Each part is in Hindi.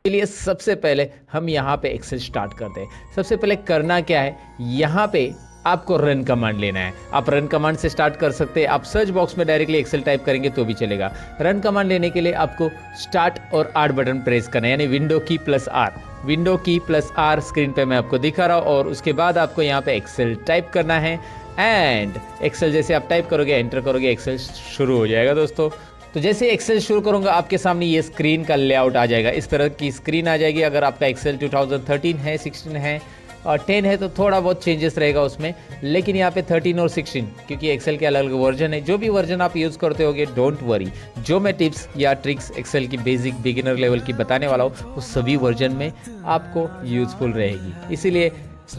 चलिए सबसे पहले हम यहाँ पे एक्सेल स्टार्ट करते हैं। सबसे पहले करना क्या है, यहाँ पे आपको रन कमांड लेना है। आप रन कमांड से स्टार्ट कर सकते हैं। आप सर्च बॉक्स में डायरेक्टली एक्सेल टाइप करेंगे तो भी चलेगा। रन कमांड लेने के लिए आपको स्टार्ट और आर बटन प्रेस करना है, यानी विंडो की प्लस आर। विंडो की प्लस आर स्क्रीन पे मैं आपको दिखा रहा हूँ और उसके बाद आपको यहाँ पे एक्सेल टाइप करना है एंड एक्सेल जैसे आप टाइप करोगे, एंटर करोगे, एक्सेल शुरू हो जाएगा दोस्तों। तो जैसे एक्सेल शुरू करूंगा आपके सामने ये स्क्रीन का लेआउट आ जाएगा। इस तरह की स्क्रीन आ जाएगी। अगर आपका एक्सेल 2013 है, 16 है और 10 है तो थोड़ा बहुत चेंजेस रहेगा उसमें, लेकिन यहाँ पे 13 और 16 क्योंकि एक्सेल के अलग अलग वर्जन है। जो भी वर्जन आप यूज़ करते होगे डोंट वरी, जो मैं टिप्स या ट्रिक्स एक्सेल की बेसिक बिगिनर लेवल की बताने वाला हूँ वो सभी वर्जन में आपको यूज़फुल रहेगी। इसीलिए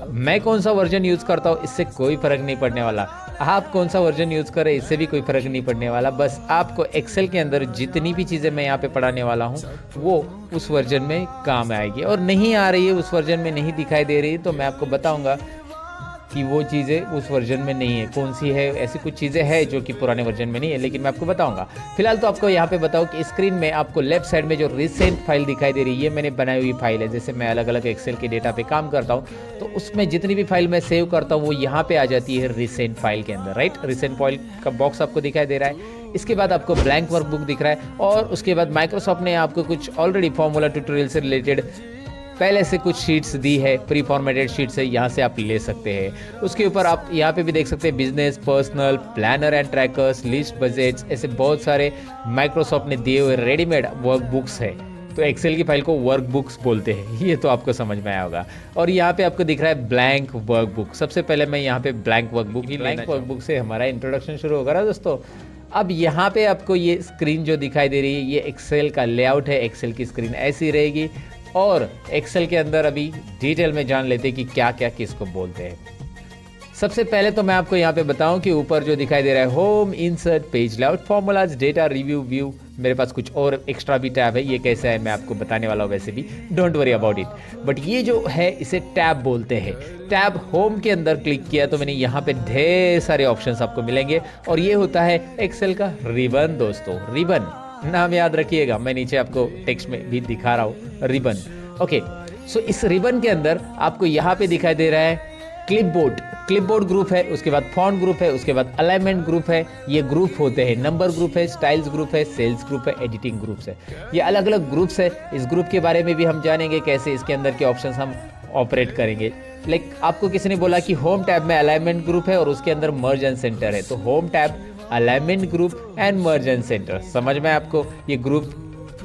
मैं कौन सा वर्जन यूज़ करता हूँ इससे कोई फ़र्क नहीं पड़ने वाला, आप कौन सा वर्जन यूज़ करें इससे भी कोई फ़र्क नहीं पड़ने वाला। बस आपको एक्सेल के अंदर जितनी भी चीज़ें मैं यहाँ पे पढ़ाने वाला हूँ वो उस वर्जन में काम आएगी, और नहीं आ रही है, उस वर्जन में नहीं दिखाई दे रही है तो मैं आपको बताऊँगा कि वो चीज़ें उस वर्जन में नहीं है, कौन सी है। ऐसी कुछ चीज़ें हैं जो कि पुराने वर्जन में नहीं है, लेकिन मैं आपको बताऊंगा। फिलहाल तो आपको यहाँ पे बताऊँ कि स्क्रीन में आपको लेफ्ट साइड में जो रिसेंट फाइल दिखाई दे रही है, ये मैंने बनाई हुई फाइल है। जैसे मैं अलग अलग एक्सेल के डेटा पे काम करता हूँ तो उसमें जितनी भी फाइल मैं सेव करता हूँ वो यहाँ पे आ जाती है रिसेंट फाइल के अंदर, राइट। रिसेंट फाइल का बॉक्स आपको दिखाई दे रहा है। इसके बाद आपको ब्लैंक वर्कबुक दिख रहा है और उसके बाद माइक्रोसॉफ्ट ने आपको कुछ ऑलरेडी फॉर्मूला ट्यूटोरियल से रिलेटेड पहले से कुछ शीट्स दी है, प्री फॉर्मेटेड शीट्स है, यहाँ से आप ले सकते हैं। उसके ऊपर आप यहाँ पे भी देख सकते हैं business, personal, planner and trackers, list, budgets, ऐसे बहुत सारे माइक्रोसॉफ्ट ने दिए हुए रेडीमेड वर्कबुक्स है। तो एक्सेल की फाइल को वर्कबुक्स बोलते हैं, ये तो आपको समझ में आया होगा। और यहाँ पे आपको दिख रहा है ब्लैंक वर्कबुक। सबसे पहले मैं यहाँ पे ब्लैंक वर्कबुक से हमारा इंट्रोडक्शन शुरू होगा ना दोस्तों। अब यहाँ पे आपको ये स्क्रीन जो दिखाई दे रही है ये एक्सेल का लेआउट है। एक्सेल की स्क्रीन ऐसी रहेगी और एक्सेल के अंदर अभी डिटेल में जान लेते हैं कि क्या क्या किसको बोलते हैं। सबसे पहले तो मैं आपको यहाँ पे बताऊं कि ऊपर जो दिखाई दे रहा है home, insert, page layout, formulas, data, review, view, मेरे पास कुछ और एक्स्ट्रा भी टैब है। ये कैसा है मैं आपको बताने वाला हूँ, वैसे भी don't worry about it. But ये जो है इसे टैब बोलते हैं। टैब होम के अंदर क्लिक किया तो मैंने यहाँ पे ढेर सारे ऑप्शंस आपको मिलेंगे और ये होता है एक्सेल का रिबन दोस्तों। रिबन नाम याद रखिएगा, मैं नीचे आपको टेक्स्ट में भी दिखा रहा हूँ, रिबन। ओके, सो इस रिबन के अंदर आपको यहाँ पे दिखाई दे रहा है क्लिपबोर्ड। क्लिपबोर्ड ग्रुप है, उसके बाद फॉन्ट ग्रुप है, उसके बाद अलाइनमेंट ग्रुप है। ये ग्रुप होते हैं। नंबर ग्रुप है, स्टाइल्स ग्रुप है, सेल्स ग्रुप है, एडिटिंग ग्रुप्स है। ये अलग अलग ग्रुप्स है। इस ग्रुप के बारे में भी हम जानेंगे कैसे इसके अंदर के ऑप्शंस हम ऑपरेट करेंगे। लाइक आपको किसी ने बोला कि होम टैब में अलाइनमेंट ग्रुप है और उसके अंदर मर्ज एंड सेंटर है, तो home tab, alignment group and merge and centre. समझ में आपको ये ग्रुप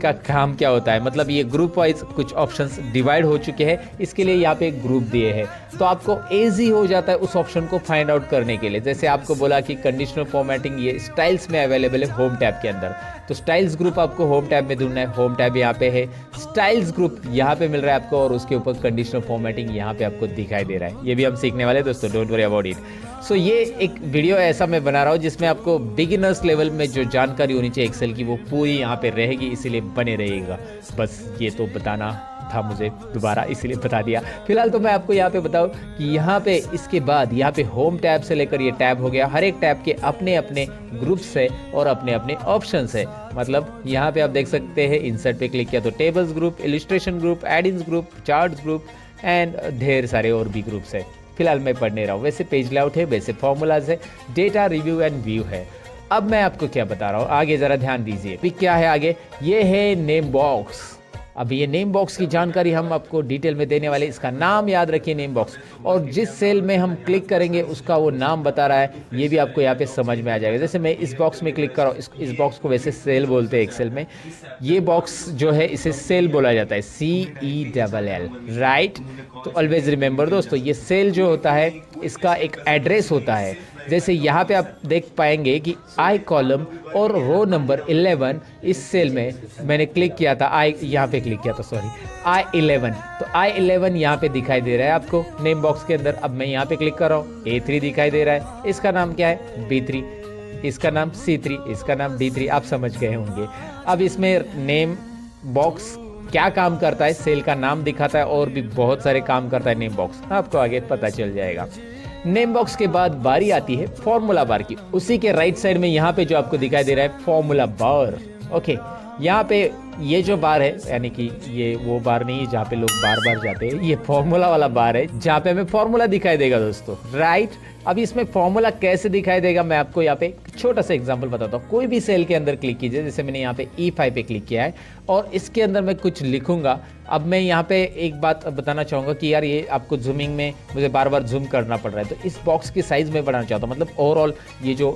का काम क्या होता है, मतलब ये ग्रुप वाइज कुछ ऑप्शंस डिवाइड हो चुके हैं, इसके लिए यहाँ पे एक ग्रुप दिए हैं तो आपको इजी हो जाता है उस ऑप्शन को फाइंड आउट करने के लिए। जैसे आपको बोला कि कंडीशनल फॉर्मेटिंग ये स्टाइल्स में अवेलेबल है होम टैब के अंदर, तो स्टाइल्स ग्रुप आपको होम टैब में ढूंढना है। होम टैब यहाँ पे है, स्टाइल्स ग्रुप यहाँ पे मिल रहा है आपको और उसके ऊपर कंडीशनल फॉर्मेटिंग यहाँ पे आपको दिखाई दे रहा है। ये भी हम सीखने वाले दोस्तों, डोंट वरी अबाउट इट। सो ये एक वीडियो ऐसा मैं बना रहा हूँ जिसमें आपको बिगिनर्स लेवल में जो जानकारी होनी चाहिए एक्सेल की वो पूरी यहाँ पे रहेगी, इसीलिए बने रहिएगा। बस ये तो बताना था मुझे दोबारा, इसीलिए बता दिया। फिलहाल तो मैं आपको यहाँ पे बताऊँ कि यहाँ पे इसके बाद यहाँ पे होम टैब से लेकर ये टैब हो गया, हर एक टैब के अपने अपने ग्रुप्स है और अपने अपने ऑप्शंस है। मतलब यहाँ पे आप देख सकते हैं इंसर्ट पे क्लिक किया तो tables group, illustration group, add-ins group, charts group and ढेर सारे और भी ग्रुप्स है। फिलहाल मैं पढ़ने रहा हूँ। वैसे पेज लेआउट है, वैसे फॉर्मूलाज है, डेटा, रिव्यू एंड व्यू है। अब मैं आपको क्या बता रहा हूँ, आगे जरा ध्यान दीजिए। फिर क्या है आगे, ये है नेम बॉक्स। अब ये नेम बॉक्स की जानकारी हम आपको डिटेल में देने वाले। इसका नाम याद रखिए नेम बॉक्स, और जिस सेल में हम क्लिक करेंगे उसका वो नाम बता रहा है, ये भी आपको यहाँ पे समझ में आ जाएगा। जैसे मैं इस बॉक्स में क्लिक कर रहा हूँ, इस बॉक्स को वैसे सेल बोलते हैं एक्सेल में। ये बॉक्स जो है इसे सेल बोला जाता है, CELL, राइट। तो ऑलवेज रिमेंबर दोस्तों, ये सेल जो होता है इसका एक एड्रेस होता है। जैसे यहाँ पे आप देख पाएंगे कि आई कॉलम और रो नंबर 11 इस सेल में मैंने क्लिक किया था, यहाँ पे क्लिक किया था, सॉरी, I11। तो I11 यहाँ पे दिखाई दे रहा है आपको नेम बॉक्स के अंदर। अब मैं यहाँ पे क्लिक कर रहा हूँ, A3 दिखाई दे रहा है, इसका नाम क्या है, B3, इसका नाम C3, इसका नाम D3। आप समझ गए होंगे। अब इसमें नेम बॉक्स क्या काम करता है, सेल का नाम दिखाता है और भी बहुत सारे काम करता है नेम बॉक्स, आपको आगे पता चल जाएगा। नेम बॉक्स के बाद बारी आती है फॉर्मूला बार की। उसी के राइट साइड में यहाँ पे जो आपको दिखाई दे रहा है फॉर्मूला बार। ओके, यहाँ पे ये जो बार है, यानी कि ये वो बार नहीं है जहाँ पे लोग बार बार जाते हैं, ये फॉर्मूला वाला बार है जहाँ पे हमें फॉर्मूला दिखाई देगा दोस्तों, राइट। अब इसमें फॉर्मूला कैसे दिखाई देगा मैं आपको यहाँ पे एक छोटा सा एग्जांपल बताता हूँ। कोई भी सेल के अंदर क्लिक कीजिए, जैसे मैंने यहाँ पे E5 पे क्लिक किया है और इसके अंदर मैं कुछ लिखूंगा। अब मैं यहाँ पे एक बात बताना चाहूँगा कि यार ये आपको जूमिंग में मुझे बार बार जूम करना पड़ रहा है, तो इस बॉक्स की साइज़ में बढ़ाना चाहता हूँ, मतलब ओवरऑल ये जो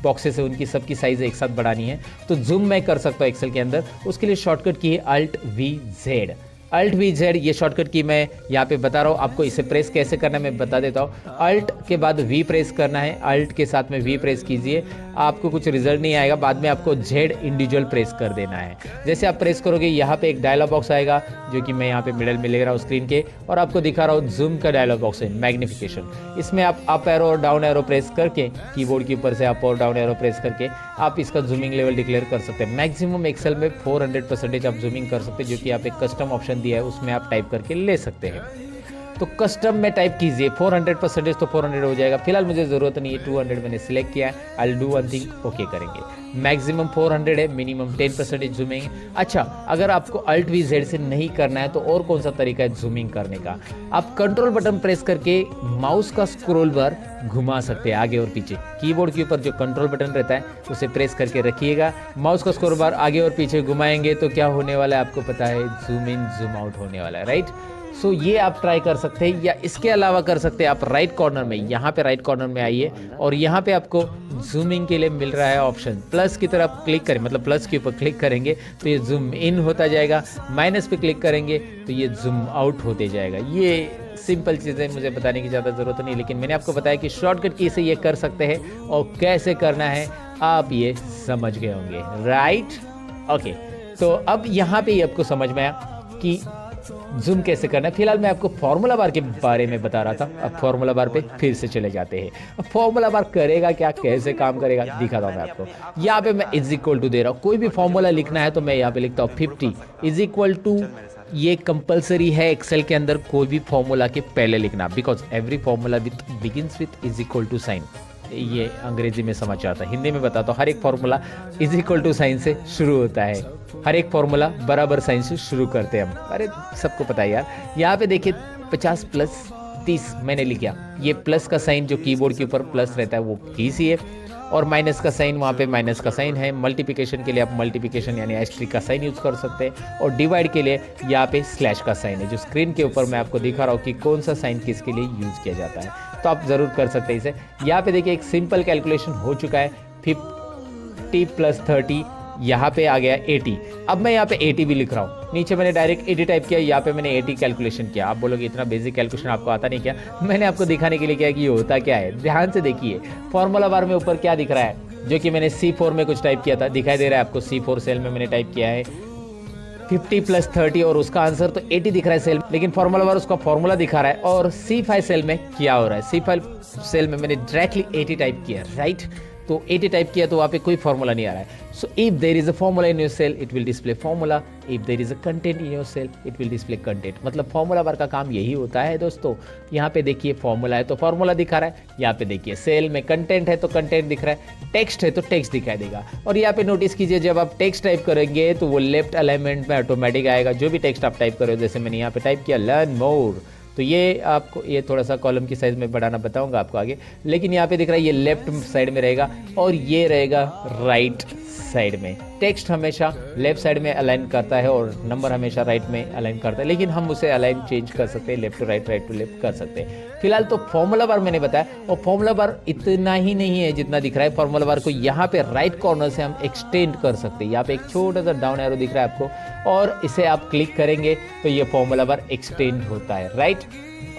बॉक्सेस है उनकी सबकी साइज़ एक साथ बढ़ानी है, तो जूम मैं कर सकता हूँ एक्सेल के अंदर। उसके लिए शॉर्टकट की है Alt+V+Z। Alt+V+Z ये शॉर्टकट की मैं यहाँ पे बता रहा हूँ आपको। इसे प्रेस कैसे करना है मैं बता देता हूँ। Alt के बाद V प्रेस करना है, Alt के साथ में V प्रेस कीजिए, आपको कुछ रिजल्ट नहीं आएगा, बाद में आपको Z इंडिविजुअल प्रेस कर देना है। जैसे आप प्रेस करोगे यहाँ पे एक डायलॉग बॉक्स आएगा, जो कि मैं यहाँ पे मिडल में ले रहा हूँ स्क्रीन के, और आपको दिखा रहा हूँ जूम का डायलॉग बॉक्स है, मैग्निफिकेशन। इसमें आप अप एरो और डाउन एरो प्रेस करके, कीबोर्ड के ऊपर से अप और डाउन एरो प्रेस करके आप इसका जूमिंग लेवल डिक्लेयर कर सकते हैं। मैक्सिमम एक्सेल में 400% आप जूमिंग कर सकते हैं, जो कि आप एक कस्टम ऑप्शन दिया है उसमें आप टाइप करके ले सकते हैं। तो कस्टम में टाइप कीजिए 400%, तो 400 हो जाएगा। फिलहाल मुझे ज़रूरत नहीं है, 200 मैंने सिलेक्ट किया है। I will do one thing, okay करेंगे। मैक्सिमम 400 है, मिनिमम 10% जूमिंग। अच्छा, अगर आपको Alt+V+Z से नहीं करना है तो और कौन सा तरीका है जूमिंग करने का? आप कंट्रोल बटन प्रेस करके माउस का स्क्रॉल बार घुमा सकते हैं आगे और पीछे। कीबोर्ड के ऊपर जो कंट्रोल बटन रहता है उसे प्रेस करके रखिएगा, माउस का स्क्रॉल बार आगे और पीछे घुमाएंगे तो क्या होने वाला है आपको पता है, जूम इन जूम आउट होने वाला है, राइट। सो ये आप ट्राई कर सकते हैं, या इसके अलावा कर सकते हैं आप राइट कॉर्नर में, यहाँ पे राइट कॉर्नर में आइए और यहाँ पे आपको जूमिंग के लिए मिल रहा है ऑप्शन, प्लस की तरफ क्लिक करें, मतलब प्लस के ऊपर क्लिक करेंगे तो ये जूम इन होता जाएगा, माइनस पे क्लिक करेंगे तो ये जूम आउट होते जाएगा। ये सिंपल चीज़ें मुझे बताने की ज़्यादा ज़रूरत नहीं, लेकिन मैंने आपको बताया कि शॉर्टकट की से ये कर सकते हैं और कैसे करना है आप ये समझ गए होंगे, राइट। ओके, तो अब यहाँ पे आपको समझ में आया कि जूम कैसे करना है। फिलहाल मैं आपको फॉर्मूला बार के बारे में बता रहा था, अब फॉर्मूला बार पे फिर से चले जाते हैं। अब फॉर्मूला बार करेगा क्या, कैसे काम करेगा दिखाता हूँ मैं आपको। यहाँ पे मैं = दे रहा हूँ, कोई भी फॉर्मूला लिखना है तो मैं यहाँ पे लिखता हूँ 50 = ये कंपलसरी है एक्सेल के अंदर कोई भी फॉर्मूला के पहले लिखना, because every formula with begins with = sign. ये अंग्रेजी में समझ आता है, हिंदी में बताता हूँ। हर एक फॉर्मूला = साइन से शुरू होता है, हर एक फॉर्मूला बराबर साइन से शुरू करते हैं हम, अरे सबको पता है यार। यहाँ पे देखिए 50 + 30 मैंने लिखा, ये प्लस का साइन जो कीबोर्ड के ऊपर प्लस रहता है वो 30 ही है, और माइनस का साइन वहाँ पे माइनस का साइन है। मल्टीप्लिकेशन के लिए आप मल्टीप्लिकेशन यानी एस्ट्रिक का साइन यूज़ कर सकते हैं, और डिवाइड के लिए यहाँ पे स्लैश का साइन है, जो स्क्रीन के ऊपर मैं आपको दिखा रहा हूँ कि कौन सा साइन किसके लिए यूज़ किया जाता है, तो आप ज़रूर कर सकते हैं इसे। यहाँ पे देखिए एक सिंपल कैलकुलेशन हो चुका है, 50 + 30 यहाँ पे आ गया 80। अब मैं यहाँ पे 80 भी लिख रहा हूँ, नीचे मैंने डायरेक्ट 80 टाइप किया, यहाँ पे मैंने 80 कैलकुलेशन किया। आप बोलोगे इतना बेसिक कैलकुलेशन आपको आता नहीं क्या? मैंने आपको दिखाने के लिए किया कि ये होता क्या है। ध्यान से देखिए, फॉर्मूला बार में ऊपर क्या दिख रहा है, जो कि मैंने C4 में कुछ टाइप किया था, दिखाई दे रहा है आपको। C4 सेल में मैंने टाइप किया है 50 + 30 और उसका आंसर तो 80 दिख रहा है सेल, लेकिन फॉर्मूला बार उसका फॉर्मूला दिखा रहा है। और C5 सेल में क्या हो रहा है, C5 सेल में मैंने डायरेक्टली 80 टाइप किया, राइट। तो 80 टाइप किया तो वहाँ पे कोई फॉर्मूला नहीं आ रहा है। So if there is a formula in your cell it will display formula, if there is a content in your cell it will display content. मतलब फॉर्मूला बार का काम यही होता है दोस्तों। यहाँ पे देखिए फॉर्मूला है तो फॉर्मूला दिखा रहा है, यहाँ पे देखिए सेल में कंटेंट है तो कंटेंट दिख रहा है, टेक्स्ट है तो टेक्स्ट दिखाई देगा। और यहाँ पे नोटिस कीजिए, जब आप टेक्स्ट टाइप करेंगे तो वो लेफ्ट अलाइनमेंट में ऑटोमेटिक आएगा, जो भी टेक्स्ट आप टाइप करोगे। जैसे मैंने यहाँ पे टाइप किया लर्न मोर, तो ये आपको ये थोड़ा सा कॉलम की साइज़ में बढ़ाना बताऊंगा आपको आगे, लेकिन यहाँ पे दिख रहा है ये लेफ्ट साइड में रहेगा और ये रहेगा राइट साइड में। टेक्स्ट हमेशा लेफ्ट साइड में अलाइन करता है और नंबर हमेशा राइट में अलाइन करता है, लेकिन हम उसे अलाइन चेंज कर सकते हैं, left to right, right to left कर सकते हैं। फिलहाल तो फॉर्मूला बार मैंने बताया, और फॉर्मूला बार इतना ही नहीं है जितना दिख रहा है। फॉर्मूला बार को यहाँ पे राइट कॉर्नर से हम एक्सटेंड कर सकते हैं। यहाँ पे एक छोटा सा डाउन एरो दिख रहा है आपको, और इसे आप क्लिक करेंगे तो ये फॉर्मूला बार एक्सटेंड होता है, राइट।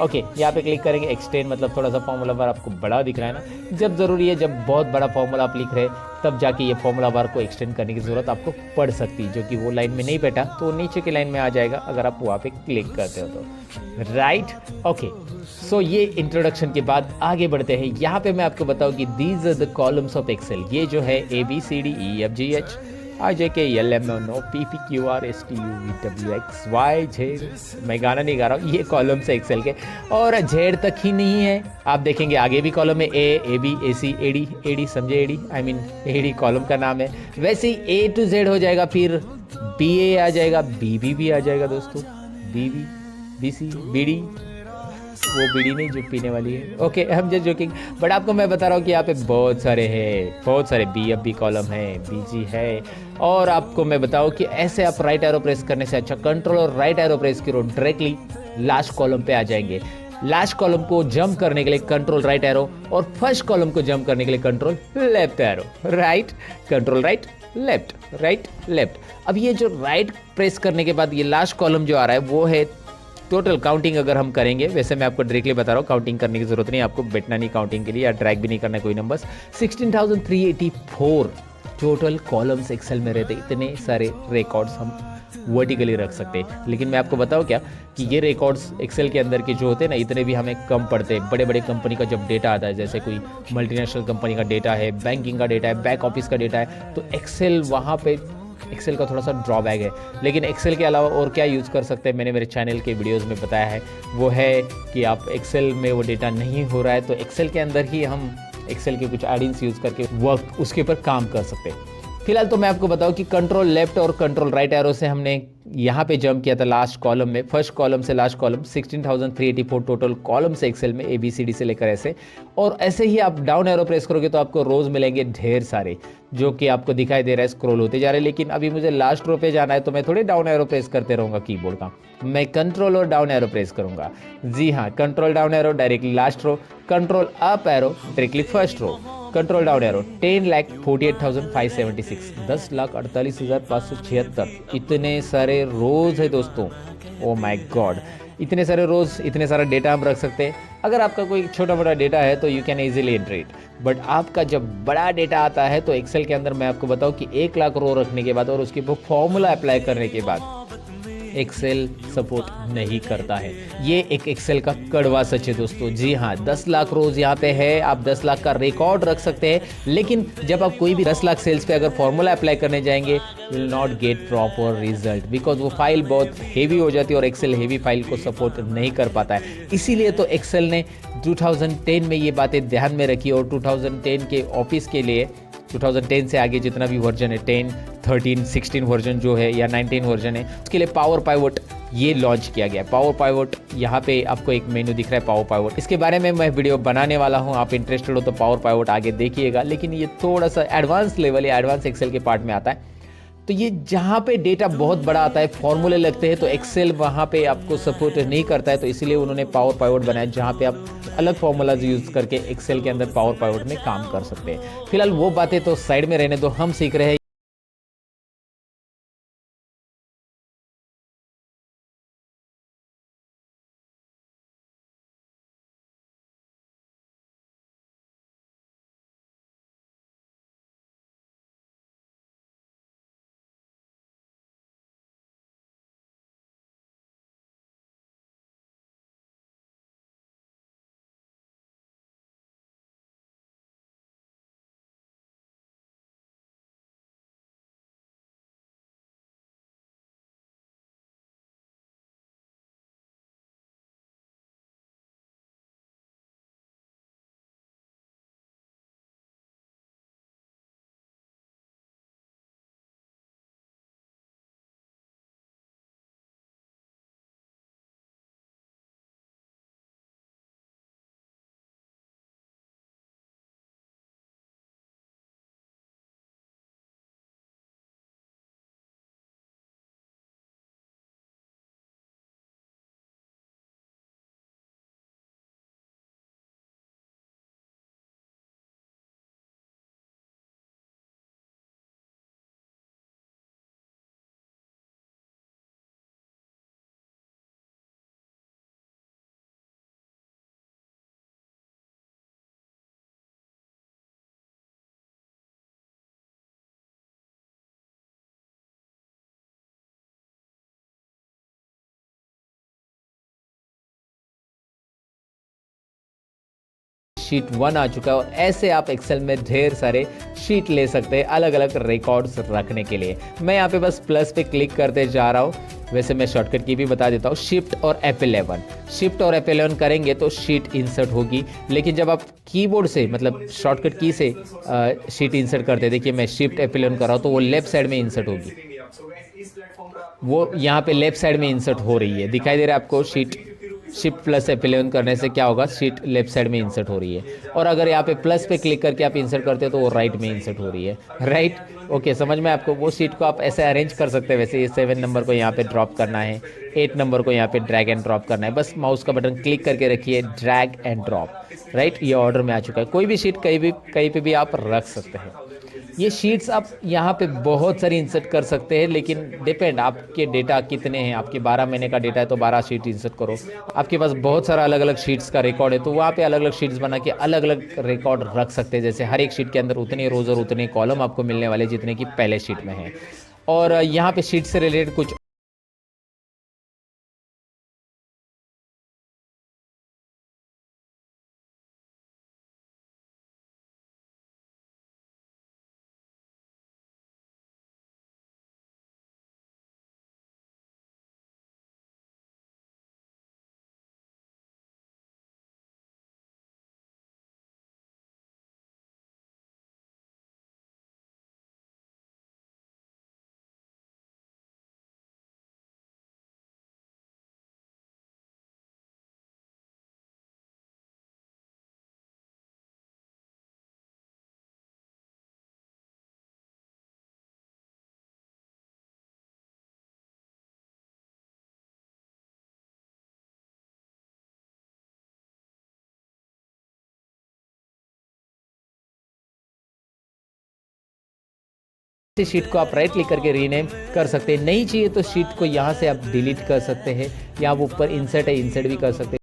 ओके, यहाँ पे क्लिक करेंगे एक्सटेंड, मतलब थोड़ा सा फॉर्मूला बार आपको बड़ा दिख रहा है ना। जब ज़रूरी है, जब बहुत बड़ा फॉर्मूला आप लिख रहे हैं तब जाके ये फॉर्मूला बार को एक्सटेंड करने की ज़रूरत आपको पड़ सकती है, जो कि वो लाइन में नहीं बैठा तो नीचे की लाइन में आ जाएगा अगर आप वहाँ पे क्लिक करते हो तो, राइट। ओके, सो ये इंट्रोडक्शन के बाद आगे बढ़ते हैं। यहाँ पे मैं आपको बताऊँ कि these are the columns of Excel. ये जो है ABCDEFGH IJK LMNO PPQR STUVWXYZ, मैं गाना नहीं गा रहा हूँ, ये कॉलम से एक्सेल के। और जेड तक ही नहीं है, आप देखेंगे आगे भी कॉलम है, AB AC AD समझे, AD I mean AD column का नाम है। वैसे ही A to Z हो जाएगा, फिर BA आ जाएगा, BB भी आ जाएगा दोस्तों, BB, BC, BD, वो बीड़ी नहीं जो पीने वाली है, ओके हम जस्ट जोकिंग। बट आपको मैं बता रहा हूँ कि यहाँ पे बहुत सारे हैं, बहुत सारे BF भी कॉलम है, BG है। और आपको मैं बताऊँ कि ऐसे आप राइट एरो प्रेस करने से अच्छा कंट्रोल और राइट एरो प्रेस करो, डायरेक्टली लास्ट कॉलम पे आ जाएंगे। लास्ट कॉलम को जंप करने के लिए कंट्रोल राइट एरो, और फर्स्ट कॉलम को जंप करने के लिए control left arrow, right control right left, right left. अब ये जो राइट प्रेस करने के बाद ये लास्ट कॉलम जो आ रहा है वो है टोटल काउंटिंग। अगर हम करेंगे, वैसे मैं आपको डायरेक्टली बता रहा हूँ, काउंटिंग करने की जरूरत नहीं, आपको बैठना नहीं काउंटिंग के लिए, या ड्रैग भी नहीं करना कोई नंबर्स। 16,384 टोटल कॉलम्स एक्सेल में रहते, इतने सारे रिकॉर्ड्स हम वर्टिकली रख सकते हैं। लेकिन मैं आपको बताऊँ क्या कि ये रिकॉर्ड्स एक्सेल के अंदर के जो होते हैं ना, इतने भी हमें कम पड़ते हैं। बड़े बड़े कंपनी का जब डेटा आता है, जैसे कोई मल्टीनेशनल कंपनी का डेटा है, बैंकिंग का डेटा है, बैक ऑफिस का डेटा है, तो एक्सेल वहाँ पे एक्सेल का थोड़ा सा ड्रॉबैक है। लेकिन एक्सेल के अलावा और क्या यूज़ कर सकते हैं, मैंने मेरे चैनल के वीडियोस में बताया है। वो है कि आप एक्सेल में वो डेटा नहीं हो रहा है तो एक्सेल के अंदर ही हम एक्सेल के कुछ एडिंग्स यूज़ करके वर्क उसके ऊपर काम कर सकते हैं। फिलहाल तो मैं आपको बताऊं कि कंट्रोल लेफ्ट और कंट्रोल राइट एरो से हमने यहाँ पे जंप किया था लास्ट कॉलम में, फर्स्ट कॉलम से लास्ट कॉलम, 16,384 टोटल कॉलम से एक्सेल में, ABCD से लेकर ऐसे। और ऐसे ही आप डाउन एरो प्रेस करोगे तो आपको रोज मिलेंगे ढेर सारे, जो कि आपको दिखाई दे रहा है स्क्रॉल होते जा रहे हैं। लेकिन अभी मुझे लास्ट रो पे जाना है तो मैं थोड़े डाउन एरो प्रेस करते रहूँगा कीबोर्ड का, मैं कंट्रोल और डाउन एरो प्रेस करूँगा। जी हाँ, control down arrow directly last row, control up arrow directly first row, control down arrow 10,48,576, 10,48,576। इतने सारे रोज है दोस्तों, ओ माय गॉड, इतने सारे रोज, इतने सारा डेटा हम रख सकते हैं। अगर आपका कोई छोटा मोटा डेटा है तो you can easily enter it, but आपका जब बड़ा डेटा आता है तो एक्सेल के अंदर मैं आपको बताऊं कि 1 लाख रो रखने के बाद और उसके ऊपर फॉर्मूला अप्लाई करने के बाद एक्सेल सपोर्ट नहीं करता है। ये एक एक्सेल का कड़वा सच है दोस्तों। जी हाँ, 10 लाख रोज यहाँ पे है, आप 10 लाख का रिकॉर्ड रख सकते हैं, लेकिन जब आप कोई भी 10 लाख सेल्स पे अगर फॉर्मूला अप्लाई करने जाएंगे, will not get proper result, because वो फाइल बहुत हेवी हो जाती है और एक्सेल हेवी फाइल को सपोर्ट नहीं कर पाता है। इसीलिए तो एक्सेल ने 2010 में ये बातें ध्यान में रखी और 2010 के ऑफिस के लिए 2010 से आगे जितना भी वर्जन है, 10, 13, 16 वर्जन जो है या 19 वर्जन है, उसके लिए पावर पाइवोट ये लॉन्च किया गया। पावर पाइवोट, यहाँ पे आपको एक मेनू दिख रहा है पावर पाइवोट, इसके बारे में मैं वीडियो बनाने वाला हूँ, आप इंटरेस्टेड हो तो पावर पाइवोट आगे देखिएगा। लेकिन ये थोड़ा सा एडवांस लेवल या एडवांस एक्सेल के पार्ट में आता है। तो ये जहाँ पे डेटा बहुत बड़ा आता है, फॉर्मूले लगते हैं, तो एक्सेल वहाँ पे आपको सपोर्ट नहीं करता है, तो इसीलिए उन्होंने पावर पाइवोट बनाया जहाँ पे आप अलग फॉर्मूलाज यूज़ करके एक्सेल के अंदर पावर पाइवोट में काम कर सकते हैं। फिलहाल वो बातें तो साइड में रहने दो, हम सीख रहे हैं शीट 1 आ चुका है और ऐसे आप एक्सेल में ढेर सारे शीट ले सकते हैं अलग अलग रिकॉर्ड्स रखने के लिए। मैं यहाँ पे बस प्लस पे क्लिक करते जा रहा हूँ। वैसे मैं शॉर्टकट की भी बता देता हूँ, शिफ्ट और F11, शिफ्ट और F11 करेंगे तो शीट इंसर्ट होगी। लेकिन जब आप कीबोर्ड से मतलब शॉर्टकट की से शीट इंसर्ट करते, देखिए मैं शिफ्ट F11 कर रहा हूँ तो वो लेफ्ट साइड में इंसर्ट होगी। वो यहाँ पे लेफ्ट साइड में इंसर्ट हो रही है, दिखाई दे रहा है आपको शीट। शिफ्ट प्लस F11 करने से क्या होगा, शीट लेफ्ट साइड में इंसर्ट हो रही है। और अगर यहाँ पे प्लस पे क्लिक करके आप इंसर्ट करते हो तो वो राइट में इंसर्ट हो रही है। राइट। ओके, समझ में आपको। वो शीट को आप ऐसे अरेंज कर सकते हैं, वैसे ये 7 नंबर को यहाँ पे ड्रॉप करना है, 8 नंबर को यहाँ पे ड्रैग एंड ड्रॉप करना है, बस माउस का बटन क्लिक करके रखिए, ड्रैग एंड ड्रॉप। राइट, ये ऑर्डर में आ चुका है। कोई भी शीट कहीं पे भी आप रख सकते हैं। ये शीट्स आप यहाँ पे बहुत सारी इंसर्ट कर सकते हैं, लेकिन डिपेंड आपके डेटा कितने हैं। आपके 12 महीने का डेटा है तो 12 शीट इंसर्ट करो। आपके पास बहुत सारा अलग अलग शीट्स का रिकॉर्ड है तो वहाँ पे अलग अलग शीट्स बना के अलग अलग रिकॉर्ड रख सकते हैं। जैसे हर एक शीट के अंदर उतने रोज और उतने कॉलम आपको मिलने वाले जितने की पहले शीट में है। और यहाँ पे शीट से रिलेटेड कुछ शीट को आप राइट क्लिक करके रीनेम कर सकते हैं। नहीं चाहिए तो शीट को यहाँ से आप डिलीट कर सकते हैं, या आप ऊपर इंसर्ट है इंसर्ट भी कर सकते हैं।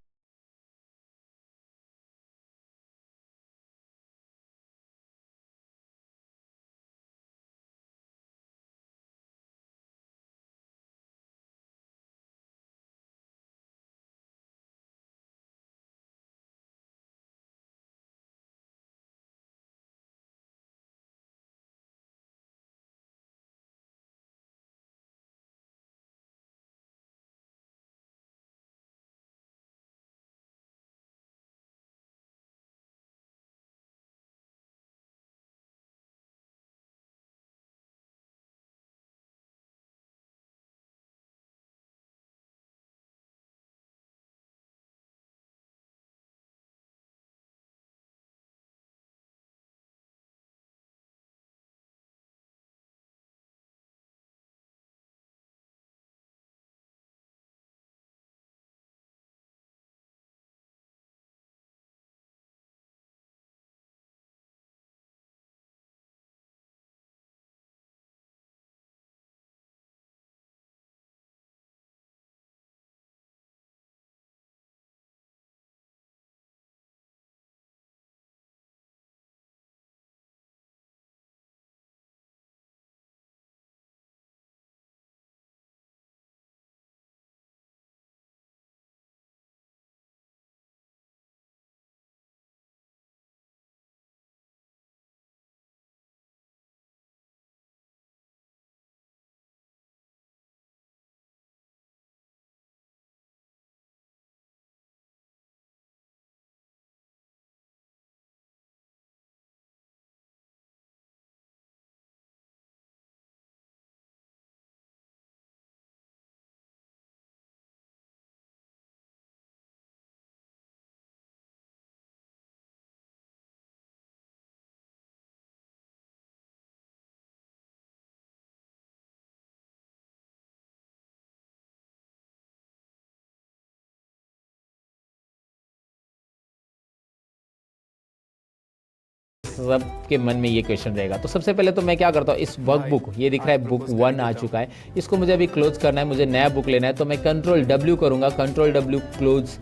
सबके मन में ये क्वेश्चन रहेगा। तो सबसे पहले तो मैं क्या करता हूँ, इस वर्कबुक, ये दिख रहा है बुक 1 आ चुका है, इसको मुझे अभी क्लोज करना है, मुझे नया बुक लेना है। तो मैं Ctrl W करूंगा, Ctrl W क्लोज।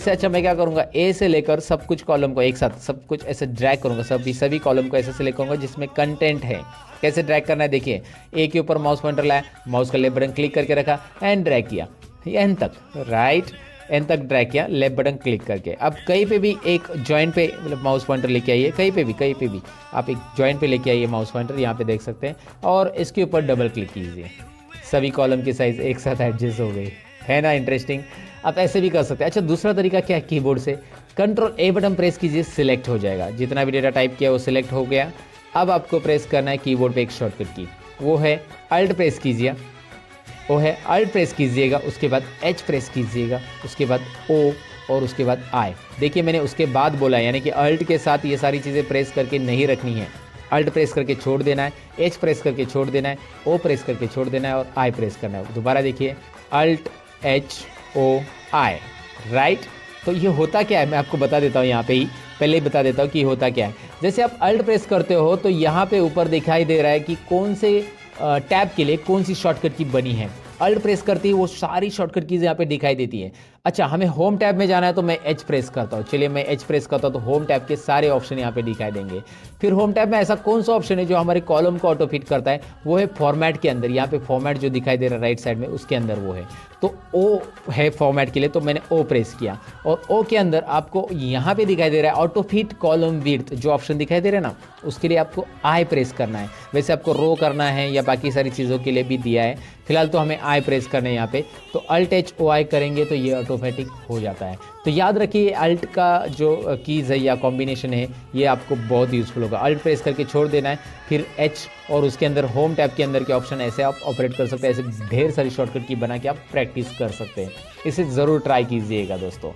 इससे अच्छा मैं क्या करूँगा, ए से लेकर सब कुछ कॉलम को एक साथ सब कुछ ऐसे ड्रैग करूँगा, सभी कॉलम को ऐसे सेलेक्ट करूँगा जिसमें कंटेंट है। कैसे ड्रैग करना है देखिए, ए के ऊपर माउस पॉइंटर लाया, माउस का लेफ्ट बटन क्लिक करके रखा एंड ड्रैग किया एन तक, राइट एन तक ड्रैग किया लेफ्ट बटन क्लिक करके। अब कहीं पे भी एक जॉइंट पे मतलब माउस पॉइंटर लेके आइए, कहीं पे भी आप एक जॉइंट पे लेके आइए माउस पॉइंटर, यहाँ पे देख सकते हैं, और इसके ऊपर डबल क्लिक कीजिए। सभी कॉलम की साइज एक साथ एडजस्ट हो गई, है ना इंटरेस्टिंग। आप ऐसे भी कर सकते हैं। अच्छा दूसरा तरीका क्या है, कीबोर्ड से कंट्रोल ए बटन प्रेस कीजिए, सिलेक्ट हो जाएगा, जितना भी डेटा टाइप किया वो सिलेक्ट हो गया। अब आपको प्रेस करना है कीबोर्ड पे एक शॉर्टकट की, वो है अल्ट प्रेस कीजिए, वो है अल्ट प्रेस कीजिएगा, उसके बाद एच प्रेस कीजिएगा, उसके बाद ओ और उसके बाद आई। देखिए मैंने उसके बाद बोला, यानी कि अल्ट के साथ ये सारी चीज़ें प्रेस करके नहीं रखनी है, अल्ट प्रेस करके छोड़ देना है, एच प्रेस करके छोड़ देना है, ओ प्रेस करके छोड़ देना है और आई प्रेस करना है। दोबारा देखिए, अल्ट एच ओ आई, राइट। तो ये होता क्या है मैं आपको बता देता हूँ, यहाँ पे ही पहले ही बता देता हूँ कि होता क्या है। जैसे आप अल्ट प्रेस करते हो तो यहाँ पे ऊपर दिखाई दे रहा है कि कौन से टैब के लिए कौन सी शॉर्टकट की बनी है। अल्ट प्रेस करते ही वो सारी शॉर्टकट कीज़ यहाँ पे दिखाई देती है। अच्छा हमें होम टैब में जाना है तो मैं एच प्रेस करता हूँ, चलिए मैं एच प्रेस करता हूँ तो होम टैब के सारे ऑप्शन यहाँ पे दिखाई देंगे। फिर होम टैब में ऐसा कौन सा ऑप्शन है जो हमारे कॉलम को ऑटो फिट करता है, वो है फॉर्मेट के अंदर, यहाँ पे फॉर्मेट जो दिखाई दे रहा है राइट साइड में उसके अंदर वो है, तो ओ है फॉर्मेट के लिए, तो मैंने ओ प्रेस किया और ओ के अंदर आपको यहाँ पे दिखाई दे रहा है ऑटो फिट कॉलम विड्थ, जो ऑप्शन दिखाई दे रहा है ना, उसके लिए आपको आई प्रेस करना है। वैसे आपको रो करना है या बाकी सारी चीज़ों के लिए भी दिया है, फिलहाल तो हमें आई प्रेस करना है यहाँ पे, तो अल्ट एच ओ आई करेंगे तो ये ऑटोमेटिक हो जाता है। तो याद रखिए अल्ट का जो कीज़ है या कॉम्बिनेशन है ये आपको बहुत यूज़फुल होगा। अल्ट प्रेस करके छोड़ देना है, फिर एच और उसके अंदर होम टैब के अंदर के ऑप्शन, ऐसे आप ऑपरेट कर सकते हैं। ऐसे ढेर सारी शॉर्टकट की बना के आप प्रैक्टिस कर सकते हैं, इसे ज़रूर ट्राई कीजिएगा दोस्तों।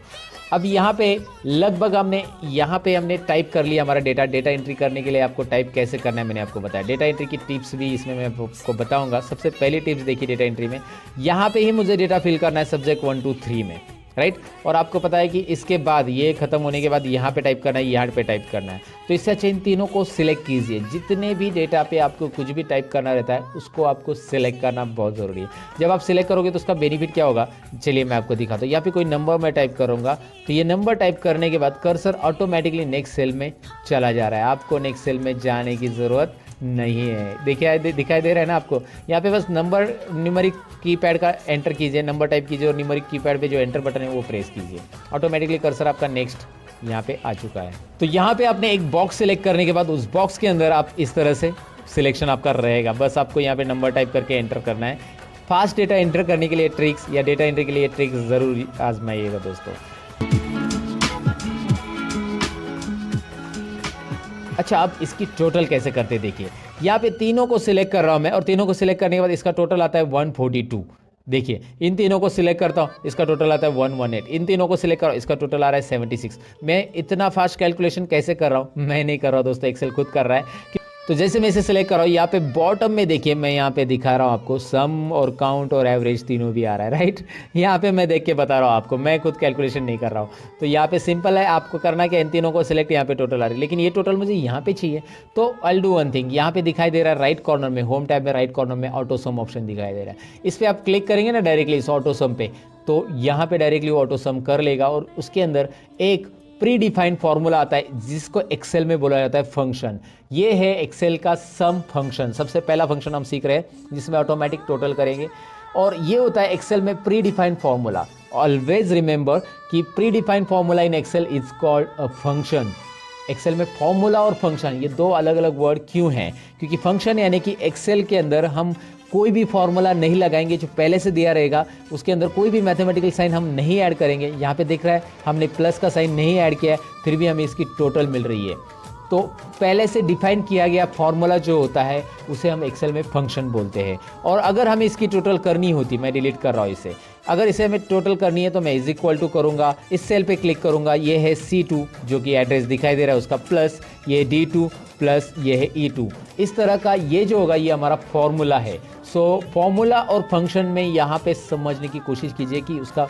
अब यहाँ पे लगभग हमने टाइप कर लिया हमारा डेटा एंट्री करने के लिए आपको टाइप कैसे करना है मैंने आपको बताया। डेटा एंट्री की टिप्स भी इसमें मैं आपको बताऊंगा। सबसे पहली टिप्स देखिए डेटा एंट्री में, यहाँ पे ही मुझे डेटा फिल करना है सब्जेक्ट 1 2 3 में, राइट। और आपको पता है कि इसके बाद ये खत्म होने के बाद यहाँ पे टाइप करना है, यहाँ पे टाइप करना है। तो इससे अच्छा इन तीनों को सिलेक्ट कीजिए। जितने भी डेटा पे आपको कुछ भी टाइप करना रहता है उसको आपको सिलेक्ट करना बहुत ज़रूरी है। जब आप सिलेक्ट करोगे तो उसका बेनिफिट क्या होगा, चलिए मैं आपको दिखाता हूँ। यहाँ पे कोई नंबर मैं टाइप करूँगा तो ये नंबर टाइप करने के बाद कर्सर ऑटोमेटिकली नेक्स्ट सेल में चला जा रहा है, आपको नेक्स्ट सेल में जाने की ज़रूरत नहीं है। देखिए दिखाई दे रहा है ना आपको, यहाँ पे बस न्यूमेरिक कीपैड का एंटर कीजिए, नंबर टाइप कीजिए और न्यूमेरिक कीपैड पे जो एंटर बटन है वो प्रेस कीजिए, ऑटोमेटिकली कर्सर आपका नेक्स्ट यहाँ पे आ चुका है। तो यहाँ पे आपने एक बॉक्स सिलेक्ट करने के बाद उस बॉक्स के अंदर आप इस तरह से सिलेक्शन आपका रहेगा। बस आपको यहाँ पे नंबर टाइप करके एंटर करना है। फास्ट डेटा एंटर करने के लिए ट्रिक्स या डेटा एंट्री के लिए ट्रिक्स ज़रूर आजमाइएगा दोस्तों। अच्छा अब इसकी टोटल कैसे करते देखिए, यहाँ पे तीनों को सिलेक्ट कर रहा हूँ मैं और तीनों को सिलेक्ट करने के बाद इसका टोटल आता है 142। देखिए इन तीनों को सिलेक्ट करता हूँ, इसका टोटल आता है 118। इन तीनों को सिलेक्ट करो, इसका टोटल आ रहा है 76। मैं इतना फास्ट कैलकुलेशन कैसे कर रहा हूँ, मैं नहीं कर रहा हूँ दोस्तों, एक्सेल खुद कर रहा है। तो जैसे मैं इसे सिलेक्ट कर रहा हूँ, यहाँ पे बॉटम में देखिए मैं यहाँ पे दिखा रहा हूँ आपको सम और काउंट और एवरेज तीनों भी आ रहा है, राइट। यहाँ पे मैं देख के बता रहा हूँ आपको, मैं खुद कैलकुलेशन नहीं कर रहा हूँ। तो यहाँ पे सिंपल है, आपको करना क्या, इन तीनों को सिलेक्ट, यहाँ पे टोटल आ रही है, लेकिन ये टोटल मुझे यहाँ पे चाहिए। तो आई डू वन थिंग, यहाँ पे दिखाई दे रहा है राइट कॉर्नर में, होम टैब में राइट कॉर्नर में ऑटो सम ऑप्शन दिखाई दे रहा है। इस पर आप क्लिक करेंगे ना डायरेक्टली इस ऑटो सम पे, तो यहाँ पे डायरेक्टली ऑटो सम कर लेगा और उसके अंदर एक प्री डिफाइंड फॉर्मूला आता है जिसको एक्सेल में बोला जाता है फंक्शन। ये है एक्सेल का सम फंक्शन, सबसे पहला फंक्शन हम सीख रहे हैं जिसमें ऑटोमेटिक टोटल करेंगे। और ये होता है एक्सेल में predefined formula. Always remember कि predefined formula in Excel is called a function. Excel में फॉर्मूला और फंक्शन ये दो अलग अलग वर्ड क्यों हैं, क्योंकि फंक्शन यानी कि एक्सेल के अंदर हम कोई भी फॉर्मूला नहीं लगाएंगे, जो पहले से दिया रहेगा उसके अंदर कोई भी मैथमेटिकल साइन हम नहीं ऐड करेंगे। यहाँ पे दिख रहा है हमने प्लस का साइन नहीं ऐड किया है, फिर भी हमें इसकी टोटल मिल रही है। तो पहले से डिफाइन किया गया फॉर्मूला जो होता है उसे हम एक्सेल में फंक्शन बोलते हैं। और अगर हमें इसकी टोटल करनी होती, मैं डिलीट कर रहा हूँ इसे, अगर इसे हमें टोटल करनी है तो मैं इज इक्वल टू करूँगा, इस सेल पे क्लिक करूँगा, ये है C2 जो कि एड्रेस दिखाई दे रहा है उसका, प्लस ये D2 प्लस ये है E2। इस तरह का ये जो होगा ये हमारा फॉर्मूला है। सो फॉर्मूला और फंक्शन में यहाँ पे समझने की कोशिश कीजिए कि उसका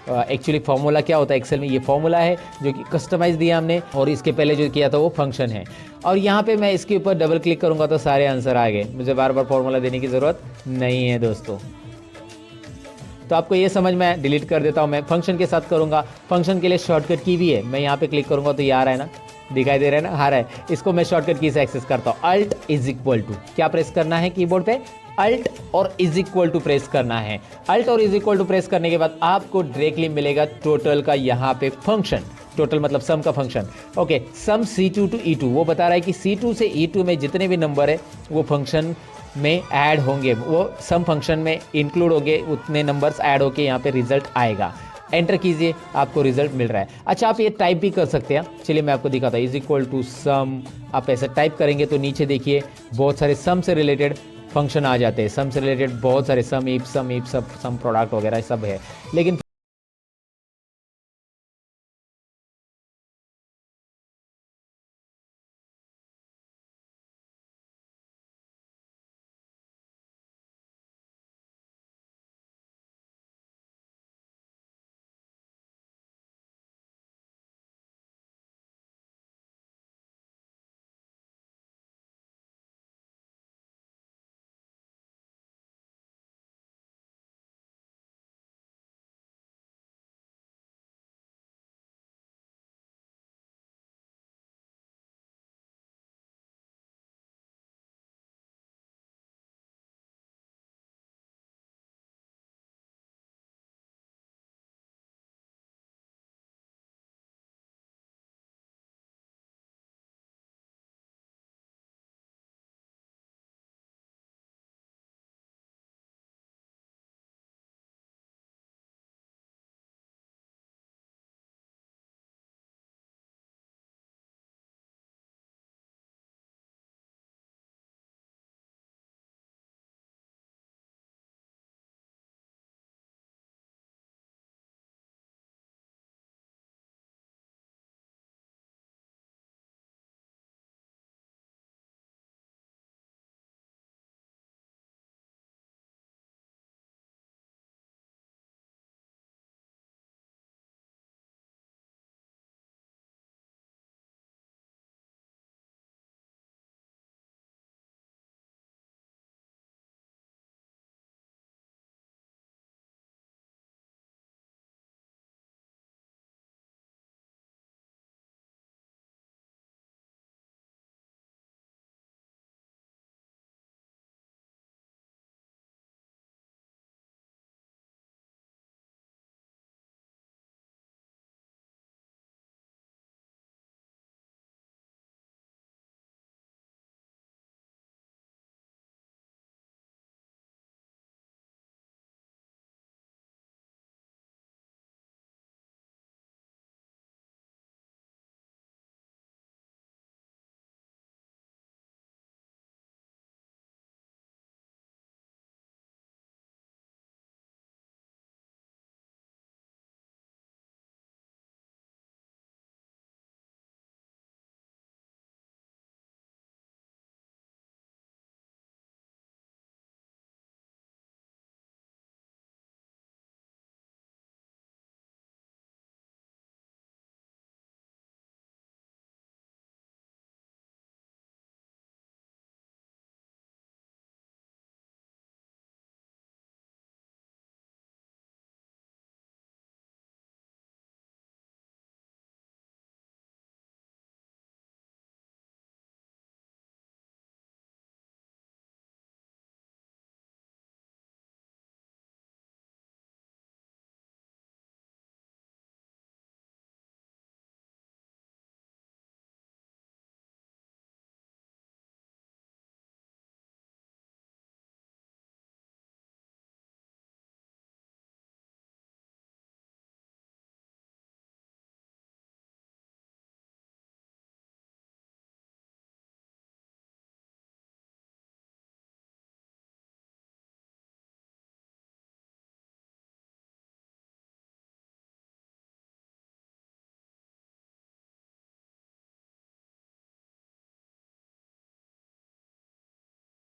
एक्चुअली फॉर्मूला क्या होता है। एक्सेल में ये फॉर्मूला है जो कि कस्टमाइज दिया हमने, और इसके पहले जो किया था वो फंक्शन है। और यहाँ पे मैं इसके ऊपर डबल क्लिक करूँगा तो सारे आंसर आ गए, मुझे बार बार फॉर्मूला देने की ज़रूरत नहीं है दोस्तों। तो आपको ये समझ में, डिलीट कर देता हूँ मैं, फंक्शन के साथ करूँगा। फंक्शन के लिए शॉर्टकट की भी है, मैं यहाँ पे क्लिक करूँगा तो ये आ रहा है ना, दिखाई दे रहा है ना, आ रहा है। इसको मैं शॉर्टकट की से एक्सेस करता हूँ। अल्ट इज इक्वल टू क्या प्रेस करना है कीबोर्ड पे, अल्ट और इज इक्वल टू प्रेस करना है। अल्ट और इज इक्वल टू प्रेस करने के बाद आपको डायरेक्टली मिलेगा टोटल का यहाँ पे फंक्शन, टोटल मतलब सम का function. Okay, some C2 to E2, वो बता रहा है कि C2 से E2 में जितने भी नंबर है वो फंक्शन में ऐड होंगे, वो सम फंक्शन में इंक्लूड होंगे, उतने नंबर्स ऐड होके यहाँ पे रिजल्ट आएगा। एंटर कीजिए, आपको रिजल्ट मिल रहा है। अच्छा, आप ये टाइप भी कर सकते हैं, चलिए मैं आपको दिखाता हूँ। इज इक्वल टू सम, आप ऐसे टाइप करेंगे तो नीचे देखिए बहुत सारे सम से रिलेटेड फंक्शन आ जाते हैं। सम से रिलेटेड बहुत सारे सम इफ सम प्रोडक्ट वगैरह सब है, लेकिन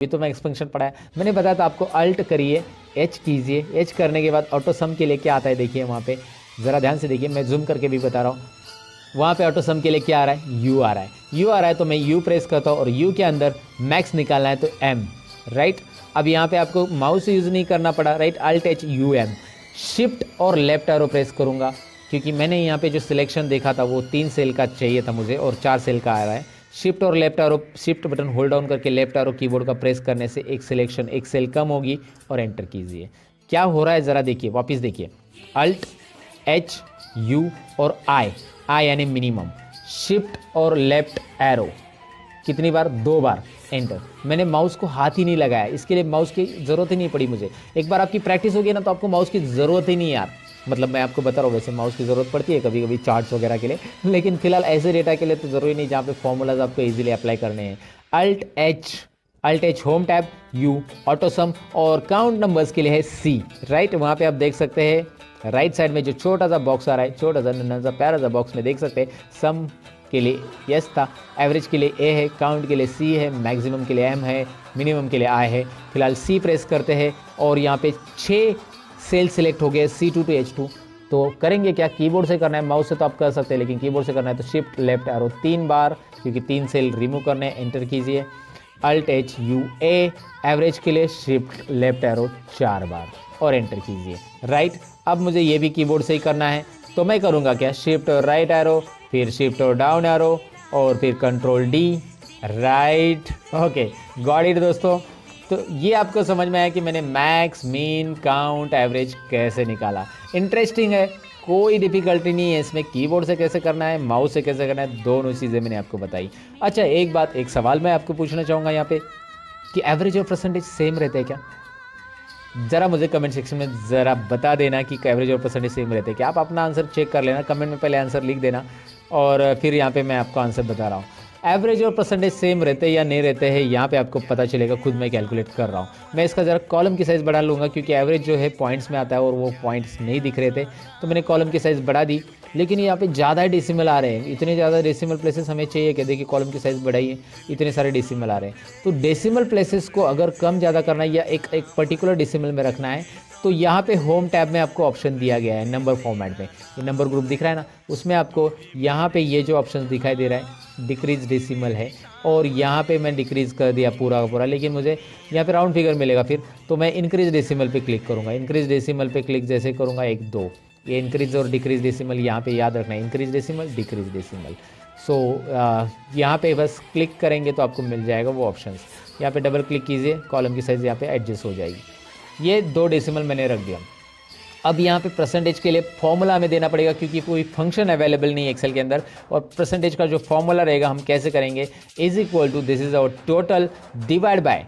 अभी तो मैं एक्सपेंशन पढ़ा है, मैंने बताया था आपको। अल्ट करिए, एच कीजिए, एच करने के बाद ऑटो सम के लिए क्या आता है देखिए वहाँ पे, ज़रा ध्यान से देखिए, मैं जूम करके भी बता रहा हूँ। वहाँ पे ऑटो सम के लिए क्या आ रहा है, यू आ रहा है। यू आ रहा है तो मैं यू प्रेस करता हूँ और यू के अंदर मैक्स निकालना है तो एम, राइट। अब यहाँ पे आपको माउस यूज़ नहीं करना पड़ा, right, alt H U M. Shift और लेफ्ट एरो प्रेस करूँगा क्योंकि मैंने यहाँ पे जो सिलेक्शन देखा था वो 3 सेल का चाहिए था मुझे और 4 सेल का आ रहा है। शिफ्ट और left arrow, shift button hold down करके लेफ्ट एरो कीबोर्ड का प्रेस करने से एक सिलेक्शन, एक सेल कम होगी और एंटर कीजिए। क्या हो रहा है ज़रा देखिए, वापस देखिए, अल्ट एच यू और आई यानी मिनिमम, शिफ्ट और लेफ्ट एरो कितनी बार, 2 बार, एंटर। मैंने माउस को हाथ ही नहीं लगाया, इसके लिए माउस की ज़रूरत ही नहीं पड़ी मुझे। एक बार आपकी प्रैक्टिस होगी ना तो आपको माउस की ज़रूरत ही नहीं यार, मतलब मैं आपको बता रहा हूँ, वैसे माउस की ज़रूरत पड़ती है कभी कभी चार्ट्स वगैरह के लिए, लेकिन फिलहाल ऐसे डेटा के लिए तो ज़रूरी नहीं जहाँ पे फॉर्मूलाज आपको इजीली अप्लाई करने हैं। Alt H home tab, U auto sum और काउंट नंबर्स के लिए है सी, राइट। वहाँ पे आप देख सकते हैं राइट साइड में जो छोटा सा बॉक्स आ रहा है, छोटा सा नन्हा सा प्यारा सा बॉक्स में देख सकते हैं सम के लिए यस था, एवरेज के लिए ए है, काउंट के लिए सी है, मैक्सिमम के लिए एम है, मिनिमम के लिए आई है। फिलहाल सी प्रेस करते हैं और यहाँ पे 6 सेल सिलेक्ट हो गए C2 to H2। तो करेंगे क्या, कीबोर्ड से करना है, माउस से तो आप कर सकते हैं लेकिन कीबोर्ड से करना है तो शिफ्ट लेफ्ट एरो 3 बार क्योंकि 3 सेल रिमूव करने हैं, एंटर कीजिए। Alt H U A, average के लिए शिफ्ट लेफ्ट एरो 4 बार और एंटर कीजिए, राइट। अब मुझे ये भी कीबोर्ड से ही करना है तो मैं करूँगा क्या, शिफ्ट और राइट एरो, फिर शिफ्ट और डाउन एरो और फिर control D, right. Okay, got it दोस्तों। तो ये आपको समझ में आया कि मैंने मैक्स, मीन, काउंट, एवरेज कैसे निकाला। इंटरेस्टिंग है, कोई डिफिकल्टी नहीं है इसमें, कीबोर्ड से कैसे करना है, माउस से कैसे करना है, दोनों चीज़ें मैंने आपको बताई। अच्छा एक बात, एक सवाल मैं आपको पूछना चाहूँगा यहाँ पे कि एवरेज और परसेंटेज सेम रहते हैं क्या? ज़रा मुझे कमेंट सेक्शन में ज़रा बता देना कि एवरेज और परसेंटेज सेम रहते हैं क्या। आप अपना आंसर चेक कर लेना, कमेंट में पहले आंसर लिख देना और फिर यहाँ पे मैं आपको आंसर बता रहा हूँ। एवरेज और परसेंटेज सेम रहते हैं या नहीं रहते हैं, यहाँ पे आपको पता चलेगा, खुद मैं कैलकुलेट कर रहा हूँ। मैं इसका ज़रा कॉलम की साइज़ बढ़ा लूँगा क्योंकि एवरेज जो है पॉइंट्स में आता है और वो पॉइंट्स नहीं दिख रहे थे, तो मैंने कॉलम की साइज़ बढ़ा दी। लेकिन यहाँ पे ज़्यादा डेसिमल आ रहे हैं, इतने ज़्यादा डेसिमल प्लेसेस हमें चाहिए कि देखिए कॉलम की साइज़ बढ़ाइए, इतने सारे डेसिमल आ रहे हैं। तो डेसिमल प्लेसेस को अगर कम ज़्यादा करना है या एक पर्टिकुलर डेसिमल में रखना है तो यहाँ पे होम टैब में आपको ऑप्शन दिया गया है नंबर फॉर्मेट में, ये नंबर ग्रुप दिख रहा है ना, उसमें आपको यहाँ पे ये जो ऑप्शन दिखाई दे रहा है डिक्रीज डेसिमल है और यहाँ पे मैं डिक्रीज़ कर दिया पूरा का पूरा, लेकिन मुझे यहाँ पे राउंड फिगर मिलेगा फिर, तो मैं इंक्रीज डेसिमल पे क्लिक करूँगा। इंक्रीज डेसिमल पे क्लिक जैसे करूँगा 1 2, ये इंक्रीज और डिक्रीज डेसिमल यहाँ पे याद रखना है, इंक्रीज डेसिमल डिक्रीज डेसिमल। सो यहाँ पे बस क्लिक करेंगे तो आपको मिल जाएगा वो ऑप्शंस। यहाँ पे डबल क्लिक कीजिए, कॉलम की साइज़ यहाँ पे एडजस्ट हो जाएगी। ये 2 डेसिमल मैंने रख दिया। अब यहाँ पे परसेंटेज के लिए फॉर्मूला हमें देना पड़ेगा क्योंकि कोई फंक्शन अवेलेबल नहीं है एक्सेल के अंदर, और परसेंटेज का जो फॉर्मूला रहेगा हम कैसे करेंगे, is equal to this is our total divide by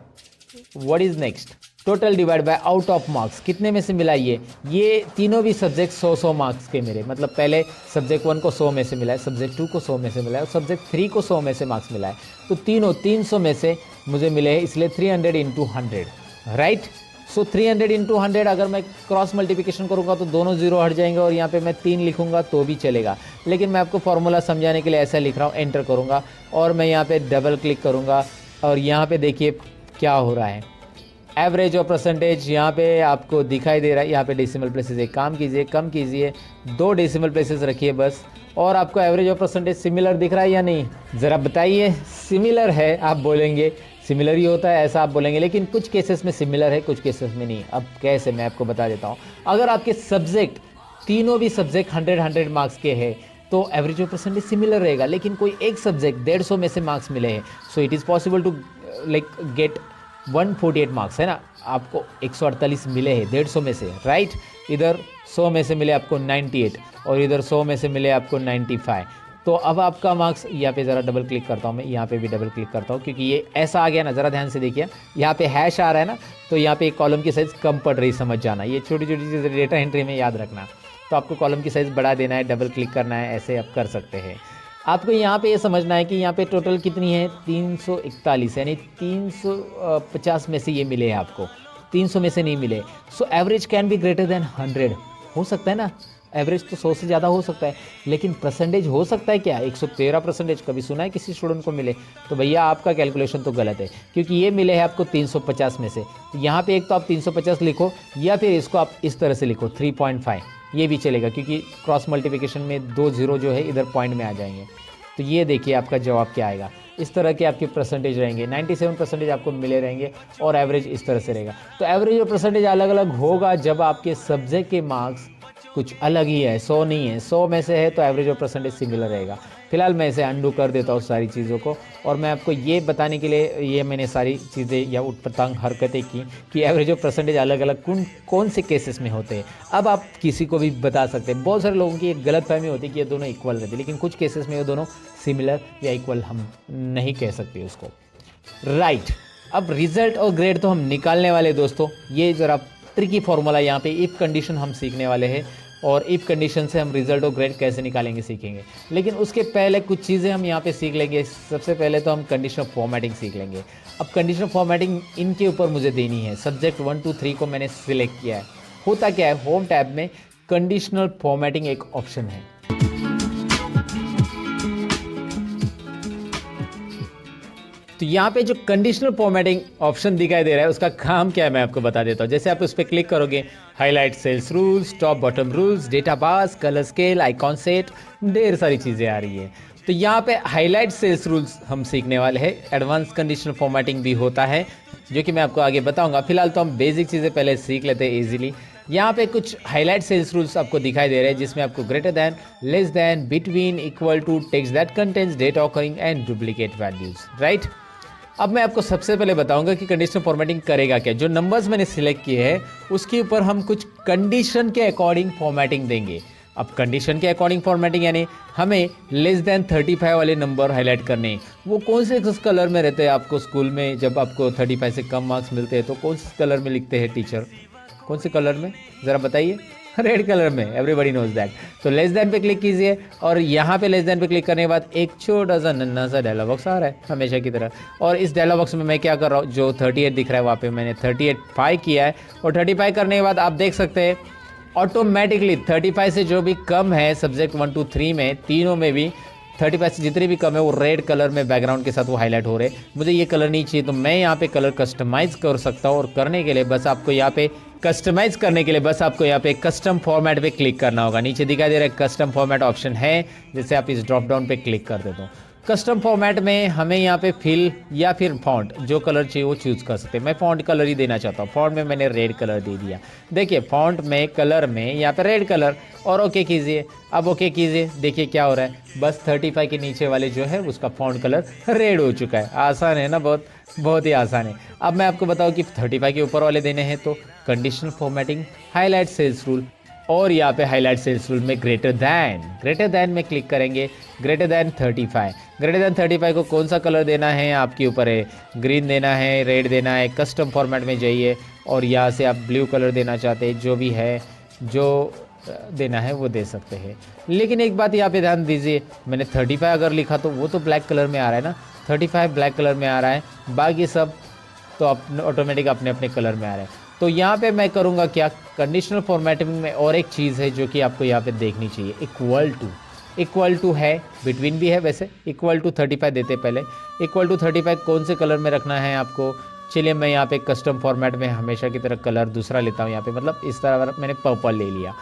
what is next, total divide by out of marks, कितने में से मिला ये तीनों भी सब्जेक्ट 100 मार्क्स के मेरे, मतलब पहले सब्जेक्ट 1 को 100 में से मिला है, सब्जेक्ट 2 को 100 में से मिला है और सब्जेक्ट 3 को 100 में से मार्क्स मिला है, तो तीनों 300 में से मुझे मिले हैं, इसलिए 300 इंटू 100, राइट। सो 300 इंटू 100 अगर मैं क्रॉस मल्टीप्लिकेशन करूंगा तो दोनों जीरो हट जाएंगे और यहाँ पे मैं 3 लिखूंगा तो भी चलेगा, लेकिन मैं आपको फॉर्मूला समझाने के लिए ऐसा लिख रहा हूँ, एंटर करूंगा और मैं यहाँ पे डबल क्लिक करूंगा और यहाँ पे देखिए क्या हो रहा है, एवरेज और परसेंटेज यहाँ पे आपको दिखाई दे रहा है। यहाँ पे डेसिमल प्लेसेस एक काम कीजिए, कम कीजिए, 2 डेसिमल प्लेसेस रखिए बस, और आपको एवरेज और परसेंटेज सिमिलर दिख रहा है या नहीं, ज़रा बताइए। सिमिलर है आप बोलेंगे, सिमिलर ही होता है ऐसा आप बोलेंगे, लेकिन कुछ केसेस में सिमिलर है, कुछ केसेस में नहीं। अब कैसे, मैं आपको बता देता हूँ। अगर आपके सब्जेक्ट तीनों भी सब्जेक्ट 100 मार्क्स के हैं तो एवरेज और परसेंटेज सिमिलर रहेगा, लेकिन कोई एक सब्जेक्ट 150 में से मार्क्स मिले हैं, so it is possible to like get 148 marks, है ना, आपको 148 मिले हैं 150 में से, राइट। इधर 100 में से मिले आपको 98 और इधर 100 में से मिले आपको 95। तो अब आपका मार्क्स, यहाँ पे ज़रा डबल क्लिक करता हूँ मैं, यहाँ पे भी डबल क्लिक करता हूँ क्योंकि ये ऐसा आ गया ना, ज़रा ध्यान से देखिए, यहाँ पे हैश आ रहा है ना, तो यहाँ पे कॉलम की साइज़ कम पड़ रही, समझ जाना, ये छोटी छोटी चीज़ें डेटा एंट्री में याद रखना। तो आपको कॉलम की साइज़ बढ़ा देना है, डबल क्लिक करना है, ऐसे आप कर सकते हैं। आपको यहाँ पे ये समझना है कि यहाँ पे टोटल कितनी है, 341, यानी 350 में से ये मिले हैं आपको, 300 में से नहीं मिले। So average can be greater then 100, हो सकता है ना, एवरेज तो 100 से ज़्यादा हो सकता है, लेकिन परसेंटेज हो सकता है क्या, 113% कभी सुना है किसी स्टूडेंट को मिले? तो भैया आपका कैलकुलेशन तो गलत है, क्योंकि ये मिले हैं आपको 350 में से। तो यहाँ पे एक तो आप 350 लिखो या फिर इसको आप इस तरह से लिखो 3.5, ये भी चलेगा क्योंकि क्रॉस मल्टीप्लिकेशन में 2 जीरो जो है इधर पॉइंट में आ जाएंगे। तो ये देखिए आपका जवाब क्या आएगा। इस तरह के आपके परसेंटेज रहेंगे, 97% आपको मिले रहेंगे और एवरेज इस तरह से रहेगा। तो एवरेज और परसेंटेज अलग अलग होगा जब आपके सब्जेक्ट के मार्क्स कुछ अलग ही है, 100 नहीं है, 100 में से है तो एवरेज और परसेंटेज सिमिलर रहेगा। फिलहाल मैं इसे अंडू कर देता हूँ सारी चीज़ों को, और मैं आपको ये बताने के लिए ये मैंने सारी चीज़ें या उटपटांग हरकतें की कि एवरेज और परसेंटेज अलग अलग कौन से केसेस में होते हैं। अब आप किसी को भी बता सकते हैं, बहुत सारे लोगों की एक गलतफहमी होती है कि ये दोनों इक्वल रहते हैं, लेकिन कुछ केसेस में ये दोनों सिमिलर या इक्वल हम नहीं कह सकते उसको, राइट। अब रिजल्ट और ग्रेड तो हम निकालने वाले दोस्तों, ये ज़रा ट्रिकी फॉर्मूला यहाँ पे इफ़ कंडीशन हम सीखने वाले हैं, और इफ़ कंडीशन से हम रिजल्ट और ग्रेड कैसे निकालेंगे सीखेंगे। लेकिन उसके पहले कुछ चीज़ें हम यहाँ पे सीख लेंगे। सबसे पहले तो हम कंडीशनल फॉर्मेटिंग सीख लेंगे। अब कंडीशनल फॉर्मेटिंग इनके ऊपर मुझे देनी है। सब्जेक्ट 1 2 3 को मैंने सिलेक्ट किया है। होता क्या है, होम टैब में कंडीशनल फॉर्मेटिंग एक ऑप्शन है। तो यहाँ पे जो कंडीशनल फॉर्मेटिंग ऑप्शन दिखाई दे रहा है उसका काम क्या है मैं आपको बता देता हूँ। जैसे आप उस पर क्लिक करोगे, highlight cells rules, top bottom rules, data bars, colour scale, icon set, ढेर सारी चीज़ें आ रही है। तो यहाँ पे हाईलाइट सेल्स रूल्स हम सीखने वाले हैं। एडवांस कंडीशनल फॉर्मेटिंग भी होता है जो कि मैं आपको आगे बताऊँगा। फिलहाल तो हम बेसिक चीज़ें पहले सीख लेते हैं ईजिली। यहाँ पे कुछ हाईलाइट सेल्स रूल्स आपको दिखाई दे रहे हैं जिसमें आपको greater than, less than, between, equal to, text that contains, date occurring and duplicate values, right. अब मैं आपको सबसे पहले बताऊंगा कि कंडीशनल फॉर्मेटिंग करेगा क्या। जो नंबर्स मैंने सिलेक्ट किए हैं उसके ऊपर हम कुछ कंडीशन के अकॉर्डिंग फॉर्मेटिंग देंगे। अब कंडीशन के अकॉर्डिंग फॉर्मेटिंग यानी हमें लेस देन 35 वाले नंबर हाईलाइट करने हैं। वो कौन से कलर में रहते हैं आपको स्कूल में, जब आपको 35 से कम मार्क्स मिलते हैं तो कौन से कलर में लिखते हैं टीचर, कौन से कलर में ज़रा बताइए? रेड कलर में, एवरीबडी नोज दैट। तो लेस देन पे क्लिक कीजिए और यहाँ पे लेस देन पे क्लिक करने के बाद एक छोटा सा नन्ना सा डायलॉग बॉक्स आ रहा है हमेशा की तरह। और इस डायलॉग बॉक्स में मैं क्या कर रहा हूँ, जो 38 दिख रहा है वहाँ पे मैंने 38 किया है, और 35 करने के बाद आप देख सकते हैं ऑटोमेटिकली 35 से जो भी कम है सब्जेक्ट 1 2 3 में, तीनों में भी 35 से जितने भी कम है वो रेड कलर में बैकग्राउंड के साथ वो हाईलाइट हो रहे हैं। मुझे ये कलर नहीं चाहिए तो मैं यहाँ पे कलर कस्टमाइज़ कर सकता हूँ, और करने के लिए बस आपको यहाँ पे कस्टमाइज़ करने के लिए बस आपको यहाँ पे कस्टम फॉर्मेट पे क्लिक करना होगा। नीचे दिखाई दे रहा है कस्टम फॉर्मेट ऑप्शन है, जिससे आप इस ड्रॉप डाउन पे क्लिक कर देते हो। कस्टम फॉर्मेट में हमें यहाँ पे फिल या फिर फॉन्ट जो कलर चाहिए वो चूज़ कर सकते हैं। मैं फॉन्ट कलर ही देना चाहता हूँ, फॉन्ट में मैंने रेड कलर दे दिया। देखिए फॉन्ट में कलर में यहाँ पे रेड कलर, और ओके कीजिए। अब ओके कीजिए, देखिए क्या हो रहा है, बस 35 के नीचे वाले जो है उसका फॉन्ट कलर रेड हो चुका है। आसान है ना, बहुत ही आसान है। अब मैं आपको बताऊँ कि 35 के ऊपर वाले देने हैं तो conditional formatting, highlight cells rule, और यहाँ पे हाईलाइट सेल्स रूल में ग्रेटर दैन में क्लिक करेंगे। ग्रेटर दैन 35 को कौन सा कलर देना है आपके ऊपर है, ग्रीन देना है, रेड देना है। कस्टम फॉर्मेट में जाइए और यहाँ से आप ब्लू कलर देना चाहते हैं, जो भी है जो देना है वो दे सकते हैं। लेकिन एक बात यहाँ पे ध्यान दीजिए, मैंने 35 अगर लिखा तो वो तो ब्लैक कलर में आ रहा है ना, 35 ब्लैक कलर में आ रहा है, बाकी सब तो ऑटोमेटिक अपने अपने कलर में आ रहा है। तो यहाँ पे मैं करूँगा क्या, कंडीशनल फॉर्मेटिंग में और एक चीज़ है जो कि आपको यहाँ पे देखनी चाहिए, इक्वल टू है, बिटवीन भी है वैसे। इक्वल टू 35 देते पहले, इक्वल टू 35 कौन से कलर में रखना है आपको। चलिए मैं यहाँ पे कस्टम फॉर्मेट में हमेशा की तरह कलर दूसरा लेता हूँ। यहाँ पे मतलब इस तरह मैंने पर्पल ले लिया।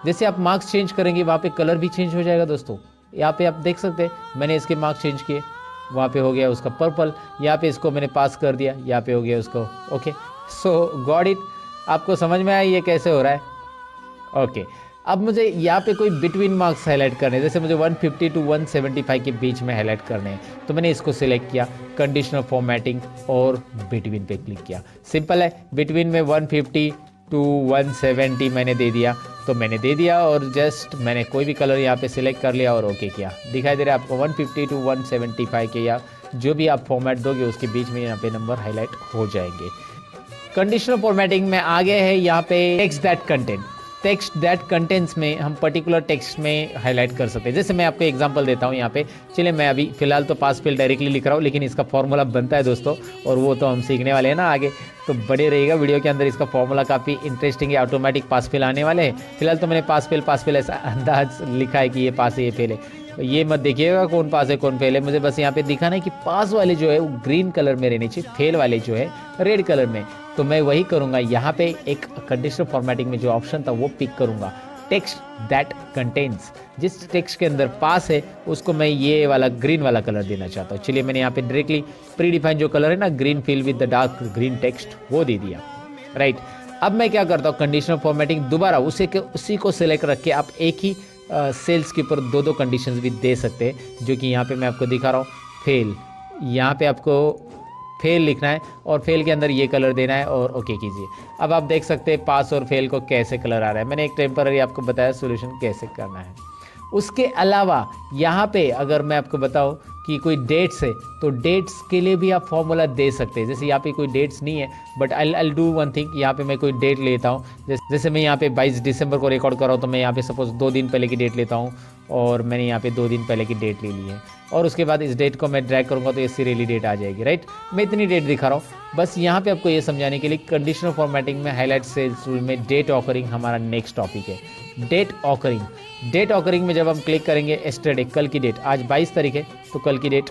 जैसे आप मार्क्स चेंज करेंगे वहाँ पे कलर भी चेंज हो जाएगा दोस्तों। यहाँ पे आप देख सकते हैं मैंने इसके मार्क्स चेंज किए, वहाँ पे हो गया उसका पर्पल, यहाँ पे इसको मैंने पास कर दिया, यहाँ पे हो गया उसको ओके। सो गॉट इट, आपको समझ में आया ये कैसे हो रहा है? ओके। अब मुझे यहाँ पे कोई बिटवीन मार्क्स हाईलाइट करने हैं, जैसे मुझे 150 टू 175 के बीच में हाईलाइट करने हैं, तो मैंने इसको सिलेक्ट किया, कंडीशनल फॉर्मेटिंग और बिटवीन पे क्लिक किया। सिंपल है, बिटवीन में 150 टू 170 मैंने दे दिया, तो मैंने दे दिया और जस्ट मैंने कोई भी कलर यहाँ पे सिलेक्ट कर लिया और ओके किया। दिखाई दे रहा है आपको 150 टू 175 के या जो भी आप फॉर्मेट दोगे उसके बीच में यहाँ पे नंबर हाईलाइट हो जाएंगे। कंडीशनल फॉर्मेटिंग में आगे है यहाँ पे टेक्स्ट दैट कंटेंट्स में हम पर्टिकुलर टेक्स्ट में हाईलाइट कर सकते हैं। जैसे मैं आपको एग्जांपल देता हूँ यहाँ पे। चलिए मैं अभी फिलहाल तो पास फेल डायरेक्टली लिख रहा हूँ, लेकिन इसका फॉर्मूला बनता है दोस्तों, और वो तो हम सीखने वाले हैं ना आगे, तो बड़े रहेगा वीडियो के अंदर। इसका फॉर्मूला काफ़ी इंटरेस्टिंग है, ऑटोमेटिक पास फेल आने वाले हैं। फिलहाल तो मैंने पास फेल ऐसा अंदाज लिखा है कि ये पास है ये फेल है, तो ये मत देखिएगा कौन पास है कौन फेल है। मुझे बस यहाँ पे दिखाना है कि पास वाले जो है वो ग्रीन कलर में रहने चाहिए, फेल वाले जो है रेड कलर में। तो मैं वही करूँगा, यहाँ पे एक कंडीशनल फॉर्मेटिंग में जो ऑप्शन था वो पिक करूँगा। टेक्स्ट दैट कंटेन्स, जिस टेक्स्ट के अंदर पास है उसको मैं ये वाला ग्रीन वाला कलर देना चाहता हूँ। चलिए मैंने यहाँ पे डायरेक्टली प्री डिफाइन जो कलर है ना, green fill with the dark green text, वो दे दिया, राइट। अब मैं क्या करता हूँ, कंडीशनल फॉर्मेटिंग दोबारा उसी को सिलेक्ट रख के आप एक ही सेल्स के ऊपर दो कंडीशंस भी दे सकते हैं, जो कि यहाँ पे मैं आपको दिखा रहा हूँ। फेल, यहाँ पे आपको फेल लिखना है और फेल के अंदर ये कलर देना है और ओके कीजिए। अब आप देख सकते हैं पास और फेल को कैसे कलर आ रहा है। मैंने एक टेम्पररी आपको बताया सोल्यूशन कैसे करना है। उसके अलावा यहाँ पे अगर मैं आपको बताऊँ कि कोई डेट्स है तो डेट्स के लिए भी आप फॉर्मूला दे सकते हैं। जैसे यहाँ पे कोई डेट्स नहीं है, but I do one thing, यहाँ पे मैं कोई डेट लेता हूँ। जैसे मैं यहाँ पे 22 दिसंबर को रिकॉर्ड कर रहा हूँ, तो मैं यहाँ पे सपोज 2 दिन पहले की डेट लेता हूँ और मैंने यहाँ पे 2 दिन पहले की डेट ले ली है और उसके बाद इस डेट को मैं ड्रैग करूँगा तो ये सीरियली डेट आ जाएगी, राइट। मैं इतनी डेट दिखा रहा हूँ बस यहाँ पे आपको ये समझाने के लिए। कंडीशनल फॉर्मेटिंग में हाईलाइट सेल्स रूल में डेट ऑकरिंग हमारा नेक्स्ट टॉपिक है। डेट ऑकरिंग, डेट ऑकरिंग में जब हम क्लिक करेंगे एस्टरडे, कल की डेट, आज 22 तारीख है तो कल की डेट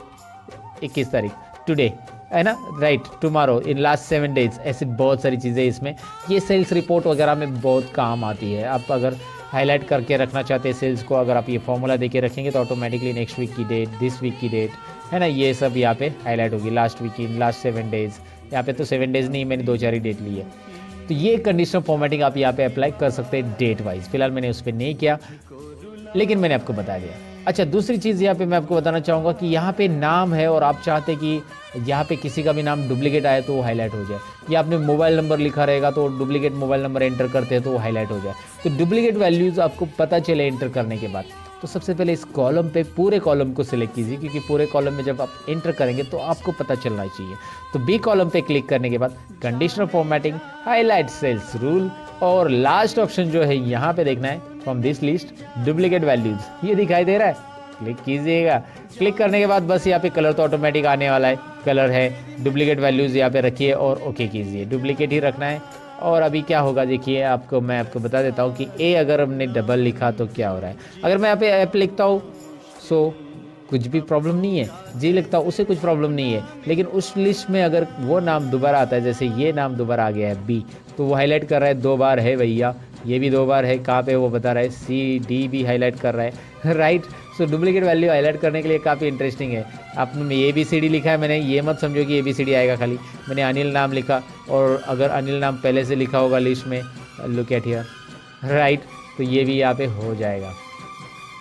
21 तारीख, टुडे है ना, राइट, टुमारो, इन लास्ट 7 डेज, ऐसी बहुत सारी चीज़ें इसमें ये सेल्स रिपोर्ट वगैरह में बहुत काम आती है। आप अगर हाईलाइट करके रखना चाहते हैं सेल्स को, अगर आप ये फॉर्मूला देके रखेंगे तो ऑटोमेटिकली नेक्स्ट वीक की डेट, दिस वीक की डेट है ना, ये सब यहाँ पे हाईलाइट होगी। Last week in last 7 days, यहाँ पे तो 7 डेज नहीं, मैंने 2-4 ही डेट ली है। तो ये कंडीशनल फॉर्मेटिंग आप यहाँ पे अप्लाई कर सकते हैं डेट वाइज। फिलहाल मैंने उस पर नहीं किया, लेकिन मैंने आपको बता दिया। अच्छा, दूसरी चीज़ यहाँ पे मैं आपको बताना चाहूँगा कि यहाँ पे नाम है और आप चाहते कि यहाँ पे किसी का भी नाम डुप्लीकेट आए तो वो हाईलाइट हो जाए, या आपने मोबाइल नंबर लिखा रहेगा तो डुप्लीकेट मोबाइल नंबर एंटर करते हैं तो वो हाईलाइट हो जाए। तो डुप्लीकेट वैल्यूज़ आपको पता चले एंटर करने के बाद, तो सबसे पहले इस कॉलम पे पूरे कॉलम को सिलेक्ट कीजिए, क्योंकि पूरे कॉलम में जब आप एंटर करेंगे तो आपको पता चलना चाहिए। तो बी कॉलम पे क्लिक करने के बाद conditional formatting, highlight cells rule, और लास्ट ऑप्शन जो है यहाँ पे देखना है from this list duplicate values, ये दिखाई दे रहा है, क्लिक कीजिएगा। क्लिक करने के बाद बस यहाँ पे कलर तो ऑटोमेटिक आने वाला है, कलर है, डुप्लीकेट वैल्यूज यहाँ पे रखिए और ओके कीजिए। डुप्लीकेट ही रखना है। और अभी क्या होगा देखिए, मैं आपको बता देता हूँ कि ए अगर हमने डबल लिखा तो क्या हो रहा है। अगर मैं यहाँ पे ऐप लिखता हूँ सो कुछ भी प्रॉब्लम नहीं है, जी लिखता हूँ उसे कुछ प्रॉब्लम नहीं है, लेकिन उस लिस्ट में अगर वो नाम दोबारा आता है, जैसे ये नाम दोबारा आ गया है बी, तो वो हाईलाइट कर रहा है 2 बार है भैया, ये भी 2 बार है, कहाँ पे वो बता रहा है, सी डी भी हाईलाइट कर रहा है, राइट। सो डुप्लीकेट वैल्यू हाईलाइट करने के लिए काफ़ी इंटरेस्टिंग है। आपने ए बी सी डी लिखा है, मैंने ये मत समझो कि ए बी सी डी आएगा खाली, मैंने अनिल नाम लिखा, और अगर अनिल नाम पहले से लिखा होगा लिस्ट में, लुक एट हियर, राइट, तो ये भी यहाँ पे हो जाएगा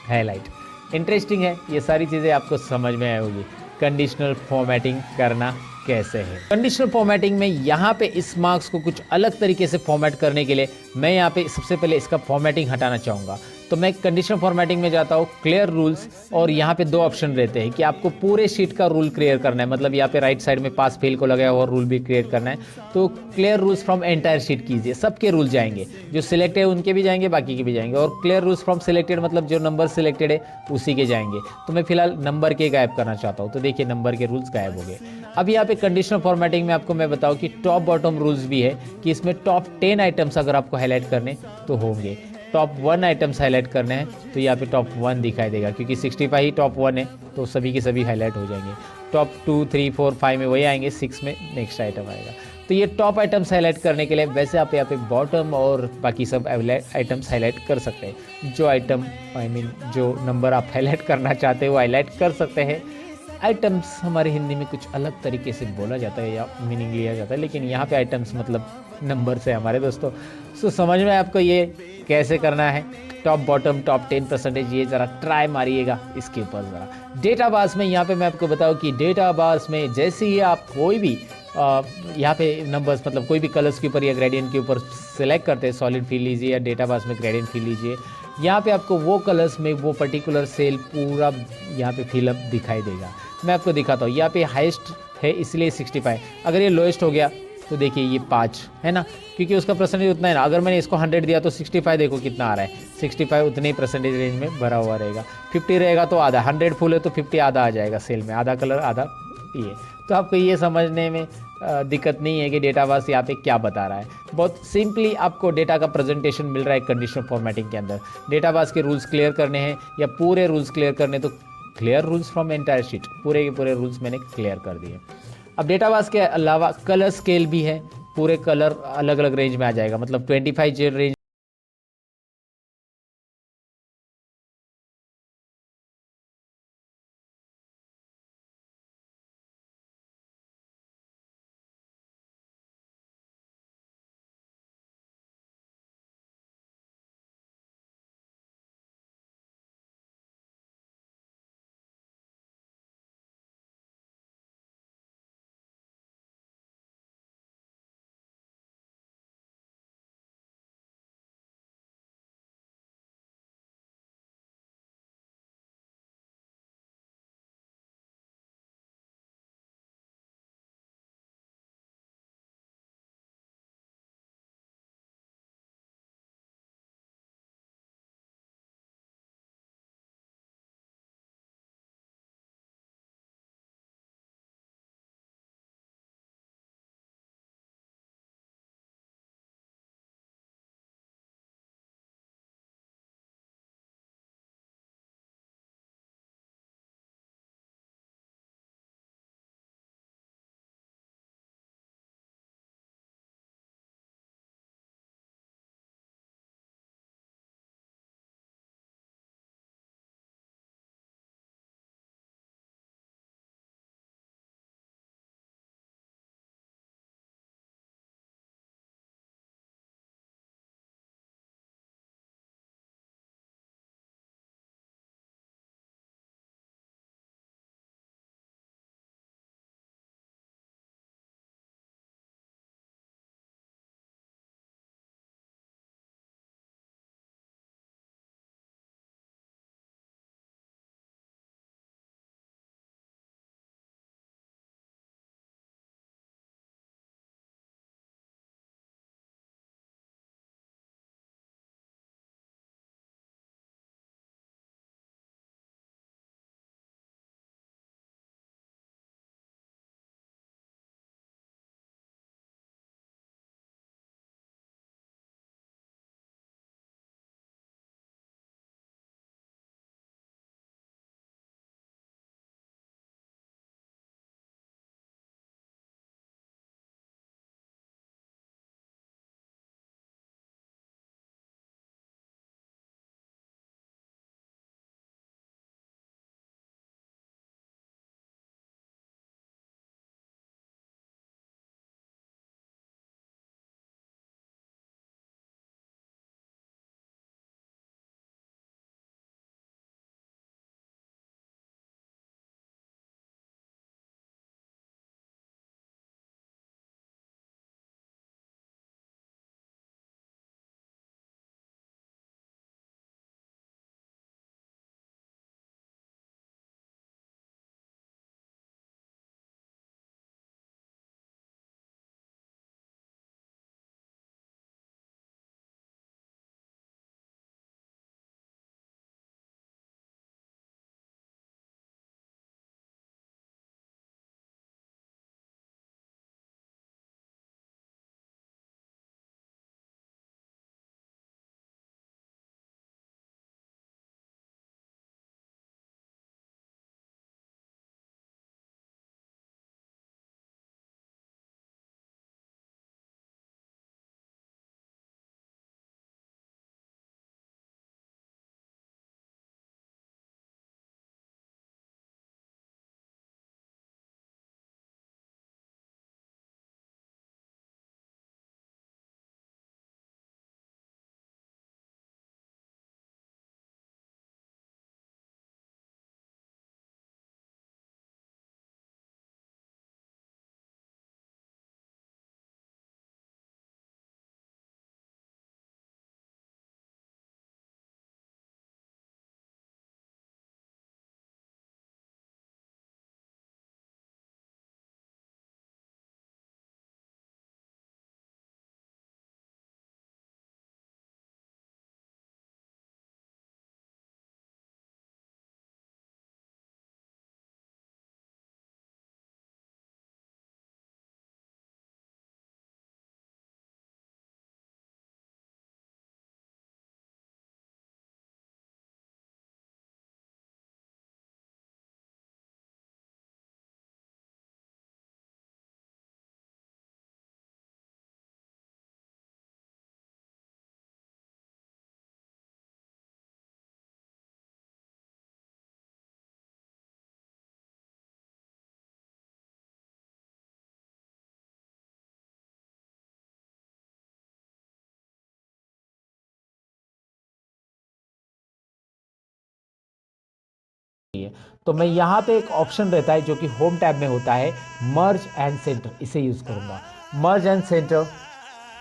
हाईलाइट। इंटरेस्टिंग है, ये सारी चीज़ें आपको समझ में आई होगी कंडीशनल फॉर्मेटिंग करना कैसे है। कंडीशनल फॉर्मेटिंग में यहाँ पे इस मार्क्स को कुछ अलग तरीके से फॉर्मेट करने के लिए मैं यहाँ पे सबसे पहले इसका फॉर्मेटिंग हटाना चाहूँगा। तो मैं कंडीशनल फॉर्मेटिंग में जाता हूँ, क्लियर रूल्स, और यहाँ पे 2 ऑप्शन रहते हैं कि आपको पूरे शीट का रूल क्लियर करना है, मतलब यहाँ पे राइट साइड में पास फेल को लगाया हुआ रूल भी क्रिएट करना है। तो clear rules from entire sheet कीजिए, सबके रूल जाएंगे, जो सिलेक्टेड है उनके भी जाएंगे, बाकी के भी जाएंगे। और क्लियर रूल्स फ्रॉम सिलेक्टेड मतलब जो नंबर सिलेक्टेड है उसी के जाएंगे। तो मैं फिलहाल नंबर के गायब करना चाहता हूँ, तो देखिए नंबर के रूल्स गायब हो गए। अब यहाँ पे कंडीशनल फॉर्मेटिंग में आपको मैं बताऊँ कि टॉप बॉटम रूल्स भी है कि इसमें टॉप 10 आइटम्स अगर आपको हाईलाइट करने तो होंगे, टॉप 1 आइटम्स हाईलाइट करने हैं तो यहाँ पे टॉप 1 दिखाई देगा, क्योंकि 65 ही टॉप 1 है तो सभी के सभी हाईलाइट हो जाएंगे। टॉप 2, 3, 4, 5 में वही आएंगे, 6 में नेक्स्ट आइटम आएगा। तो ये टॉप आइटम्स हाईलाइट करने के लिए वैसे आप यहाँ पे बॉटम और बाकी सब आइटम्स हाईलाइट कर सकते हैं। जो आइटम जो नंबर आप हाईलाइट करना चाहते हैं वो हाईलाइट कर सकते हैं। आइटम्स हमारे हिंदी में कुछ अलग तरीके से बोला जाता है या मीनिंग लिया जाता है, लेकिन यहाँ पे आइटम्स मतलब नंबर से हमारे दोस्तों। सो समझ में आपको ये कैसे करना है, टॉप बॉटम टॉप 10%, ये ज़रा ट्राई मारिएगा इसके ऊपर ज़रा। डेटाबास में यहाँ पे मैं आपको बताऊँ कि डेटाबास में जैसे ही आप कोई भी यहाँ पे नंबर्स मतलब कोई भी कलर्स के ऊपर या ग्रेडियंट के ऊपर सेलेक्ट करते हैं, सॉलिड फील लीजिए या डेटाबास में ग्रेडियंट फील लीजिए, यहाँ पे आपको वो कलर्स में वो पर्टिकुलर सेल पूरा यहाँ पे फिलअप दिखाई देगा। मैं आपको दिखाता हूँ, यहाँ पे हाईएस्ट है इसलिए 65, अगर ये लोएस्ट हो गया तो देखिए ये 5 है ना, क्योंकि उसका परसेंटेज उतना है ना। अगर मैंने इसको 100 दिया तो 65 देखो कितना आ रहा है, 65 उतने ही परसेंटेज रेंज में भरा हुआ रहेगा। 50 रहेगा तो आधा, 100 फुल है तो 50 आधा आ जाएगा सेल में, आधा कलर आधा ये। तो आपको ये समझने में दिक्कत नहीं है कि डेटाबास यहाँ पे क्या बता रहा है। बहुत सिंपली आपको डेटा का प्रेजेंटेशन मिल रहा है कंडीशनल फॉर्मेटिंग के अंदर। डेटाबास के रूल्स क्लियर करने हैं या पूरे रूल्स क्लियर करने, तो clear rules from entire sheet, पूरे के पूरे रूल्स मैंने क्लियर कर दिए। अब डेटाबास के अलावा कलर स्केल भी है, पूरे कलर अलग अलग रेंज में आ जाएगा, मतलब 25 रेंज तो मैं यहाँ पे एक ऑप्शन रहता है जो कि होम टैब में होता है, मर्ज एंड सेंटर, इसे यूज़ करूँगा। मर्ज एंड सेंटर,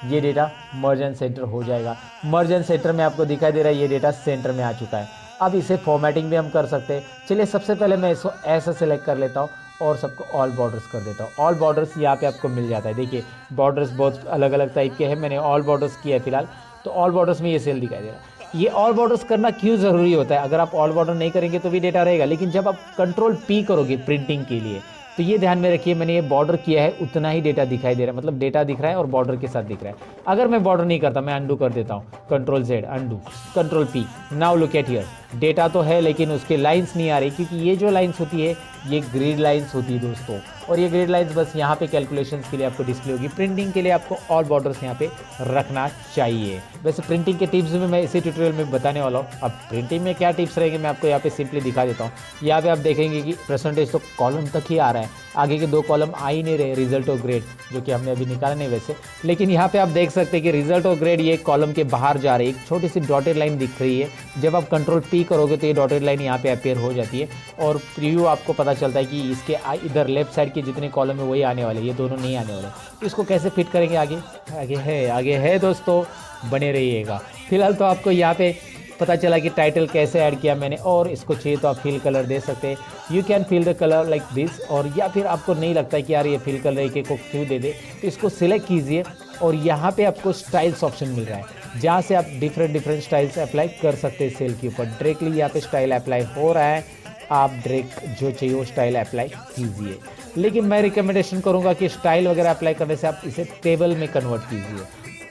ये डेटा मर्ज एंड सेंटर हो जाएगा। मर्ज एंड सेंटर में आपको दिखाई दे रहा है ये डेटा सेंटर में आ चुका है। अब इसे फॉर्मेटिंग भी हम कर सकते हैं। चलिए सबसे पहले मैं इसको ऐसा सेलेक्ट कर लेता हूँ और सबको ऑल बॉर्डर्स कर देता हूँ। ऑल बॉर्डर्स यहाँ पे आपको मिल जाता है। देखिए बॉर्डर्स बहुत अलग अलग टाइप के हैं, मैंने ऑल बॉर्डर्स किया है फिलहाल। तो ऑल बॉर्डर्स में ये सेल दिखाई दे रहा है। ये ऑल बॉर्डर्स करना क्यों ज़रूरी होता है? अगर आप ऑल बॉर्डर नहीं करेंगे तो भी डेटा रहेगा, लेकिन जब आप कंट्रोल पी करोगे प्रिंटिंग के लिए तो ये ध्यान में रखिए, मैंने ये बॉर्डर किया है उतना ही डेटा दिखाई दे रहा है, मतलब डेटा दिख रहा है और बॉर्डर के साथ दिख रहा है। अगर मैं बॉर्डर नहीं करता, मैं अंडू कर देता हूँ, control Z undo, control P, now look at here, data तो है लेकिन उसके लाइंस नहीं आ रही, क्योंकि ये जो लाइंस होती है ये ग्रिड लाइंस होती है दोस्तों। और ये ग्रिड लाइंस बस यहाँ पे कैलकुलेशंस के लिए आपको डिस्प्ले होगी। प्रिंटिंग के लिए आपको ऑल बॉर्डर्स यहाँ पे रखना चाहिए। वैसे प्रिंटिंग के टिप्स भी मैं इसी ट्यूटोरियल में बताने वाला हूँ। अब प्रिंटिंग में क्या टिप्स रहेंगे मैं आपको यहाँ पे सिंपली दिखा देता हूँ। यहाँ पे आप देखेंगे कि परसेंटेज तो कॉलम तक ही आ रहा है, आगे के 2 कॉलम आ ही नहीं रहे, रिजल्ट और ग्रेड, जो कि हमने अभी निकाला नहीं वैसे। लेकिन यहाँ पे आप देख सकते हैं कि रिजल्ट और ग्रेड ये कॉलम के बाहर जा रही है, एक छोटी सी डॉटेड लाइन दिख रही है। जब आप कंट्रोल पी करोगे तो ये डॉटेड लाइन यहाँ पे अपेयर हो जाती है और प्रीव्यू आपको पता चलता है कि इसके इधर लेफ्ट साइड के जितने कॉलम है वही आने वाले, ये दोनों नहीं आने वाले। तो इसको कैसे फिट करेंगे आगे है दोस्तों, बने रहिएगा। फिलहाल तो आपको यहाँ पे पता चला कि टाइटल कैसे ऐड किया मैंने, और इसको चाहिए तो आप फिल कलर दे सकते हैं। You can fill the colour like this, और या फिर आपको नहीं लगता है कि यार ये फिल कलर एक को क्यों दे दे, तो इसको सिलेक्ट कीजिए और यहाँ पे आपको स्टाइल्स ऑप्शन मिल रहा है, जहाँ से आप डिफरेंट स्टाइल्स अप्लाई कर सकते हैं सेल के ऊपर। डायरेक्टली यहाँ पे स्टाइल अप्लाई हो रहा है, आप डायरेक्ट जो चाहिए वो स्टाइल अप्लाई कीजिए। लेकिन मैं रिकमेंडेशन करूँगा कि स्टाइल वगैरह अप्लाई करने से आप इसे टेबल में कन्वर्ट कीजिए।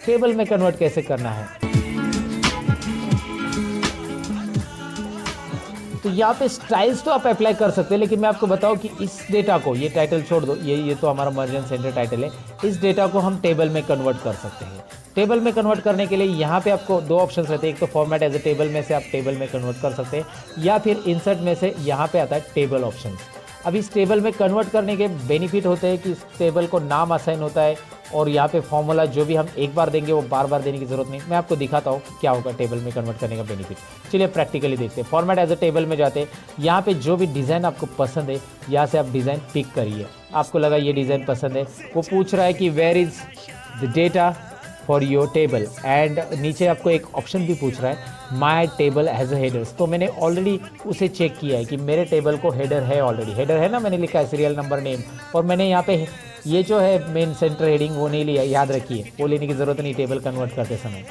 टेबल में कन्वर्ट कैसे करना है, तो यहाँ पे स्टाइल्स तो आप अप्लाई कर सकते हैं, लेकिन मैं आपको बताऊँ कि इस डेटा को, ये टाइटल छोड़ दो, ये तो हमारा मर्ज एंड सेंटर टाइटल है, इस डेटा को हम टेबल में कन्वर्ट कर सकते हैं। टेबल में कन्वर्ट करने के लिए यहाँ पे आपको 2 ऑप्शंस रहते हैं, एक तो फॉर्मेट एज ए टेबल में से आप टेबल में कन्वर्ट कर सकते हैं, या फिर इंसर्ट में से यहाँ पे आता है टेबल ऑप्शन। अब इस टेबल में कन्वर्ट करने के बेनिफिट होते हैं कि इस टेबल को नाम असाइन होता है, और यहाँ पे फॉर्मूला जो भी हम एक बार देंगे वो बार बार देने की जरूरत नहीं। मैं आपको दिखाता हूँ क्या होगा टेबल में कन्वर्ट करने का बेनिफिट। चलिए प्रैक्टिकली देखते हैं। फॉर्मेट एज अ टेबल में जाते हैं, यहाँ पे जो भी डिज़ाइन आपको पसंद है यहाँ से आप डिज़ाइन पिक करिए। आपको लगा ये डिज़ाइन पसंद है, वो पूछ रहा है कि where is the data for your table, and नीचे आपको एक ऑप्शन भी पूछ रहा है my table has a headers. तो मैंने ऑलरेडी उसे चेक किया है कि मेरे टेबल को हेडर है, ऑलरेडी हेडर है ना, मैंने लिखा है सीरियल नंबर नेम, और मैंने यहाँ पे ये जो है मेन सेंटर हेडिंग वो नहीं लिया, याद रखिए वो लेने की ज़रूरत नहीं टेबल कन्वर्ट करते समय।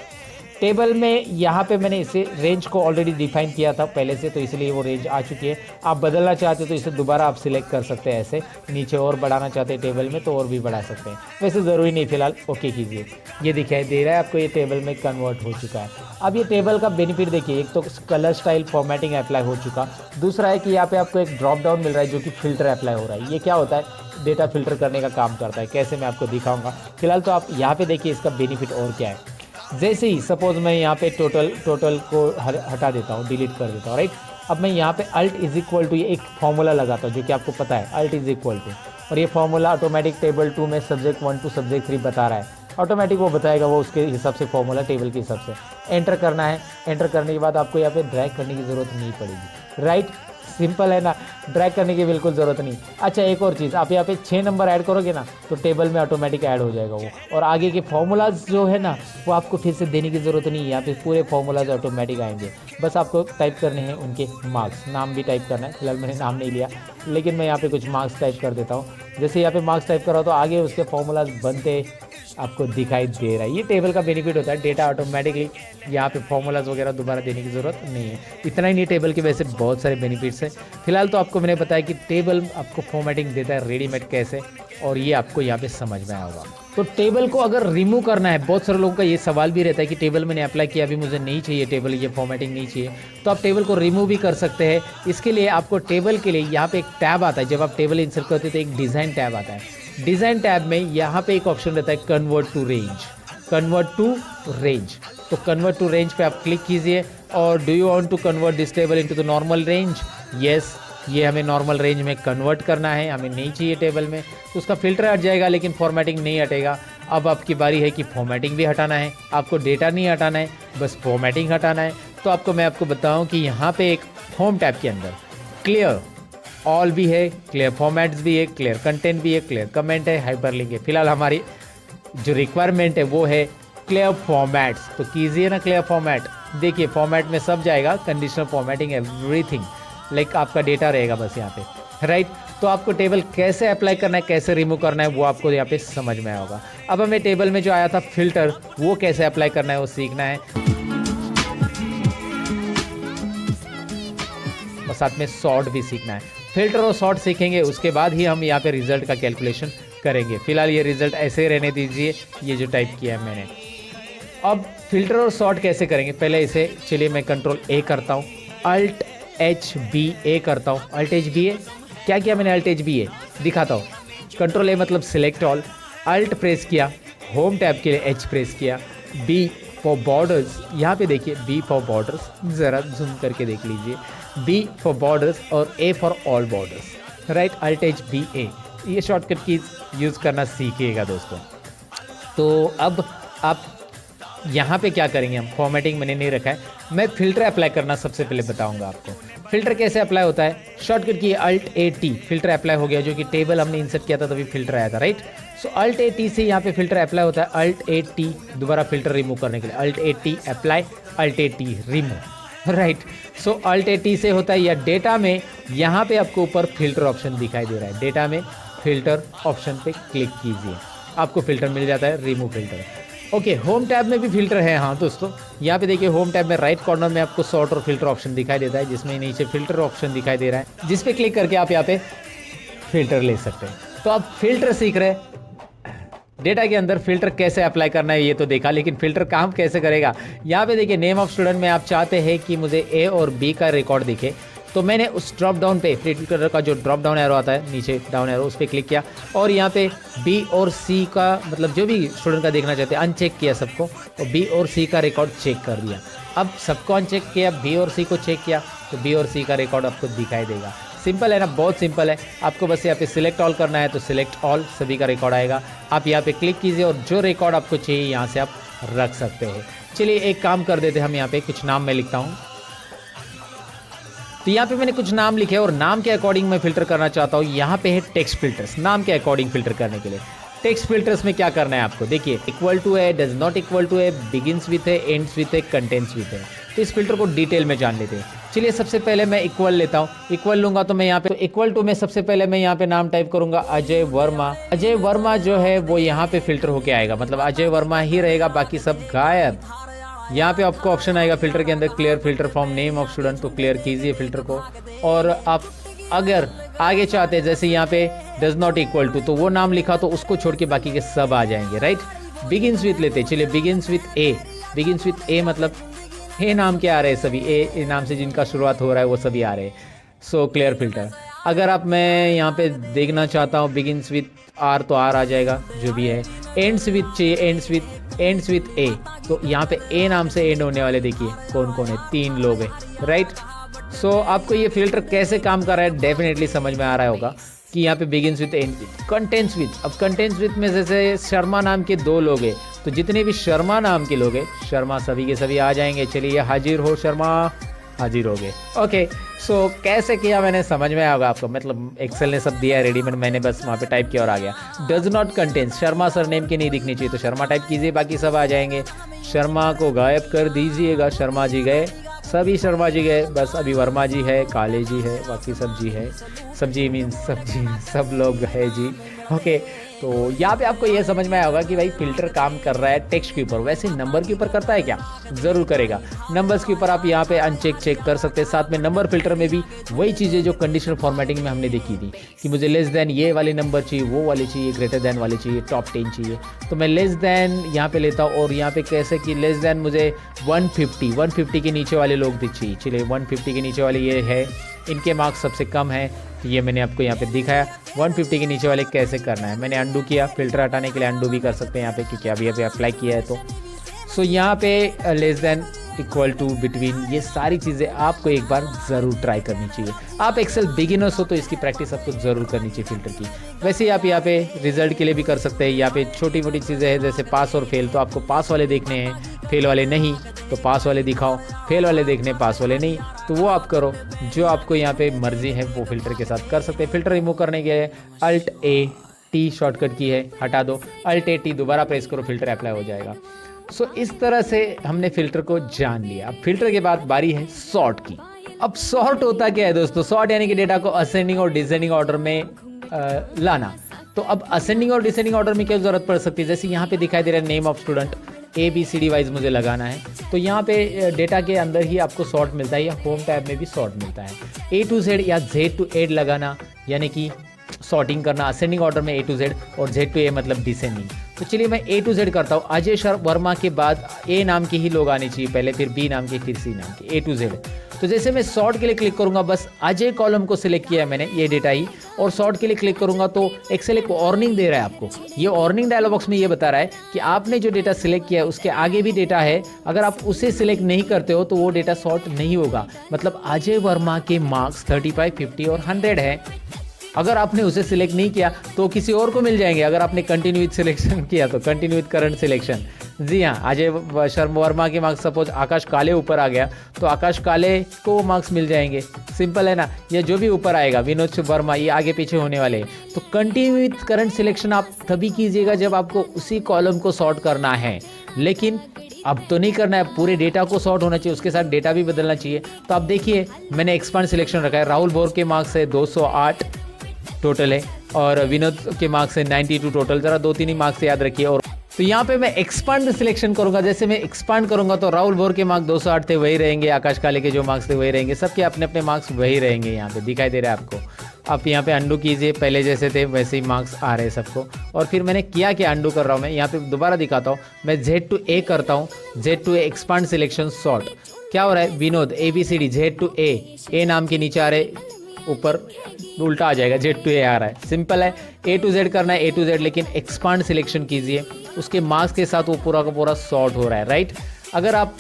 टेबल में यहाँ पे मैंने इसे रेंज को ऑलरेडी डिफाइन किया था पहले से, तो इसलिए वो रेंज आ चुकी है। आप बदलना चाहते हो तो इसे दोबारा आप सिलेक्ट कर सकते हैं, ऐसे नीचे और बढ़ाना चाहते हैं टेबल में तो और भी बढ़ा सकते हैं, वैसे ज़रूरी नहीं। फिलहाल ओके कीजिए, ये दिखाई दे रहा है आपको ये टेबल में कन्वर्ट हो चुका है। अब ये टेबल का बेनिफिट देखिए, एक तो कलर स्टाइल फॉर्मेटिंग अप्लाई हो चुका, दूसरा है कि यहाँ पे आपको एक ड्रॉप डाउन मिल रहा है जो कि फिल्टर अप्लाई हो रहा है। ये क्या होता है, डेटा फिल्टर करने का काम करता है। कैसे मैं आपको दिखाऊंगा। फिलहाल तो आप यहाँ पे देखिए इसका बेनिफिट और क्या है। जैसे ही सपोज मैं यहाँ पे टोटल को हटा देता हूँ, डिलीट कर देता हूँ, राइट। अब मैं यहाँ पे अल्ट इज इक्वल टू, ये एक फॉर्मूला लगाता हूँ जो कि आपको पता है, अल्ट इज इक्वल टू, और ये फॉर्मूला ऑटोमेटिक टेबल 2 में सब्जेक्ट 1 टू सब्जेक्ट 3 बता रहा है, ऑटोमेटिक वो बताएगा, वो उसके हिसाब से फॉर्मूला टेबल के हिसाब से एंटर करना है। एंटर करने के बाद आपको यहाँ पे ड्रैग करने की ज़रूरत नहीं पड़ेगी, राइट। सिंपल है ना, ड्रैग करने की बिल्कुल ज़रूरत नहीं। अच्छा एक और चीज़, आप यहाँ पे 6 नंबर ऐड करोगे ना तो टेबल में ऑटोमेटिक ऐड हो जाएगा वो, और आगे के फॉर्मूलाज जो है ना वो आपको फिर से देने की ज़रूरत नहीं है। यहाँ पे पूरे फॉर्मूलाज ऑटोमेटिक आएंगे, बस आपको टाइप करने हैं उनके मार्क्स, नाम भी टाइप करना है। फिलहाल मैंने नाम नहीं लिया, लेकिन मैं यहाँ पे कुछ मार्क्स टाइप कर देता हूँ। जैसे यहाँ पे मार्क्स टाइप करा तो आगे उसके फॉर्मूलाज बनते आपको दिखाई दे रहा है। ये टेबल का बेनिफिट होता है, डेटा ऑटोमेटिकली यहाँ पे फॉर्मूलाज वगैरह दोबारा देने की ज़रूरत नहीं है। इतना ही नहीं, टेबल के वैसे बहुत सारे बेनिफिट्स हैं। फिलहाल तो आपको मैंने बताया कि टेबल आपको फॉर्मेटिंग देता है रेडीमेड कैसे, और ये आपको यहाँ पे समझ में आया होगा। तो टेबल को अगर रिमूव करना है, बहुत सारे लोगों का ये सवाल भी रहता है कि टेबल मैंने अप्लाई किया, अभी मुझे नहीं चाहिए टेबल, ये फॉर्मेटिंग नहीं चाहिए, तो आप टेबल को रिमूव भी कर सकते हैं। इसके लिए आपको टेबल के लिए यहाँ पे एक टैब आता है, जब आप टेबल इंसर्ट करते हैं तो एक डिज़ाइन टैब आता है। डिज़ाइन टैब में यहाँ पे एक ऑप्शन रहता है convert to range, convert to range. तो कन्वर्ट टू रेंज पे आप क्लिक कीजिए, और do you want to convert this table into the normal range, yes, ये हमें नॉर्मल रेंज में कन्वर्ट करना है, हमें नहीं चाहिए टेबल में, तो उसका फिल्टर हट जाएगा लेकिन फॉर्मेटिंग नहीं हटेगा। अब आपकी बारी है कि फॉर्मेटिंग भी हटाना है, आपको डेटा नहीं हटाना है, बस फॉर्मेटिंग हटाना है। तो मैं आपको बताऊं कि यहाँ पे एक होम टैब के अंदर क्लियर ऑल भी है, क्लियर फॉर्मेट्स भी है, क्लियर कंटेंट भी है, क्लियर कमेंट है, हाइपरलिंक है। फिलहाल हमारी जो रिक्वायरमेंट है वो है क्लियर फॉर्मेट्स। तो कीजिए ना क्लियर फॉर्मेट। देखिए फॉर्मेट में सब जाएगा, कंडीशनल फॉर्मेटिंग एवरीथिंग, लाइक आपका डेटा रहेगा बस यहाँ पे, राइट। तो आपको टेबल कैसे अप्लाई करना है, कैसे रिमूव करना है, वो आपको यहाँ पे समझ में होगा। अब हमें टेबल में जो आया था फिल्टर, वो कैसे अप्लाई करना है वो सीखना है, और साथ में सॉर्ट भी सीखना है। फिल्टर और सॉर्ट सीखेंगे, उसके बाद ही हम यहाँ पे रिजल्ट का कैलकुलेशन करेंगे। फिलहाल ये रिजल्ट ऐसे ही रहने दीजिए, ये जो टाइप किया है मैंने। अब फिल्टर और सॉर्ट कैसे करेंगे, पहले इसे चलिए मैं कंट्रोल ए करता हूँ, अल्ट एच बी ए करता हूँ। अल्ट एच बी ए क्या किया मैंने, अल्ट एच बी ए दिखाता हूँ। कंट्रोल ए मतलब सिलेक्ट ऑल, अल्ट प्रेस किया, होम टैब के लिए एच प्रेस किया, बी फॉर बॉर्डर्स, यहाँ पे देखिए बी फॉर बॉर्डर्स, ज़रा जूम करके देख लीजिए, बी फॉर बॉर्डर्स और A for all borders, right. Alt H B A, ये शॉर्टकट कीज यूज़ करना सीखिएगा दोस्तों। तो अब आप यहाँ पे क्या करेंगे, हम फॉर्मेटिंग मैंने नहीं रखा है, मैं फिल्टर अप्लाई करना सबसे पहले बताऊंगा आपको। फिल्टर कैसे अप्लाई होता है, शॉर्टकट की alt A T, filter apply हो गया, जो कि टेबल हमने इंसर्ट किया था तभी फिल्टर आया था, right. So alt A T से यहाँ पे फिल्टर अप्लाई होता है, अल्ट ए टी दोबारा फिल्टर रिमूव करने के लिए, alt A T apply, alt A T remove, right. So alt A T से होता है, या डेटा में यहाँ पे आपको ऊपर फिल्टर ऑप्शन दिखाई दे रहा है, डेटा में फिल्टर ऑप्शन पे क्लिक कीजिए, आपको फिल्टर मिल जाता है, remove filter. Okay, home tab में भी फिल्टर है, हाँ दोस्तों, यहाँ पे देखिए होम टैब में राइट कॉर्नर में आपको सॉर्ट और फिल्टर ऑप्शन दिखाई देता है, जिसमें नीचे फिल्टर ऑप्शन दिखाई दे रहा है, जिस पे क्लिक करके आप यहाँ पे फिल्टर ले सकते हैं। तो आप फिल्टर सीख रहे हैं, डेटा के अंदर फिल्टर कैसे अप्लाई करना है ये तो देखा, लेकिन फिल्टर काम कैसे करेगा, यहाँ पे देखिए नेम ऑफ स्टूडेंट में आप चाहते हैं कि मुझे ए और बी का रिकॉर्ड दिखे, तो मैंने उस ड्रॉप डाउन पे फिल्टर का जो ड्रॉप डाउन एरो आता है नीचे, डाउन एरो, उस पर क्लिक किया और यहाँ पे बी और सी का, मतलब जो भी स्टूडेंट का देखना चाहते हैं, अनचेक किया सबको, और बी और सी का रिकॉर्ड चेक कर दिया। अब सबको अनचेक किया, बी और सी को चेक किया, तो बी और सी का रिकॉर्ड आपको दिखाई देगा। सिंपल है ना, बहुत सिंपल है। आपको बस यहाँ पे सिलेक्ट ऑल करना है, तो सिलेक्ट ऑल, सभी का रिकॉर्ड आएगा। आप यहाँ पे क्लिक कीजिए और जो रिकॉर्ड आपको चाहिए यहाँ से आप रख सकते हैं। चलिए एक काम कर देते हैं, हम यहाँ पे कुछ नाम मैं लिखता हूँ। तो यहाँ पे मैंने कुछ नाम लिखे और नाम के अकॉर्डिंग मैं फिल्टर करना चाहता हूँ। यहाँ पे है टेक्स्ट फिल्टर्स, नाम के अकॉर्डिंग फिल्टर करने के लिए। टेक्स्ट फिल्टर्स में क्या करना है आपको, देखिए इक्वल टू है, डज नॉट इक्वल टू है, बिगिंस विथ है, एंड्स विथ है, कंटेंट्स विथ है। तो इस फिल्टर को डिटेल में जान लेते हैं। चलिए सबसे पहले मैं इक्वल लेता हूँ, इक्वल लूंगा तो मैं यहाँ पे, तो इक्वल टू में सबसे पहले मैं यहाँ पे नाम टाइप करूंगा अजय वर्मा। अजय वर्मा जो है वो यहाँ पे फिल्टर होके आएगा, मतलब अजय वर्मा ही रहेगा, बाकी सब गायब। यहाँ पे आपको ऑप्शन आएगा फिल्टर के अंदर, clear filter from name of student, तो क्लियर कीजिए फिल्टर को। और आप अगर आगे चाहते हैं, जैसे यहाँ पे डज नॉट इक्वल टू, तो वो नाम लिखा तो उसको छोड़ के बाकी के सब आ जाएंगे, राइट। बिगिंस विथ लेते, चलिए begins with A, begins with A मतलब ए नाम के आ रहे हैं सभी, ए नाम से जिनका शुरुआत हो रहा है वो सभी आ रहे हैं। So clear filter. अगर आप, मैं यहाँ पे देखना चाहता हूँ बिगिंस विथ आर, तो आर आ जाएगा जो भी है। एंड्स विथ चाहिए, एंड्स विथ ए, तो यहाँ पे ए नाम से एंड होने वाले देखिए कौन कौन है, 3 लोग हैं, राइट। सो आपको ये फिल्टर कैसे काम कर रहा है डेफिनेटली समझ में आ रहा होगा कि यहाँ पे begins with, and with, contents with. अब कंटेंट्स विथ में जैसे शर्मा नाम के 2 लोग हैं, तो जितने भी शर्मा नाम के लोग हैं, शर्मा सभी के सभी आ जाएंगे। चलिए हाजिर हो शर्मा, हाजिर हो गए। ओके, सो कैसे किया मैंने समझ में आएगा आपको, मतलब एक्सेल ने सब दिया है रेडीमेड, मैंने बस वहाँ पे टाइप किया और आ गया। Does not contains, Sharma sir name की नहीं दिखनी चाहिए, तो शर्मा टाइप कीजिए, बाकी सब आ जाएंगे। शर्मा को गायब कर दीजिएगा, शर्मा जी गए, सभी शर्मा जी गए, बस अभी वर्मा जी है, काले जी है, बाकी सब जी है, सब्जी मीन्स सब्जी, सब लोग है जी। ओके, तो यहाँ पे आपको ये समझ में आया होगा कि भाई फिल्टर काम कर रहा है टेक्स्ट के ऊपर। वैसे नंबर के ऊपर करता है क्या, ज़रूर करेगा। नंबर्स के ऊपर आप यहाँ पे अनचेक चेक कर सकते हैं। साथ में नंबर फिल्टर में भी वही चीज़ें जो कंडीशनल फॉर्मेटिंग में हमने देखी थी कि मुझे लेस देन ये वाले नंबर चाहिए, वो वाले चाहिए, ग्रेटर देन वाले चाहिए, टॉप 10 चाहिए, तो मैं लेस देन यहाँ पे लेता हूँ। और यहाँ पे कैसे कि लेस देन मुझे 150 के नीचे वाले लोग भी चाहिए। चलिए 150 के नीचे वाले ये है, इनके मार्क्स सबसे कम है, तो ये मैंने आपको यहाँ पे दिखाया। 150 के नीचे वाले कैसे करना है, मैंने अंडू किया, फिल्टर हटाने के लिए अंडू भी कर सकते हैं यहाँ पे, क्योंकि अभी अप्लाई किया है तो। सो यहाँ पे less than equal to, between, ये सारी चीज़ें आपको एक बार ज़रूर ट्राई करनी चाहिए। आप एक्सेल बिगिनर्स हो तो इसकी प्रैक्टिस आपको ज़रूर करनी चाहिए फिल्टर की। वैसे ही आप यहाँ पे रिजल्ट के लिए भी कर सकते हैं। यहाँ पे छोटी मोटी चीज़ें हैं जैसे पास और फेल, तो आपको पास वाले देखने हैं, फेल वाले नहीं, तो पास वाले दिखाओ, फेल वाले देखने, पास वाले नहीं, तो वो आप करो। जो आपको यहाँ पे मर्जी है वो फिल्टर के साथ कर सकते हैं। फिल्टर रिमूव करने के लिए अल्ट ए टी शॉर्टकट की है, हटा दो, अल्ट ए टी दोबारा प्रेस करो, फिल्टर अप्लाई हो जाएगा। सो इस तरह से हमने फिल्टर को जान लिया। अब फिल्टर के बाद बारी है सॉर्ट की। अब सॉर्ट होता क्या है दोस्तों? सॉर्ट यानी कि डेटा को असेंडिंग और डिसेंडिंग ऑर्डर में लाना। तो अब असेंडिंग और डिसेंडिंग ऑर्डर में क्या जरूरत पड़ सकती है? जैसे यहाँ पे दिखाई दे रहा है name of student, ABCD wise मुझे लगाना है, तो यहाँ पे डेटा के अंदर ही आपको सॉर्ट मिलता है, या होम टैब में भी सॉर्ट मिलता है। A to Z या Z to A लगाना, यानी कि सॉर्टिंग करना असेंडिंग ऑर्डर में A to Z, और Z to A मतलब डिसेंडिंग। तो चलिए मैं A to Z करता हूँ। अजय वर्मा के बाद A नाम के ही लोग आने चाहिए पहले, फिर B नाम के, फिर C नाम के, A to Z। तो जैसे मैं सॉर्ट के लिए क्लिक करूंगा, बस अजय कॉलम को सिलेक्ट किया है मैंने, ये डेटा ही, और सॉर्ट के लिए क्लिक करूंगा तो एक्सेल एक वार्निंग दे रहा है आपको। ये वार्निंग डायलॉग बॉक्स में ये बता रहा है कि आपने जो डेटा सिलेक्ट किया है उसके आगे भी डेटा है, अगर आप उसे सिलेक्ट नहीं करते हो तो वो डेटा सॉर्ट नहीं होगा। मतलब अजय वर्मा के मार्क्स 35, 50 और 100 है। अगर आपने उसे सिलेक्ट नहीं किया तो किसी और को मिल जाएंगे। अगर आपने कंटिन्यू विद सिलेक्शन किया तो कंटिन्यू विद करंट सिलेक्शन। जी हाँ, अजय वर्मा के मार्क्स सपोज आकाश काले ऊपर आ गया तो आकाश काले को मार्क्स मिल जाएंगे। सिंपल है ना? या जो भी ऊपर आएगा, विनोद वर्मा, ये आगे पीछे होने वाले हैं। तो कंटिन्यू विद करंट सिलेक्शन आप तभी कीजिएगा जब आपको उसी कॉलम को सॉर्ट करना है। लेकिन अब तो नहीं करना है, पूरे डेटा को सॉर्ट होना चाहिए, उसके साथ डेटा भी बदलना चाहिए। तो आप देखिए मैंने एक्सपांड सिलेक्शन रखा है। राहुल बोर के मार्क्स है 208 टोटल है, और विनोद के मार्क्स है 92 टोटल। जरा 2-3 ही मार्क्स याद रखिए। और तो यहाँ पे मैं एक्सपांड सिलेक्शन करूंगा। जैसे मैं एक्सपांड करूंगा तो राहुल बोर के मार्क्स 208 थे, वही रहेंगे। आकाश काले के जो मार्क्स थे वही रहेंगे। सबके अपने अपने मार्क्स वही रहेंगे। यहाँ पे दिखाई दे रहा है आपको। आप यहाँ पे अंडू कीजिए, पहले जैसे थे वैसे ही मार्क्स आ रहे हैं सबको। और फिर मैंने किया क्या, अंडू कर रहा हूँ मैं। यहाँ पे दोबारा दिखाता हूँ, मैं Z to A करता हूँ। Z to A expand selection sort. क्या हो रहा है? Vinod ABCD Z to A नाम के नीचे आ रहे, ऊपर उल्टा आ जाएगा, Z to A आ रहा है। सिंपल है, A to Z करना है, A to Z, लेकिन एक्सपांड सिलेक्शन कीजिए, उसके मार्क्स के साथ वो पूरा का पूरा सॉर्ट हो रहा है, राइट। अगर आप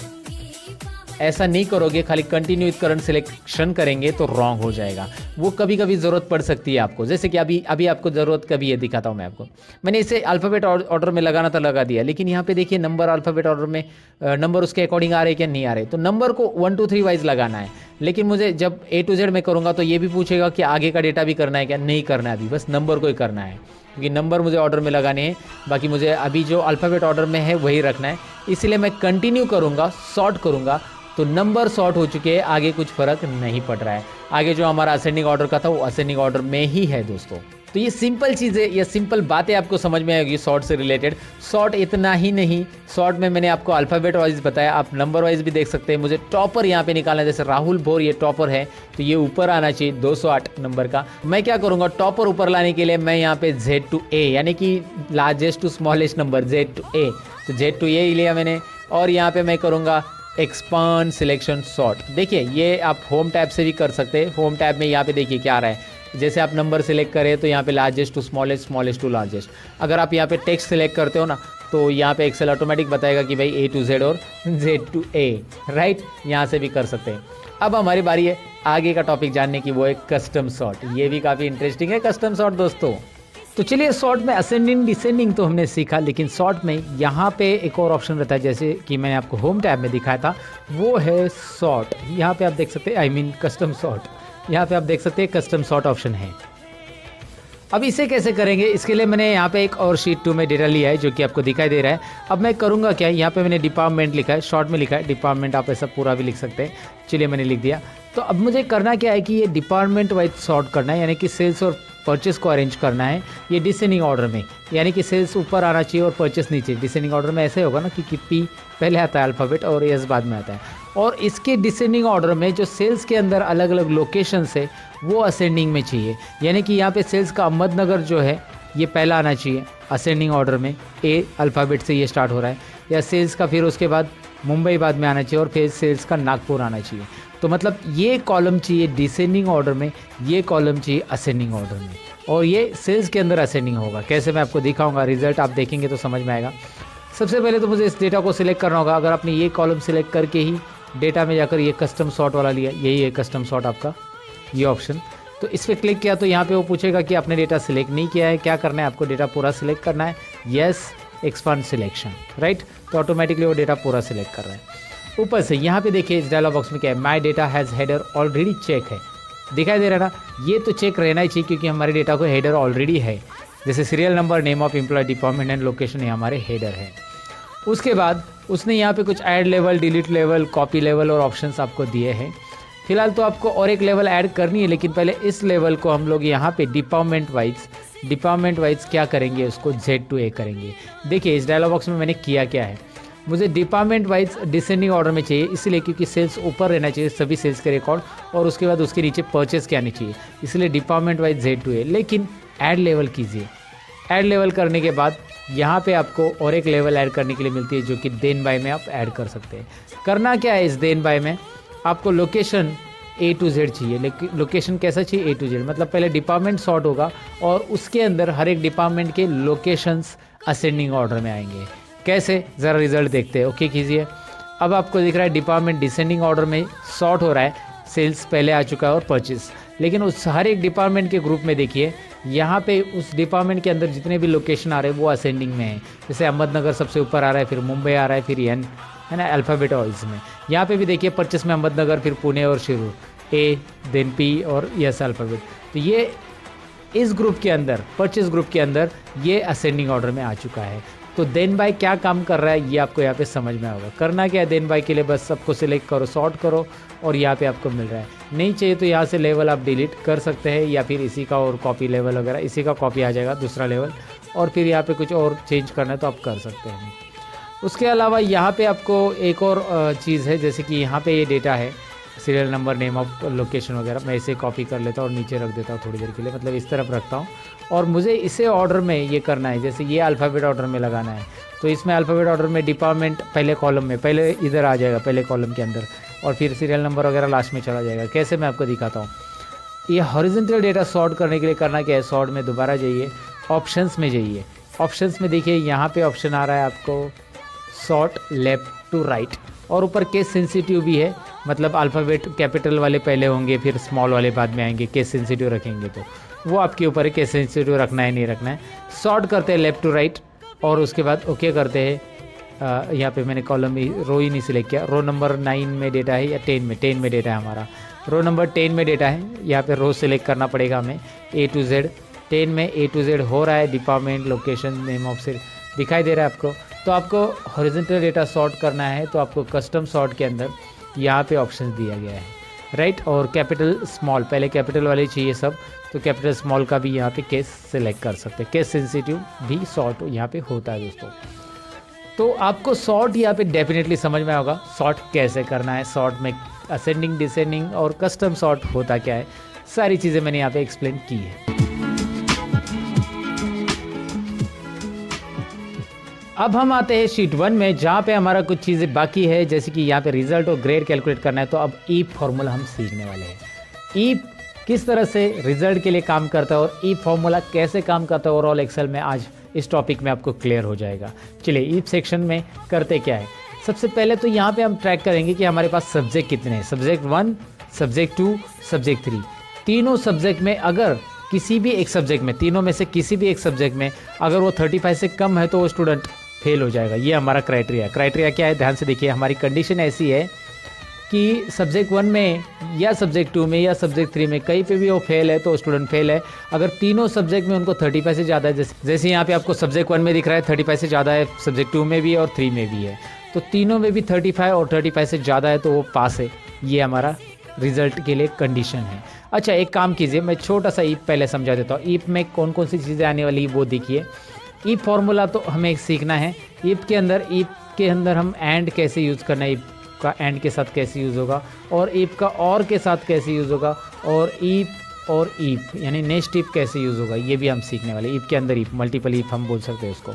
ऐसा नहीं करोगे, खाली कंटिन्यू विद करंट सिलेक्शन करेंगे तो रॉन्ग हो जाएगा। वो कभी कभी ज़रूरत पड़ सकती है आपको, जैसे कि अभी आपको ज़रूरत कभी है, दिखाता हूँ मैं आपको। मैंने इसे अल्फ़ाबेट ऑर्डर में लगाना था, लगा दिया, लेकिन यहाँ पे देखिए नंबर अल्फ़ाबेट ऑर्डर में नंबर उसके अकॉर्डिंग आ रहे हैं क्या, नहीं आ रहे। तो नंबर को 1 2 3 वाइज लगाना है। लेकिन मुझे जब A to Z में करूँगा तो ये भी पूछेगा कि आगे का डेटा भी करना है क्या, नहीं करना है, अभी बस नंबर को ही करना है, क्योंकि नंबर मुझे ऑर्डर में लगाने हैं। बाकी मुझे अभी जो अल्फ़ाबेट ऑर्डर में है वही रखना है, इसलिए मैं कंटिन्यू करूँगा, सॉर्ट करूँगा तो नंबर सॉर्ट हो चुके हैं, आगे कुछ फ़र्क नहीं पड़ रहा है। आगे जो हमारा असेंडिंग ऑर्डर का था वो असेंडिंग ऑर्डर में ही है दोस्तों। तो ये सिंपल चीज़ें या सिंपल बातें आपको समझ में आएगी सॉर्ट से रिलेटेड। सॉर्ट इतना ही नहीं, सॉर्ट में मैंने आपको अल्फ़ाबेट वाइज बताया, आप नंबर वाइज भी देख सकते हैं। मुझे टॉपर यहाँ पे निकालना है, जैसे राहुल भोर ये टॉपर है तो ये ऊपर आना चाहिए 208 नंबर का। मैं क्या करूँगा, टॉपर ऊपर लाने के लिए मैं यहाँ पे Z to A यानी कि largest to smallest number Z to A, तो Z to A लिया मैंने। और यहाँ पे मैं करूँगा एक्सपांड सिलेक्शन सॉर्ट। देखिए ये आप होम टैब से भी कर सकते हैं। होम टैब में यहाँ पे देखिए क्या आ रहा है, जैसे आप नंबर सेलेक्ट करें तो यहाँ पे largest to smallest, smallest to largest. अगर आप यहाँ पे टेक्स्ट सेलेक्ट करते हो ना तो यहाँ पे एक्सेल ऑटोमेटिक बताएगा कि भाई A to Z और Z to A, राइट। यहाँ से भी कर सकते हैं। अब हमारी बारी है आगे का टॉपिक जानने की, वो है कस्टम सॉर्ट। ये भी काफ़ी इंटरेस्टिंग है कस्टम सॉर्ट दोस्तों। तो चलिए सॉर्ट में असेंडिंग डिसेंडिंग तो हमने सीखा, लेकिन सॉर्ट में यहाँ पे एक और ऑप्शन रहता है, जैसे कि मैंने आपको होम टैब में दिखाया था, वो है सॉर्ट। यहाँ पे आप देख सकते हैं, कस्टम सॉर्ट। यहाँ पे आप देख सकते हैं कस्टम सॉर्ट ऑप्शन है। अब इसे कैसे करेंगे, इसके लिए मैंने यहाँ पे एक और शीट 2 में डेटा लिया है जो कि आपको दिखाई दे रहा है। अब मैं करूँगा क्या, यहाँ पे मैंने डिपार्टमेंट लिखा है, शॉर्ट में लिखा है डिपार्टमेंट, आप ऐसा पूरा भी लिख सकते हैं। चलिए मैंने लिख दिया। तो अब मुझे करना क्या है कि ये डिपार्टमेंट वाइज सॉर्ट करना है, यानी कि सेल्स और परचेस को अरेंज करना है ये डिसेंडिंग ऑर्डर में, यानी कि सेल्स ऊपर आना चाहिए और परचेस नीचे। डिसेंडिंग ऑर्डर में ऐसे होगा ना कि P पहले आता है अल्फ़ाबेट और S बाद में आता है। और इसके डिसेंडिंग ऑर्डर में जो सेल्स के अंदर अलग अलग लोकेशन है वो असेंडिंग में चाहिए, यानी कि यहाँ पे सेल्स का अहमदनगर जो है ये पहला आना चाहिए असेंडिंग ऑर्डर में, A अल्फ़ाबेट से ये स्टार्ट हो रहा है। या सेल्स का फिर उसके बाद मुंबई बाद में आना चाहिए और फिर सेल्स का नागपुर आना चाहिए। तो मतलब ये कॉलम चाहिए डिसेंडिंग ऑर्डर में, ये कॉलम चाहिए असेंडिंग ऑर्डर में, और ये सेल्स के अंदर असेंडिंग होगा। कैसे मैं आपको दिखाऊंगा, रिजल्ट आप देखेंगे तो समझ में आएगा। सबसे पहले तो मुझे इस डेटा को सिलेक्ट करना होगा। अगर आपने ये कॉलम सिलेक्ट करके ही डेटा में जाकर ये कस्टम सॉर्ट वाला लिया, यही है कस्टम सॉर्ट आपका ये ऑप्शन, तो इस पर क्लिक किया तो यहाँ पे वो पूछेगा कि आपने डेटा सिलेक्ट नहीं किया है, क्या करना है आपको, डेटा पूरा सिलेक्ट करना है, यस एक्सपांड सिलेक्शन, राइट। तो ऑटोमेटिकली वो डेटा पूरा सिलेक्ट कर रहा है। ऊपर से यहाँ पे देखिए इस डायलॉग बॉक्स में क्या है, my data has header already check है, दिखाई दे रहा है ना, ये तो चेक रहना ही चाहिए क्योंकि हमारे डेटा को हेडर ऑलरेडी है। जैसे serial number, name of employ, department and location, ये हमारे हेडर है। उसके बाद उसने यहाँ पे कुछ add level, delete level, copy level और ऑप्शंस आपको दिए हैं। फिलहाल तो आपको और एक लेवल ऐड करनी है, लेकिन पहले इस लेवल को हम लोग यहाँ पे डिपार्टमेंट वाइज क्या करेंगे, उसको Z to A करेंगे। देखिए इस डायलॉग बॉक्स में मैंने किया क्या है, मुझे डिपार्टमेंट वाइज डिसेंडिंग ऑर्डर में चाहिए, इसलिए क्योंकि सेल्स ऊपर रहना चाहिए सभी सेल्स के रिकॉर्ड, और उसके बाद उसके नीचे परचेस क्या आनी चाहिए, इसलिए department wise Z to A। लेकिन ऐड लेवल कीजिए, ऐड लेवल करने के बाद यहाँ पे आपको और एक लेवल ऐड करने के लिए मिलती है जो कि देन बाय में आप ऐड कर सकते हैं। करना क्या है इस देन बाय में, आपको लोकेशन A to Z चाहिए। लेकिन लोकेशन कैसा चाहिए, A to Z, मतलब पहले डिपार्टमेंट सॉर्ट होगा और उसके अंदर हर एक डिपार्टमेंट के लोकेशंस असेंडिंग ऑर्डर में आएंगे। कैसे, ज़रा रिजल्ट देखते हैं। ओके कीजिए। अब आपको दिख रहा है डिपार्टमेंट डिसेंडिंग ऑर्डर में सॉर्ट हो रहा है, सेल्स पहले आ चुका है और परचेस, लेकिन उस हर एक डिपार्टमेंट के ग्रुप में देखिए यहाँ पे उस डिपार्टमेंट के अंदर जितने भी लोकेशन आ रहे हैं वो असेंडिंग में है। जैसे अहमदनगर सबसे ऊपर आ रहा है, फिर मुंबई आ रहा है, फिर एन है ना, अल्फ़ाबेट वाइज में। यहाँ पे भी देखिए परचेस में अहमदनगर, फिर पुणे और शिरूर, A देन P और यस अल्फ़ाबेट। तो ये इस ग्रुप के अंदर, परचेस ग्रुप के अंदर ये असेंडिंग ऑर्डर में आ चुका है। तो देन बाय क्या काम कर रहा है ये आपको यहाँ पे समझ में आएगा। करना क्या है देन बाय के लिए, बस सबको सिलेक्ट करो, सॉर्ट करो और यहाँ पे आपको मिल रहा है। नहीं चाहिए तो यहाँ से लेवल आप डिलीट कर सकते हैं, या फिर इसी का और कॉपी लेवल वगैरह, इसी का कॉपी आ जाएगा दूसरा लेवल, और फिर यहाँ पे कुछ और चेंज करना है तो आप कर सकते हैं। उसके अलावा यहाँ पे आपको एक और चीज़ है, जैसे कि यहाँ पे ये डेटा है, serial number, name of location वगैरह, मैं इसे कॉपी कर लेता हूँ और नीचे रख देता हूँ थोड़ी देर के लिए, मतलब इस तरफ रखता हूँ, और मुझे इसे ऑर्डर में ये करना है। जैसे ये अल्फ़ाबेट ऑर्डर में लगाना है, तो इसमें अल्फ़ाबेट ऑर्डर में डिपार्टमेंट पहले कॉलम में, पहले इधर आ जाएगा पहले कॉलम के अंदर, और फिर सीरियल नंबर वगैरह लास्ट में चला जाएगा। कैसे, मैं आपको दिखाता हूँ। ये हॉरिजॉन्टल डेटा सॉर्ट करने के लिए करना क्या है, सॉर्ट में दोबारा जाइए, ऑप्शंस में जाइए। ऑप्शंस में देखिए यहाँ पे ऑप्शन आ रहा है आपको सॉर्ट लेफ्ट टू राइट, और ऊपर केस सेंसिटिव भी है, मतलब अल्फ़ाबेट कैपिटल वाले पहले होंगे, फिर स्मॉल वाले बाद में आएंगे, केस सेंसिटिव रखेंगे तो वो आपके ऊपर है, केस सेंसिटिव रखना है नहीं रखना है। सॉर्ट करते हैं लेफ़्ट टू राइट, और उसके बाद ओके करते हैं। यहाँ पे मैंने कॉलम रो ही नहीं सिलेक्ट किया, रो नंबर 9 में डेटा है या 10 में, 10 में डेटा है हमारा, रो नंबर 10 में डेटा है, यहाँ पे रो सिलेक्ट करना पड़ेगा हमें, A to Z, 10 में A to Z हो रहा है, department, location, name of cell दिखाई दे रहा है आपको। तो आपको हॉरिजॉन्टल डेटा सॉर्ट करना है तो आपको कस्टम सॉर्ट के अंदर यहाँ पे ऑप्शन दिया गया है, राइट। और कैपिटल स्मॉल, पहले कैपिटल वाले चाहिए सब, तो कैपिटल स्मॉल का भी यहाँ पे केस सिलेक्ट कर सकते हैं। केस सेंसिटिव भी सॉर्ट यहाँ पे होता है दोस्तों। तो आपको सॉर्ट यहाँ पे डेफिनेटली समझ में होगा, सॉर्ट कैसे करना है, सॉर्ट में असेंडिंग, डिसेंडिंग और कस्टम सॉर्ट होता क्या है, सारी चीज़ें मैंने यहाँ पे एक्सप्लेन की है। अब हम आते हैं शीट 1 में, जहाँ पे हमारा कुछ चीज़ें बाकी है, जैसे कि यहाँ पे रिजल्ट और ग्रेड कैलकुलेट करना है। तो अब ईप फार्मूला हम सीखने वाले हैं। ईप किस तरह से रिजल्ट के लिए काम करता है और ईप फार्मूला कैसे काम करता है ओवरऑल एक्सेल में, आज इस टॉपिक में आपको क्लियर हो जाएगा। चलिए ईप सेक्शन में करते क्या है। सबसे पहले तो यहाँ पे हम ट्रैक करेंगे कि हमारे पास सब्जेक्ट कितने हैं, सब्जेक्ट 1, सब्जेक्ट 2, सब्जेक्ट 3। तीनों सब्जेक्ट में अगर किसी भी एक सब्जेक्ट में, तीनों में से किसी भी एक सब्जेक्ट में अगर वो 35 से कम है तो वो स्टूडेंट फेल हो जाएगा। ये हमारा क्राइटेरिया क्या है, ध्यान से देखिए। हमारी कंडीशन ऐसी है कि सब्जेक्ट 1 में या सब्जेक्ट 2 में या सब्जेक्ट 3 में कहीं पे भी वो फेल है तो स्टूडेंट फेल है। अगर तीनों सब्जेक्ट में उनको 35 से ज़्यादा है, जैसे यहाँ पे आपको सब्जेक्ट 1 में दिख रहा है 35 से ज़्यादा है, सब्जेक्ट 2 में भी और 3 में भी है, तो तीनों में भी 35 और 35 से ज़्यादा है तो वो पास है। ये हमारा रिजल्ट के लिए कंडीशन है। अच्छा एक काम कीजिए, मैं छोटा सा ईप पहले समझा देता हूँ। ईप में कौन कौन सी चीज़ें आने वाली वो देखिए। ईप फार्मूला तो हमें सीखना है। ईप के अंदर हम एंड कैसे यूज़ करना है, ईप का एंड के साथ कैसे यूज़ होगा, और ईप का और के साथ कैसे यूज़ होगा, और ईप यानी नेक्स्ट ईप कैसे यूज़ होगा, ये भी हम सीखने वाले। ईप के अंदर ईप, मल्टीपल ईप हम बोल सकते हैं उसको।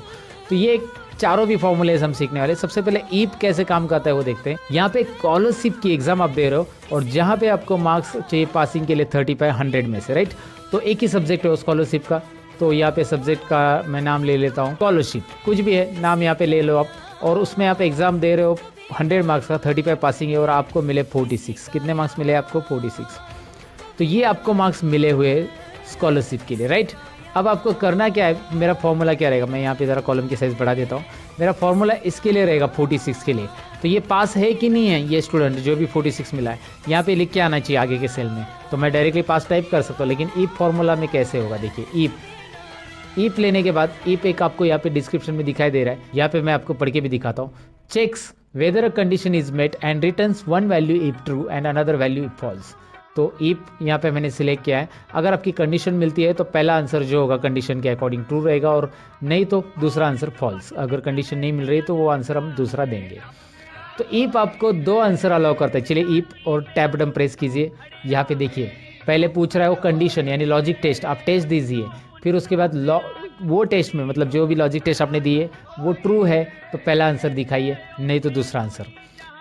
तो ये चारों भी फॉर्मूलेज हम सीखने वाले। सबसे पहले ईप कैसे काम करता है वो देखते हैं। यहाँ पे स्कॉलरशिप की एग्जाम आप दे रहे हो और जहाँ पे आपको मार्क्स चाहिए पासिंग के लिए 35 100 में से, राइट। तो एक ही सब्जेक्ट है स्कॉलरशिप का, तो यहाँ पे सब्जेक्ट का मैं नाम ले लेता हूँ स्कॉलरशिप, कुछ भी है नाम यहाँ पे ले लो आप, और उसमें आप एग्ज़ाम दे रहे हो 100 मार्क्स का, 35 पासिंग है और आपको मिले 46। कितने मार्क्स मिले आपको? 46। तो ये आपको मार्क्स मिले हुए स्कॉलरशिप के लिए, राइट। अब आपको करना क्या है, मेरा फॉर्मूला क्या रहेगा, मैं यहाँ पे ज़रा कॉलम की साइज़ बढ़ा देता हूँ। मेरा फॉर्मूला इसके लिए रहेगा 46 के लिए। तो ये पास है कि नहीं है ये स्टूडेंट जो भी 46 मिला है, यहाँ पे लिख के आना चाहिए आगे के सेल में। तो मैं डायरेक्टली पास टाइप कर सकता हूँ, लेकिन ईप फॉर्मूला में कैसे होगा, देखिए ईप लेने के बाद ईप एक आपको यहाँ पे डिस्क्रिप्शन में दिखाई दे रहा है, यहाँ पे मैं आपको पढ़ के भी दिखाता हूँ। Checks whether a condition is met and returns one value if true and another value if false. तो इफ यहाँ पे मैंने सिलेक्ट किया है, अगर आपकी कंडीशन मिलती है तो पहला आंसर जो होगा कंडीशन के अकॉर्डिंग ट्रू रहेगा, और नहीं तो दूसरा आंसर फॉल्स। अगर कंडीशन नहीं मिल रही तो वो आंसर हम दूसरा देंगे। तो ईप आपको 2 आंसर अलाउ करता है। चलिए ईप और टैब बटन प्रेस कीजिए। यहाँ पे देखिए पहले पूछ रहा है वो कंडीशन यानी लॉजिक टेस्ट, आप टेस्ट दीजिए। फिर उसके बाद वो टेस्ट में मतलब जो भी लॉजिक टेस्ट आपने दिए वो ट्रू है तो पहला आंसर दिखाइए, नहीं तो दूसरा आंसर।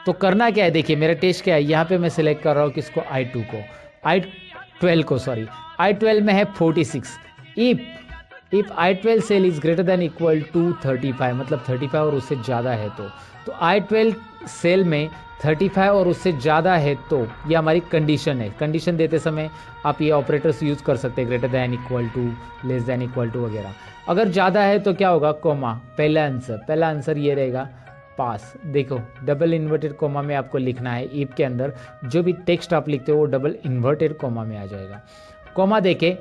तो करना क्या है, देखिए मेरा टेस्ट क्या है, यहाँ पे मैं सिलेक्ट कर रहा हूँ किसको, I2 को, I12 को, सॉरी I12 में है 46। If I12 cell is greater than equal to 35, मतलब 35 और उससे ज़्यादा है तो I12 सेल में 35 और उससे ज़्यादा है तो ये हमारी कंडीशन है। कंडीशन देते समय आप ये ऑपरेटर्स यूज़ कर सकते हैं, greater than equal to, less than equal to वगैरह। अगर ज़्यादा है तो क्या होगा, कोमा, पहला आंसर ये रहेगा पास। देखो डबल इन्वर्टेड कोमा में आपको लिखना है, ईप के अंदर जो भी टेक्स्ट आप लिखते हो वो डबल इन्वर्टेड कोमा में आ जाएगा। कोमा देके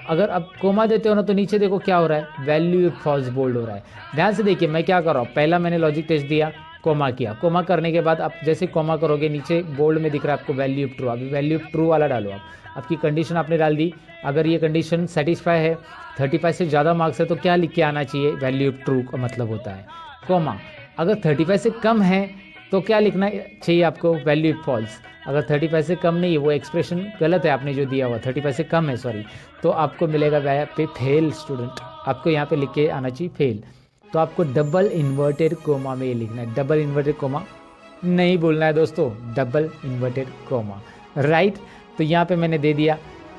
अगर आप कोमा देते हो ना तो नीचे देखो क्या हो रहा है, वैल्यू फॉल्स बोल्ड हो रहा है। ध्यान से देखिए मैं क्या कर रहा हूँ, पहला मैंने लॉजिक टेस्ट दिया, कोमा किया, कोमा करने के बाद आप जैसे कोमा करोगे नीचे बोल्ड में दिख रहा है आपको वैल्यू ट्रू। अभी वैल्यू ट्रू वाला डालो आप, आपकी कंडीशन आपने डाल दी। अगर ये कंडीशन सेटिस्फाई है, 35 से ज़्यादा मार्क्स है तो क्या लिख के आना चाहिए, वैल्यू ट्रू का मतलब होता है कोमा। अगर 35 से कम है तो क्या लिखना चाहिए आपको, वैल्यू फॉल्स। अगर 35 से कम नहीं है, वो एक्सप्रेशन गलत है आपने जो दिया हुआ, 35 से कम है सॉरी, तो आपको मिलेगा वहाँ पे फेल स्टूडेंट, आपको यहाँ पे लिख के आना चाहिए फेल। तो आपको डबल इन्वर्टेड कोमा में ये लिखना है, डबल इन्वर्टेड कोमा नहीं बोलना है दोस्तों, डबल इन्वर्टेड कोमा, राइट। तो यहाँ पे मैंने दे दिया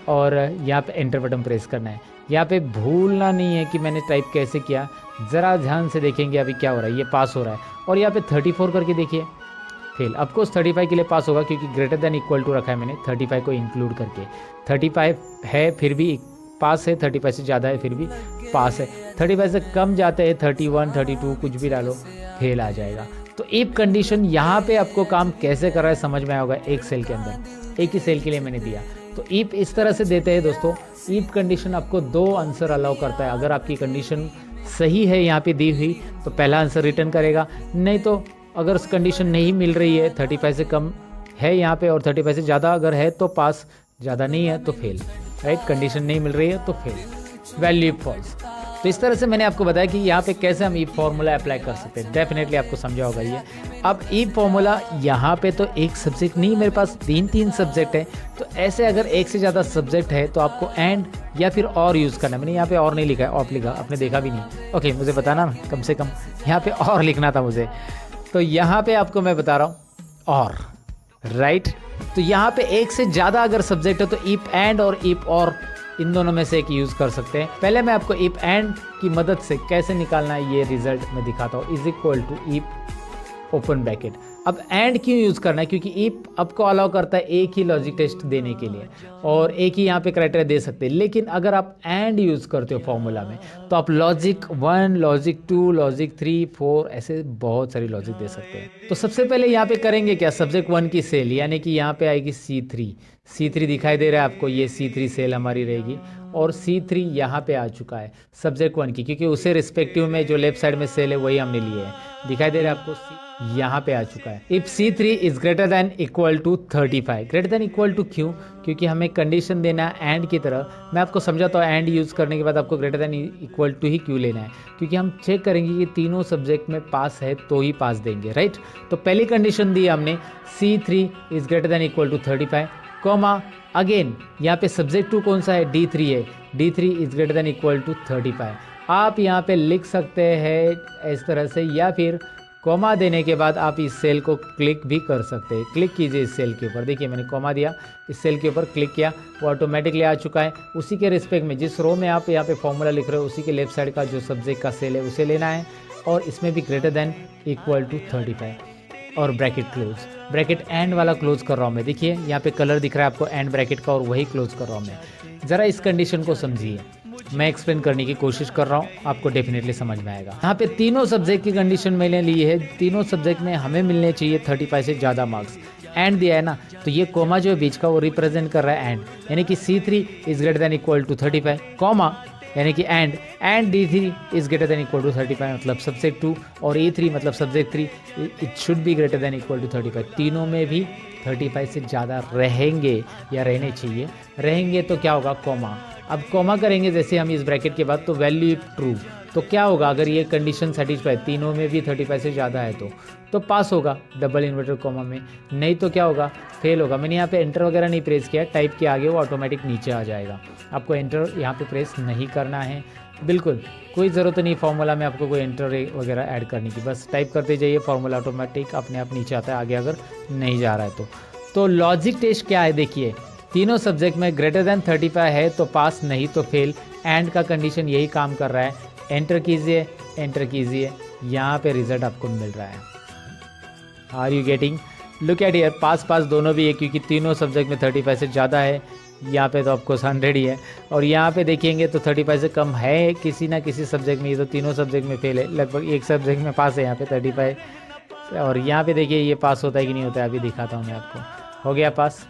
और यहाँ पे एंटर बटन प्रेस करना है। यहाँ पे भूलना नहीं है कि मैंने टाइप कैसे किया, ज़रा ध्यान से देखेंगे अभी क्या हो रहा है, ये पास हो रहा है। और यहाँ पे 34 करके देखिए फेल। ऑफकोर्स 35 के लिए पास होगा क्योंकि ग्रेटर देन इक्वल टू रखा है मैंने 35 को इंक्लूड करके। 35 है फिर भी पास है, 35 से ज़्यादा है फिर भी पास है, 35 से कम जाते हैं 31, 32 कुछ भी डालो फेल आ जाएगा। तो इफ कंडीशन यहाँ पे आपको काम कैसे कर रहा है समझ में आया होगा, एक सेल के अंदर, एक ही सेल के लिए मैंने दिया। तो इफ इस तरह से देते हैं दोस्तों, इफ कंडीशन आपको 2 आंसर अलाउ करता है। अगर आपकी कंडीशन सही है यहाँ पे दी हुई तो पहला आंसर रिटर्न करेगा, नहीं तो अगर कंडीशन नहीं मिल रही है, 35 से कम है यहाँ पे और 35 से ज़्यादा अगर है तो पास, ज़्यादा नहीं है तो फेल, राइट। कंडीशन नहीं मिल रही है तो फेल, वैल्यू फॉल्स। तो इस तरह से मैंने आपको बताया कि यहाँ पे कैसे हम ई फॉर्मूला अप्लाई कर सकते हैं। डेफिनेटली आपको समझा होगा ये। अब ई फॉर्मूला यहाँ पे तो एक सब्जेक्ट नहीं, मेरे पास 3 सब्जेक्ट है, तो ऐसे अगर एक से ज़्यादा सब्जेक्ट है तो आपको एंड या फिर और यूज़ करना है। मैंने यहाँ पे और नहीं लिखा है, ऑफ लिखा, आपने देखा भी नहीं। ओके, मुझे बताना ना, कम से कम यहाँ पे और लिखना था मुझे। तो यहाँ पे आपको मैं बता रहा हूँ और, राइट। तो यहाँ पे एक से ज़्यादा अगर सब्जेक्ट है तो इफ एंड और इफ और इन दोनों में से एक यूज़ कर सकते हैं। पहले मैं आपको इफ एंड की मदद से कैसे निकालना है ये रिजल्ट मैं दिखाता हूँ। Is equal to if open bracket. अब एंड क्यों यूज़ करना है, क्योंकि इफ आपको अलाउ करता है एक ही लॉजिक टेस्ट देने के लिए और एक ही यहाँ पे क्राइटेरिया दे सकते हैं। लेकिन अगर आप एंड यूज़ करते हो फॉर्मूला में तो आप लॉजिक 1, लॉजिक 2, लॉजिक 3, 4 ऐसे बहुत सारी लॉजिक दे सकते हैं। तो सबसे पहले यहाँ पे करेंगे क्या, सब्जेक्ट 1 की सेल यानी कि यहाँ पे आएगी C3 दिखाई दे रहा है आपको, ये C3 सेल हमारी रहेगी और C3 यहाँ पे आ चुका है सब्जेक्ट 1 की, क्योंकि उसे रिस्पेक्टिव में जो लेफ्ट साइड में सेल है वही हमने लिए है। दिखाई दे रहा है आपको यहाँ पे आ चुका है। If C3 is greater than equal to 35, greater than equal to क्यों, क्योंकि हमें कंडीशन देना है एंड की तरह। मैं आपको समझाता हूँ एंड यूज़ करने के बाद आपको ग्रेटर देन इक्वल टू ही क्यों लेना है, क्योंकि हम चेक करेंगे कि तीनों सब्जेक्ट में पास है तो ही पास देंगे, राइट। तो पहली कंडीशन दी हमने C3 is greater than equal to 35, comma again यहाँ पे सब्जेक्ट 2 कौन सा है, D3 है, D3 is greater than equal to 35। आप यहाँ पे लिख सकते हैं इस तरह से, या फिर कॉमा देने के बाद आप इस सेल को क्लिक भी कर सकते हैं। क्लिक कीजिए इस सेल के ऊपर, देखिए मैंने कॉमा दिया, इस सेल के ऊपर क्लिक किया, वो ऑटोमेटिकली आ चुका है। उसी के रिस्पेक्ट में जिस रो में आप यहाँ पे फॉर्मूला लिख रहे हो उसी के लेफ्ट साइड का जो सब्जेक्ट का सेल है उसे लेना है, और इसमें भी ग्रेटर देन इक्वल टू 35 और ब्रैकेट क्लोज, ब्रैकेट एंड वाला क्लोज कर रहा हूँ मैं। देखिए यहाँ पे कलर दिख रहा है आपको एंड ब्रैकेट का, और वही क्लोज कर रहा हूँ मैं। ज़रा इस कंडीशन को समझिए, मैं एक्सप्लेन करने की कोशिश कर रहा हूँ, आपको डेफिनेटली समझ में आएगा। यहाँ पे तीनों सब्जेक्ट की कंडीशन मैंने ली है, तीनों सब्जेक्ट में हमें मिलने चाहिए 35 से ज़्यादा मार्क्स। एंड दिया है ना, तो ये कोमा जो है बीच का वो रिप्रेजेंट कर रहा है एंड, यानी कि C3 is greater than equal to 35, comma यानी कि and D3 is greater than equal to 35 मतलब सब्जेक्ट 2, और E3 मतलब subject 3 it should be greater than equal to 35। तीनों में भी 35 से ज़्यादा रहेंगे या रहने चाहिए। रहेंगे तो क्या होगा, कॉमा। अब कॉमा करेंगे जैसे हम इस ब्रैकेट के बाद, तो वैल्यू ट्रू, तो क्या होगा अगर ये कंडीशन सेटिस्फाई तीनों में भी 35 से ज़्यादा है तो पास होगा डबल इन्वर्टेड कॉमा में, नहीं तो क्या होगा, फेल होगा। मैंने यहाँ पे एंटर वगैरह नहीं प्रेस किया, टाइप के आगे वो ऑटोमेटिक नीचे आ जाएगा। आपको एंटर यहाँ पे प्रेस नहीं करना है, बिल्कुल कोई ज़रूरत नहीं फार्मूला में आपको कोई एंटर वगैरह ऐड करने की, बस टाइप करते जाइए, फार्मूला ऑटोमेटिक अपने आप नीचे आता है आगे अगर नहीं जा रहा है तो लॉजिक टेस्ट क्या है, देखिए तीनों सब्जेक्ट में ग्रेटर देन 35 है तो पास, नहीं तो फेल। एंड का कंडीशन यही काम कर रहा है। एंटर कीजिए, यहाँ पे रिजल्ट आपको मिल रहा है। Are you getting? Look at here, पास दोनों भी है क्योंकि तीनों सब्जेक्ट में 35 से ज़्यादा है। यहाँ पे तो आपको 100 ही है, और यहाँ पे देखेंगे तो 35 से कम है किसी ना किसी सब्जेक्ट में। ये तो तीनों सब्जेक्ट में फेल है, लगभग एक सब्जेक्ट में पास है यहाँ पे 35, और यहाँ पे देखिए ये पास होता है कि नहीं होता है, अभी दिखाता हूँ मैं आपको। हो गया पास,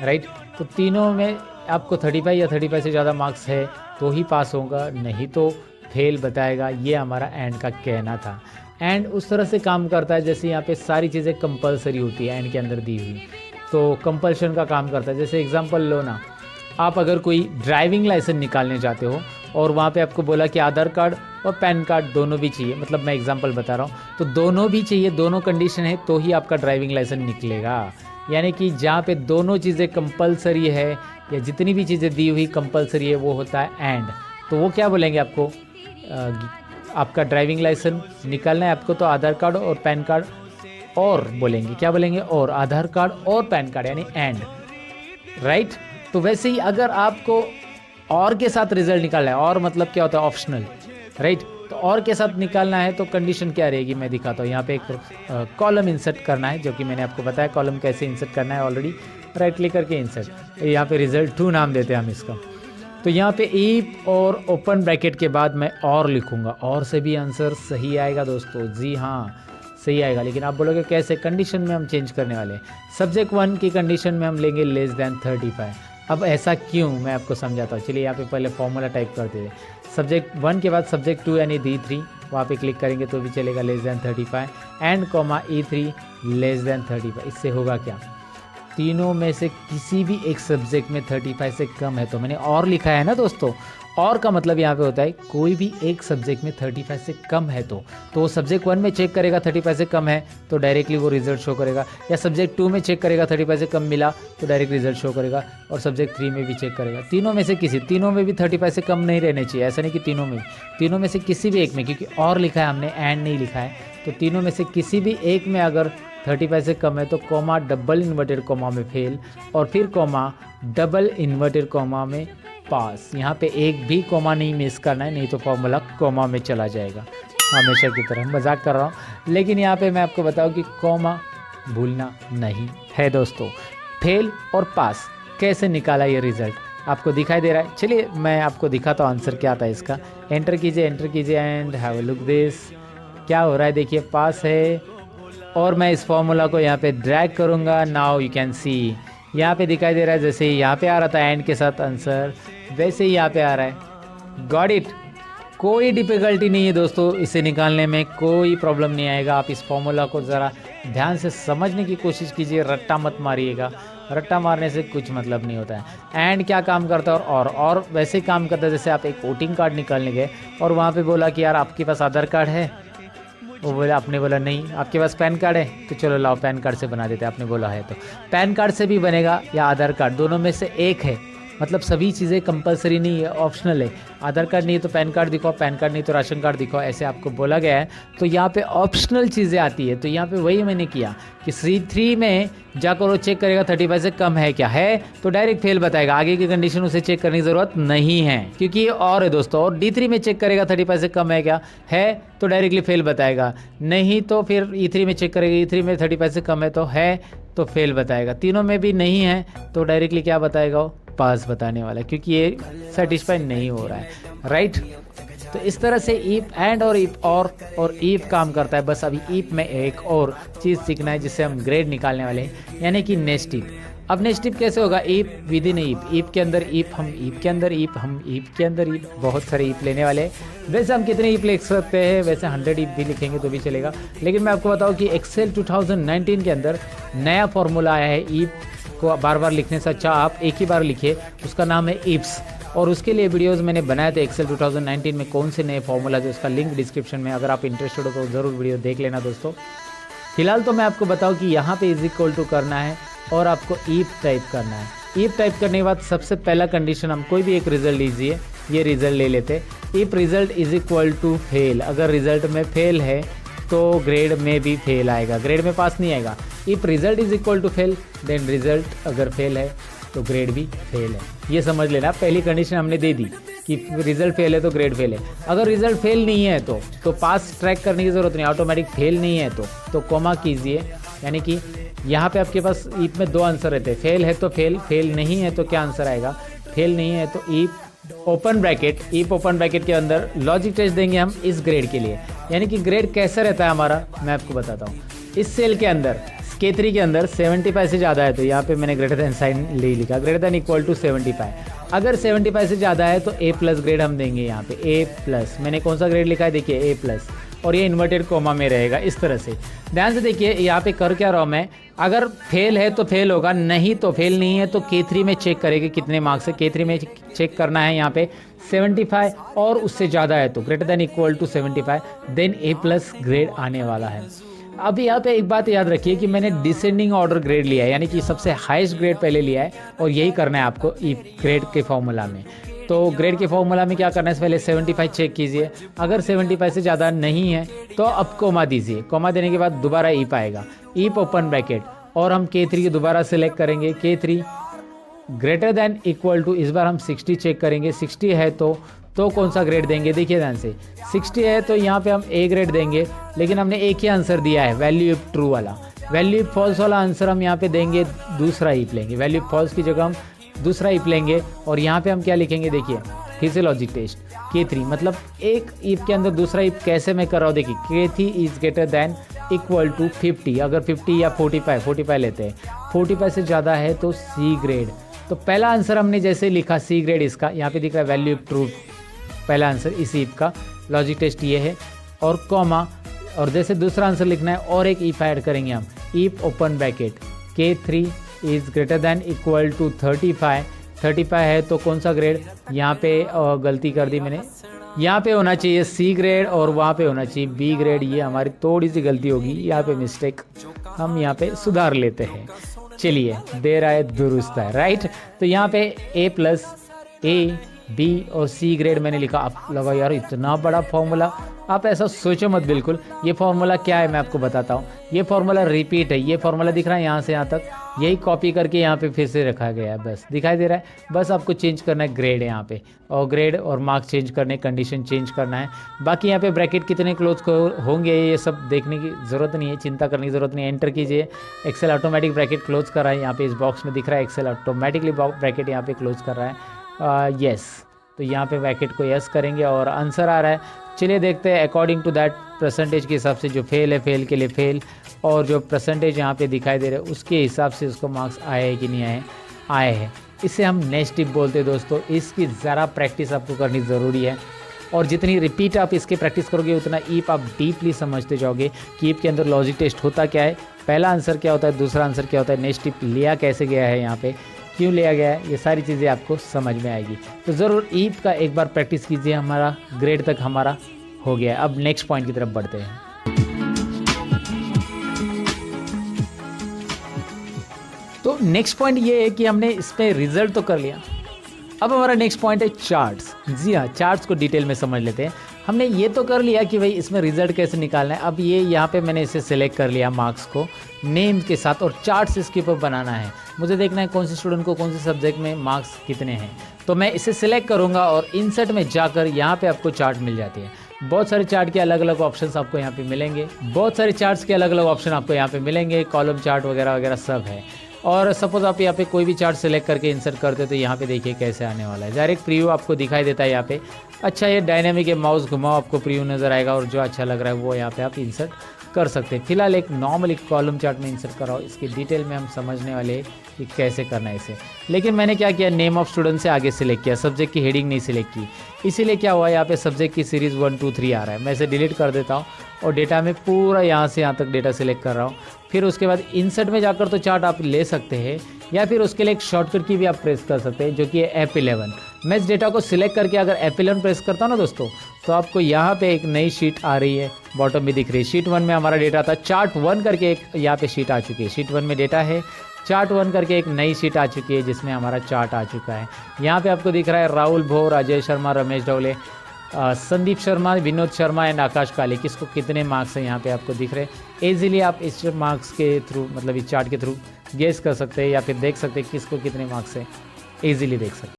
राइट। तो तीनों में आपको 35 या 35 से ज़्यादा मार्क्स है तो ही पास होगा, नहीं तो फेल बताएगा। ये हमारा एंड का कहना था। एंड उस तरह से काम करता है जैसे यहाँ पे सारी चीज़ें कंपलसरी होती है एंड के अंदर दी हुई, तो कंपल्शन का काम करता है। जैसे एग्जांपल लो ना, आप अगर कोई ड्राइविंग लाइसेंस निकालने जाते हो और वहाँ पे आपको बोला कि आधार कार्ड और पैन कार्ड दोनों भी चाहिए, मतलब मैं एग्जांपल बता रहा हूँ, तो दोनों भी चाहिए, दोनों कंडीशन है तो ही आपका ड्राइविंग लाइसेंस निकलेगा। यानी कि जहाँ पे दोनों चीज़ें कंपलसरी है या जितनी भी चीज़ें दी हुई कंपलसरी है वो होता है एंड। तो वो क्या बोलेंगे आपको, आपका ड्राइविंग लाइसेंस निकालना है आपको, तो आधार कार्ड और पैन कार्ड, और बोलेंगे क्या बोलेंगे, और आधार कार्ड और पैन कार्ड यानी एंड, राइट। तो वैसे ही अगर आपको और के साथ रिजल्ट निकालना है, और मतलब क्या होता है, ऑप्शनल, राइट। तो और के साथ निकालना है तो कंडीशन क्या रहेगी, मैं दिखाता हूँ। यहाँ पे एक कॉलम इंसर्ट करना है, जो कि मैंने आपको बताया कॉलम कैसे इंसर्ट करना है ऑलरेडी। राइट क्लिक करके इंसर्ट, यहाँ पे रिजल्ट 2 नाम देते हैं हम इसका। तो यहाँ पे इफ और ओपन ब्रैकेट के बाद मैं और लिखूंगा, और से भी आंसर सही आएगा दोस्तों। जी हाँ सही आएगा, लेकिन आप बोलोगे कैसे, कंडीशन में हम चेंज करने वाले हैं। सब्जेक्ट 1 की कंडीशन में हम लेंगे लेस देन 35। अब ऐसा क्यों, मैं आपको समझाता हूँ। चलिए यहाँ पे पहले फॉर्मूला टाइप करते हैं। सब्जेक्ट 1 के बाद सब्जेक्ट 2 यानी D3, वहाँ पे क्लिक करेंगे तो भी चलेगा less than 35, and comma E3 less than 35। इससे होगा क्या, तीनों में से किसी भी एक सब्जेक्ट में 35 से कम है, तो मैंने और लिखा है ना दोस्तों। और का मतलब यहाँ पे होता है कोई भी एक सब्जेक्ट में 35 से कम है तो सब्जेक्ट 1 में चेक करेगा 35 से कम है तो डायरेक्टली वो रिजल्ट शो करेगा, या सब्जेक्ट 2 में चेक करेगा 35 से कम मिला तो डायरेक्ट रिजल्ट शो करेगा, और सब्जेक्ट 3 में भी चेक करेगा। तीनों में से किसी, तीनों में भी 35 से कम नहीं रहने चाहिए, ऐसा नहीं कि तीनों में से किसी भी एक में, क्योंकि और लिखा है हमने एंड नहीं लिखा है, तो तीनों में से किसी भी एक में अगर 35 से कम है तो कॉमा डबल इन्वर्टेड कॉमा में फेल, और फिर कॉमा डबल इन्वर्टेड कॉमा में पास। यहाँ पे एक भी कॉमा नहीं मिस करना है, नहीं तो फॉर्मूला कॉमा में चला जाएगा। हमेशा की तरह मजाक कर रहा हूँ, लेकिन यहाँ पे मैं आपको बताऊँ कि कॉमा भूलना नहीं है दोस्तों। फेल और पास कैसे निकाला ये रिजल्ट आपको दिखाई दे रहा है। चलिए मैं आपको दिखाता हूँ आंसर क्या आता है इसका। एंटर कीजिए and have a look this, क्या हो रहा है देखिए, पास है। और मैं इस फॉर्मूला को यहाँ पे ड्रैग करूँगा, नाउ यू कैन सी यहाँ पे दिखाई दे रहा है, जैसे यहाँ पे आ रहा था एंड के साथ आंसर, वैसे ही यहाँ पे आ रहा है। Got it. कोई डिफ़िकल्टी नहीं है दोस्तों, इसे निकालने में कोई प्रॉब्लम नहीं आएगा। आप इस फॉर्मूला को ज़रा ध्यान से समझने की कोशिश कीजिए, रट्टा मत मारिएगा, रट्टा मारने से कुछ मतलब नहीं होता है। एंड क्या काम करता है, और वैसे ही काम करता है जैसे आप एक वोटिंग कार्ड निकालने गए और वहाँ पे बोला कि यार आपके पास आधार कार्ड है, वो बोला, आपने बोला नहीं। आपके पास पैन कार्ड है, तो चलो लाओ पैन कार्ड से बना देते हैं, आपने बोला है तो पैन कार्ड से भी बनेगा या आधार कार्ड, दोनों में से एक है मतलब सभी चीज़ें कंपलसरी नहीं है, ऑप्शनल है। आधार कार्ड नहीं है तो पैन कार्ड दिखाओ, पैन कार्ड नहीं तो राशन कार्ड दिखाओ, ऐसे आपको बोला गया है। तो यहाँ पे ऑप्शनल चीज़ें आती है। तो यहाँ पे वही मैंने किया कि C3 में जाकर वो चेक करेगा 35 से कम है क्या, है तो डायरेक्ट फेल बताएगा, आगे की कंडीशन उसे चेक करने की ज़रूरत नहीं है, क्योंकि ये और है दोस्तों। और D3 में चेक करेगा 35 से कम है क्या, है तो डायरेक्टली फेल बताएगा, नहीं तो फिर E3 में चेक करेगा, E3 में 35 से कम है तो तो फेल बताएगा, तीनों में भी नहीं है तो डायरेक्टली क्या बताएगा, वो पास बताने वाला है, क्योंकि ये सेटिस्फाई नहीं हो रहा है, राइट। तो इस तरह से ईफ एंड और ईफ और ईफ काम करता है। बस अभी ईफ में एक और चीज़ सीखना है जिससे हम ग्रेड निकालने वाले हैं, यानी कि नेक्स्ट ईफ। अब नेक्स्ट ईफ कैसे होगा, if with in if, if के अंदर ईफ, हम ईफ के अंदर ईफ, हम ईफ के अंदर ईफ, बहुत सारे ईफ लेने वाले हैं। वैसे हम कितने ईफ लिख सकते हैं, वैसे 100 ईफ भी लिखेंगे तो भी चलेगा, लेकिन मैं आपको बताऊं कि एक्सेल 2019 के अंदर नया फॉर्मूला आया है। ईफ को बार बार लिखने से अच्छा आप एक ही बार लिखिए, उसका नाम है ईफ्स, और उसके लिए वीडियोस मैंने बनाए थे एक्सेल 2019 में, कौन से नए फॉर्मूला है, उसका लिंक डिस्क्रिप्शन में, अगर आप इंटरेस्टेड हो तो ज़रूर वीडियो देख लेना दोस्तों। फिलहाल तो मैं आपको बताऊं कि यहाँ पे इज इक्वल टू करना है और आपको ईफ टाइप करना है। ईफ टाइप करने के बाद सबसे पहला कंडीशन, हम कोई भी एक रिजल्ट लीजिए, ये रिजल्ट ले लेते। If result is equal to fail, अगर रिजल्ट में फेल है तो ग्रेड में भी फेल आएगा, ग्रेड में पास नहीं आएगा। If result is equal to fail then result अगर फेल है तो ग्रेड भी फेल है, ये समझ लेना। पहली कंडीशन हमने दे दी कि रिजल्ट फेल है तो ग्रेड फेल है। अगर रिजल्ट फेल नहीं है तो पास ट्रैक करने की ज़रूरत नहीं, ऑटोमेटिक फेल नहीं है तो कॉमा कीजिए, यानी कि यहाँ पे आपके पास ईफ में दो आंसर रहते हैं, फेल है तो फेल, फेल नहीं है तो क्या आंसर आएगा, फेल नहीं है तो if open bracket, if open bracket के अंदर लॉजिक टेस्ट देंगे हम इस ग्रेड के लिए। यानी कि ग्रेड कैसा रहता है हमारा, मैं आपको बताता हूँ। इस सेल के अंदर K3 के अंदर 75 से ज़्यादा है तो यहाँ पे मैंने ग्रेटर देन साइन ले लिखा, ग्रेटर देन इक्वल टू 75। अगर 75 से ज़्यादा है तो A+ ग्रेड हम देंगे, यहाँ पे A+। मैंने कौन सा ग्रेड लिखा है, देखिए A+, और ये इन्वर्टेड कोमा में रहेगा इस तरह से। ध्यान से देखिए यहाँ पे कर क्या रहा हूँ मैं, अगर फेल है तो फेल होगा, नहीं तो फेल नहीं है तो K3 में चेक करेंगे कितने मार्क्स है। K3 में चेक करना है यहाँ पे 75 और उससे ज़्यादा है तो greater than equal to 75, then A+ grade आने वाला है। अब यहाँ पे एक बात याद रखिए कि मैंने डिसेंडिंग ऑर्डर ग्रेड लिया है, यानी कि सबसे हाईएस्ट ग्रेड पहले लिया है, और यही करना है आपको ईफ ग्रेड के फॉर्मूला में। तो ग्रेड के फॉर्मूला में क्या करना है, पहले 75 चेक कीजिए, अगर 75 से ज़्यादा नहीं है तो अब कोमा दीजिए, कोमा देने के बाद दोबारा ईफ आएगा, ईफ ओपन ब्रैकेट, और हम K3 की दोबारा सेलेक्ट करेंगे, K3 greater than equal to, इस बार हम 60 चेक करेंगे, 60 है तो कौन सा ग्रेड देंगे, देखिए ध्यान से 60 है तो यहाँ पे हम A ग्रेड देंगे, लेकिन हमने एक ही आंसर दिया है, वैल्यू इफ ट्रू वाला। वैल्यू इफ फॉल्स वाला आंसर हम यहाँ पे देंगे, दूसरा ईफ लेंगे, वैल्यू इफ फॉल्स की जगह हम दूसरा ईफ लेंगे, और यहाँ पे हम क्या लिखेंगे, देखिए फिर से लॉजिक टेस्ट K3, मतलब एक ईफ के अंदर दूसरा ईफ कैसे मैं कर रहा हूँ, देखिए K3 is greater than equal to 50, अगर 50 या 45 लेते हैं, 45 से ज़्यादा है तो C ग्रेड। तो पहला आंसर हमने जैसे लिखा C ग्रेड, इसका यहाँ पे दिख रहा है वैल्यू इफ ट्रू, पहला आंसर इस ईफ का, लॉजिक टेस्ट ये है, और कॉमा, और जैसे दूसरा आंसर लिखना है और एक ईफ ऐड करेंगे हम, if open bracket K3 is greater than equal to 35 है तो कौन सा ग्रेड, यहाँ पे गलती कर दी मैंने, यहाँ पे होना चाहिए C ग्रेड और वहाँ पे होना चाहिए B ग्रेड, ये हमारी थोड़ी सी गलती होगी, यहाँ पे मिस्टेक हम यहाँ पे सुधार लेते हैं। चलिए, देर आए दुरुस्त है, राइट। तो यहाँ पे A+, A, B और C ग्रेड मैंने लिखा। आप लगा यार इतना बड़ा फॉर्मूला, आप ऐसा सोचो मत बिल्कुल। ये फॉर्मूला क्या है मैं आपको बताता हूँ। ये फॉर्मूला रिपीट है, ये फॉर्मूला दिख रहा है यहाँ से यहाँ तक, यही कॉपी करके यहाँ पे फिर से रखा गया है, बस दिखाई दे रहा है। बस आपको चेंज करना है ग्रेड यहाँ पे, और ग्रेड और मार्क्स चेंज करने, कंडीशन चेंज करना है। बाकी यहाँ पे ब्रैकेट कितने क्लोज होंगे ये सब देखने की ज़रूरत नहीं है, चिंता करने की ज़रूरत नहीं है। एंटर कीजिए, एक्सेल ऑटोमेटिक ब्रैकेट क्लोज कर रहा है, यहाँ पे इस बॉक्स में दिख रहा है एक्सेल ऑटोमेटिकली ब्रैकेट यहाँ पे क्लोज कर रहा है। यस, तो यहाँ पे ब्रैकेट को यस करेंगे और आंसर आ रहा है। चलिए देखते हैं अकॉर्डिंग टू दैट परसेंटेज के हिसाब से, जो फेल है फेल के लिए फेल, और जो परसेंटेज यहाँ पे दिखाई दे रहे हैं उसके हिसाब से उसको मार्क्स आए हैं कि नहीं आए हैं। इसे हम नेक्स्ट टिप बोलते हैं दोस्तों। इसकी ज़रा प्रैक्टिस आपको करनी ज़रूरी है, और जितनी रिपीट आप इसके प्रैक्टिस करोगे उतना ईप आप डीपली समझते जाओगे कि ईप के अंदर लॉजिक टेस्ट होता क्या है, पहला आंसर क्या होता है, दूसरा आंसर क्या होता है, नेक्स्ट टिप लिया कैसे गया है, यहाँ पे क्यों लिया गया है, ये सारी चीज़ें आपको समझ में आएगी। तो ज़रूर ईप का एक बार प्रैक्टिस कीजिए। हमारा ग्रेड तक हमारा हो गया है। अब नेक्स्ट पॉइंट की तरफ बढ़ते हैं। तो नेक्स्ट पॉइंट ये है कि हमने इस पर रिजल्ट तो कर लिया, अब हमारा नेक्स्ट पॉइंट है चार्ट्स। जी हाँ, चार्ट्स को डिटेल में समझ लेते हैं। हमने ये तो कर लिया कि भाई इसमें रिजल्ट कैसे निकालना है। अब ये यहाँ पे मैंने इसे सिलेक्ट कर लिया मार्क्स को नेम के साथ, और चार्ट्स इसके ऊपर बनाना है। मुझे देखना है कौन से स्टूडेंट को कौन से सब्जेक्ट में मार्क्स कितने हैं। तो मैं इसे सिलेक्ट करूँगा और इंसर्ट में जाकर यहाँ पे आपको चार्ट मिल जाती है। बहुत सारे चार्ट के अलग अलग ऑप्शंस आपको यहाँ पे मिलेंगे। बहुत सारे चार्ट्स के अलग अलग ऑप्शन आपको यहाँ पे मिलेंगे, कॉलम चार्ट वगैरह वगैरह सब है। और सपोज आप यहाँ पे कोई भी चार्ट सेलेक्ट करके इंसर्ट करते हो तो यहाँ पे देखिए कैसे आने वाला है। डायरेक्ट प्रीव्यू आपको दिखाई देता है यहाँ पे। अच्छा, ये डायनेमिक है, माउस घुमाओ आपको प्रीव्यू नज़र आएगा, और जो अच्छा लग रहा है वो यहाँ पे आप इंसर्ट कर सकते हैं। फिलहाल एक नॉर्मल एक कॉलम चार्ट में इंसर्ट कराओ, इसकी डिटेल में हम समझने वाले हैं कि कैसे करना है इसे। लेकिन मैंने क्या किया, नेम ऑफ स्टूडेंट से आगे सिलेक्ट किया, सब्जेक्ट की हेडिंग नहीं सिलेक्ट की। इसीलिए क्या हुआ, यहाँ पे सब्जेक्ट की सीरीज़ 1 2 3 आ रहा है। मैं इसे डिलीट कर देता हूँ और डेटा में पूरा यहाँ से यहाँ तक डेटा सिलेक्ट कर रहा हूँ। फिर उसके बाद इंसर्ट में जाकर तो चार्ट आप ले सकते हैं, या फिर उसके लिए एक शॉर्टकट की भी आप प्रेस कर सकते हैं जो कि है F11। मैं इस डेटा को सिलेक्ट करके अगर F11 प्रेस करता हूँ ना दोस्तों, तो आपको यहाँ पे एक नई शीट आ रही है, बॉटम में दिख रही है। शीट 1 में हमारा डेटा था, चार्ट 1 करके एक यहाँ पे शीट आ चुकी है। शीट 1 में डेटा है, चार्ट 1 करके एक नई शीट आ चुकी है जिसमें हमारा चार्ट आ चुका है। यहाँ पे आपको दिख रहा है राहुल भो, राजेश शर्मा, रमेश डोले, संदीप शर्मा, विनोद शर्मा एंड आकाश काले, किसको कितने मार्क्स हैं यहाँ पे आपको दिख रहे हैं। ईजिली आप इस मार्क्स के थ्रू, मतलब इस चार्ट के थ्रू गेस कर सकते हैं, या फिर देख सकते हैं किसको कितने मार्क्स हैं, ईजिली देख सकते हैं।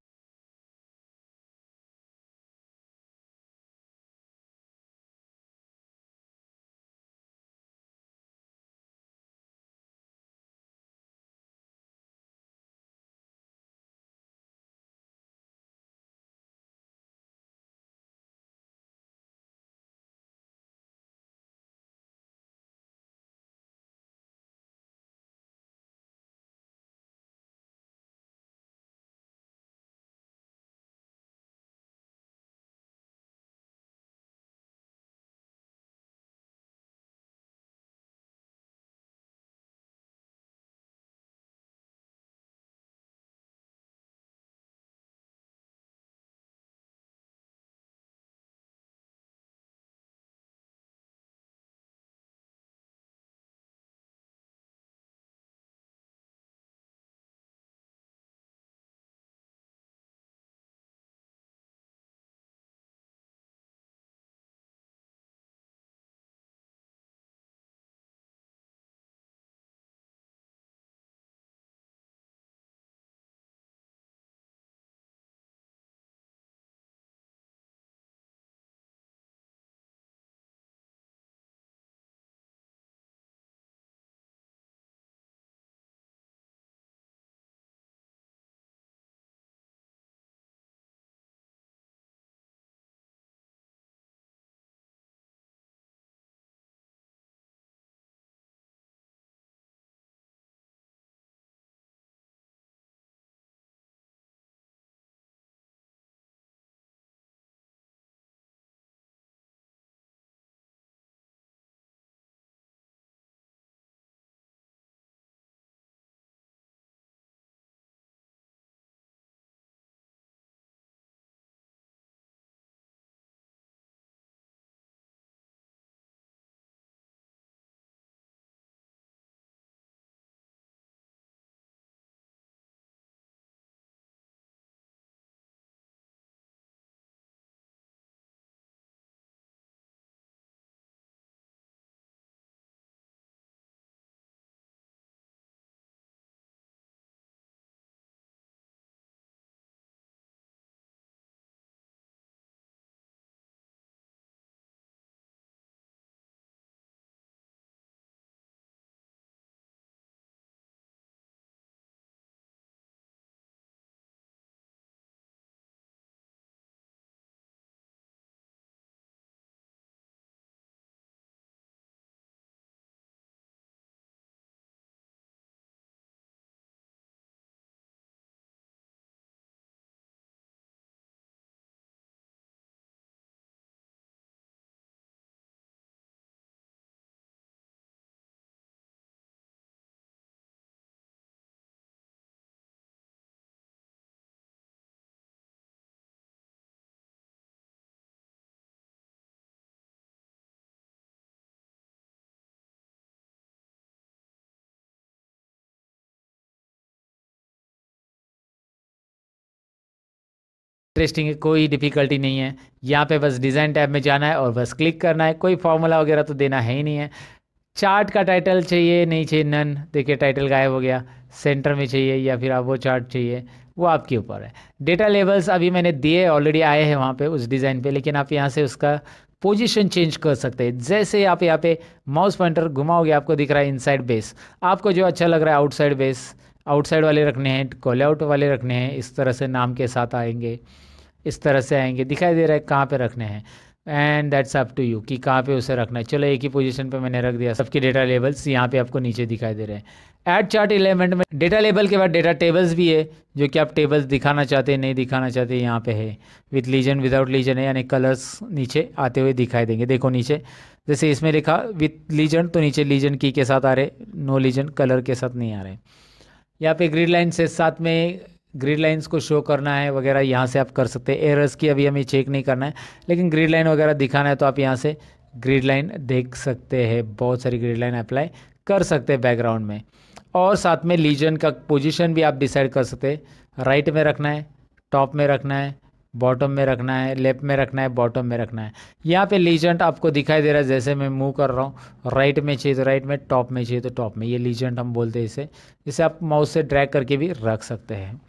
इंटरेस्टिंग है, कोई डिफ़िकल्टी नहीं है। यहाँ पे बस डिज़ाइन टैब में जाना है और बस क्लिक करना है, कोई फार्मूला वगैरह तो देना है ही नहीं है। चार्ट का टाइटल चाहिए नहीं चाहिए, नन, देखिए टाइटल गायब हो गया। सेंटर में चाहिए या फिर आप वो चार्ट चाहिए, वो आपके ऊपर है। डेटा लेवल्स अभी मैंने दिए, ऑलरेडी आए हैं वहाँ पे उस डिज़ाइन पे, लेकिन आप यहाँ से उसका पोजीशन चेंज कर सकते हैं। जैसे आप यहाँ पे माउस पॉइंटर घुमाओगे आपको दिख रहा है इनसाइड बेस, आपको जो अच्छा लग रहा है आउटसाइड बेस, आउटसाइड वाले रखने हैं, कॉल आउट वाले रखने हैं, इस तरह से नाम के साथ आएंगे, इस तरह से आएंगे, दिखाई दे रहा है कहाँ पे रखने हैं। And that's up to you कि कहाँ पे उसे रखना है। चलो एक ही पोजीशन पे मैंने रख दिया। सबके डेटा लेबल्स यहाँ पे आपको नीचे दिखाई दे रहे हैं। ऐड चार्ट एलिमेंट में डेटा लेबल के बाद डेटा टेबल्स भी है, जो कि आप टेबल्स दिखाना चाहते हैं नहीं दिखाना चाहते, यहाँ पे है। विथ लीजन विदाउट लीजन है, यानी कलर्स नीचे आते हुए दिखाई देंगे। देखो नीचे जैसे इसमें लिखा विथ लीजन, तो नीचे लीजन की के साथ आ रहे, नो लीजन कलर के साथ नहीं आ रहे। यहाँ पे ग्रिड लाइन से साथ में ग्रिड लाइंस को शो करना है वगैरह, यहाँ से आप कर सकते हैं। एरर्स की अभी हमें चेक नहीं करना है, लेकिन ग्रिड लाइन वगैरह दिखाना है तो आप यहाँ से ग्रिड लाइन देख सकते हैं। बहुत सारी ग्रिड लाइन अप्लाई कर सकते हैं बैकग्राउंड में। और साथ में लीजन का पोजीशन भी आप डिसाइड कर सकते हैं। राइट में रखना है, टॉप में रखना है, बॉटम में रखना है, लेफ्ट में रखना है, बॉटम में रखना है। यहाँ पे लीजेंट आपको दिखाई दे रहा है, जैसे मैं मूव कर रहा हूँ, राइट में चाहिए तो राइट में, टॉप में चाहिए तो टॉप में। ये लीजेंट हम बोलते हैं इसे। इसे आप माउस से ड्रैग करके भी रख सकते हैं।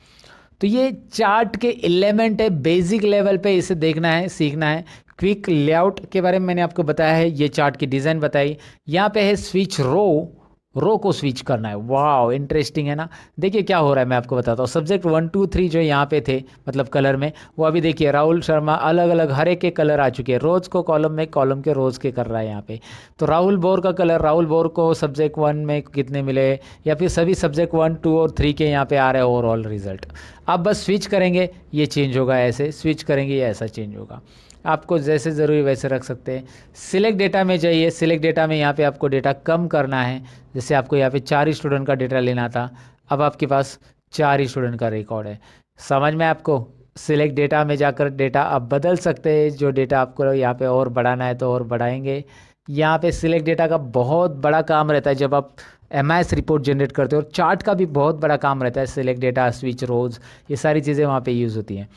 तो ये चार्ट के एलिमेंट है, बेसिक लेवल पे इसे देखना है, सीखना है। क्विक लेआउट के बारे में मैंने आपको बताया है, ये चार्ट की डिज़ाइन बताई। यहाँ पे है स्विच रो को स्विच करना है। वाह इंटरेस्टिंग है ना। देखिए क्या हो रहा है, मैं आपको बताता हूँ। सब्जेक्ट 1 2 3 जो यहाँ पे थे, मतलब कलर में, वो अभी देखिए राहुल शर्मा अलग अलग हर एक के कलर आ चुके हैं। रोज़ को कॉलम में, कॉलम के रोज़ के कर रहा है यहाँ पे। तो राहुल बोर का कलर, राहुल बोर को सब्जेक्ट 1 में कितने मिले, या फिर सभी सब्जेक्ट 1 2 और 3 के यहाँ पे आ रहे हैं ओवरऑल रिजल्ट। आप बस स्विच करेंगे ये चेंज होगा, ऐसे स्विच करेंगे ये ऐसा चेंज होगा। आपको जैसे ज़रूरी वैसे रख सकते हैं। सिलेक्ट डेटा में जाइए, सिलेक्ट डेटा में यहाँ पे आपको डेटा कम करना है। जैसे आपको यहाँ पे 4 स्टूडेंट का डेटा लेना था, अब आपके पास 4 स्टूडेंट का रिकॉर्ड है। समझ में आपको? सिलेक्ट डेटा में जाकर डेटा आप बदल सकते हैं। जो डेटा आपको यहाँ पे और बढ़ाना है तो और बढ़ाएंगे। यहाँ पे सिलेक्ट डेटा का बहुत बड़ा काम रहता है जब आप एमआईएस रिपोर्ट जनरेट करते हो, और चार्ट का भी बहुत बड़ा काम रहता है। सिलेक्ट डेटा, स्विच रोज, ये सारी चीज़ें वहाँ पे यूज़ होती हैं।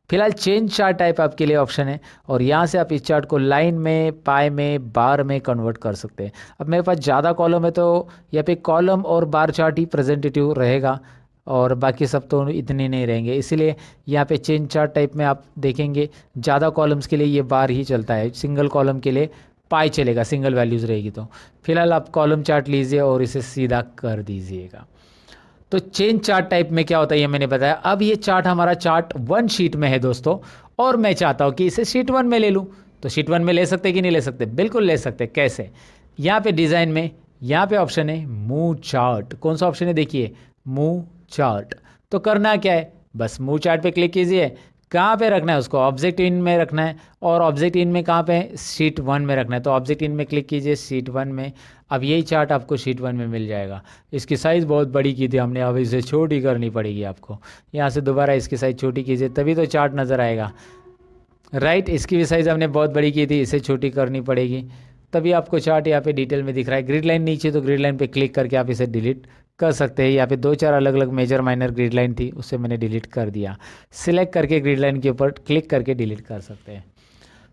फिलहाल चेंज चार्ट टाइप आपके लिए ऑप्शन है, और यहाँ से आप इस चार्ट को लाइन में, पाई में, बार में कन्वर्ट कर सकते हैं। अब मेरे पास ज़्यादा कॉलम है तो यहाँ पे कॉलम और बार चार्ट ही प्रेजेंटेटिव रहेगा, और बाकी सब तो इतने नहीं रहेंगे। इसीलिए यहाँ पे चेंज चार्ट टाइप में आप देखेंगे ज़्यादा कॉलम्स के लिए ये बार ही चलता है, सिंगल कॉलम के लिए पाई चलेगा, सिंगल वैल्यूज़ रहेगी। तो फिलहाल आप कॉलम चार्ट लीजिए और इसे सीधा कर दीजिएगा। तो चेंज चार्ट टाइप में क्या होता है ये मैंने बताया। अब ये चार्ट हमारा चार्ट 1 शीट में है दोस्तों, और मैं चाहता हूँ कि इसे शीट 1 में ले लूँ। तो शीट 1 में ले सकते कि नहीं ले सकते? बिल्कुल ले सकते। कैसे? यहाँ पे डिज़ाइन में, यहाँ पे ऑप्शन है मूव चार्ट। कौन सा ऑप्शन है? देखिए मूव चार्ट। तो करना क्या है, बस मूव चार्ट पे क्लिक कीजिए। कहाँ पे रखना है उसको? ऑब्जेक्ट इन में रखना है, और ऑब्जेक्ट इन में कहाँ पे? शीट 1 में रखना है। तो ऑब्जेक्ट इन में क्लिक कीजिए, शीट 1 में। अब यही चार्ट आपको शीट 1 में मिल जाएगा। इसकी साइज़ बहुत बड़ी की थी हमने, अब इसे छोटी करनी पड़ेगी आपको। यहाँ से दोबारा इसकी साइज़ छोटी कीजिए, तभी तो चार्ट नज़र आएगा। राइट, इसकी भी साइज़ हमने बहुत बड़ी की थी, इसे छोटी करनी पड़ेगी, तभी आपको चार्ट यहाँ पे डिटेल में दिख रहा है। ग्रिड लाइन नीचे, तो ग्रिड लाइन पे क्लिक करके आप इसे डिलीट कर सकते हैं। यहाँ पे 2 4 अलग अलग मेजर माइनर ग्रिड लाइन थी, उससे मैंने डिलीट कर दिया। सिलेक्ट करके ग्रिड लाइन के ऊपर क्लिक करके डिलीट कर सकते हैं।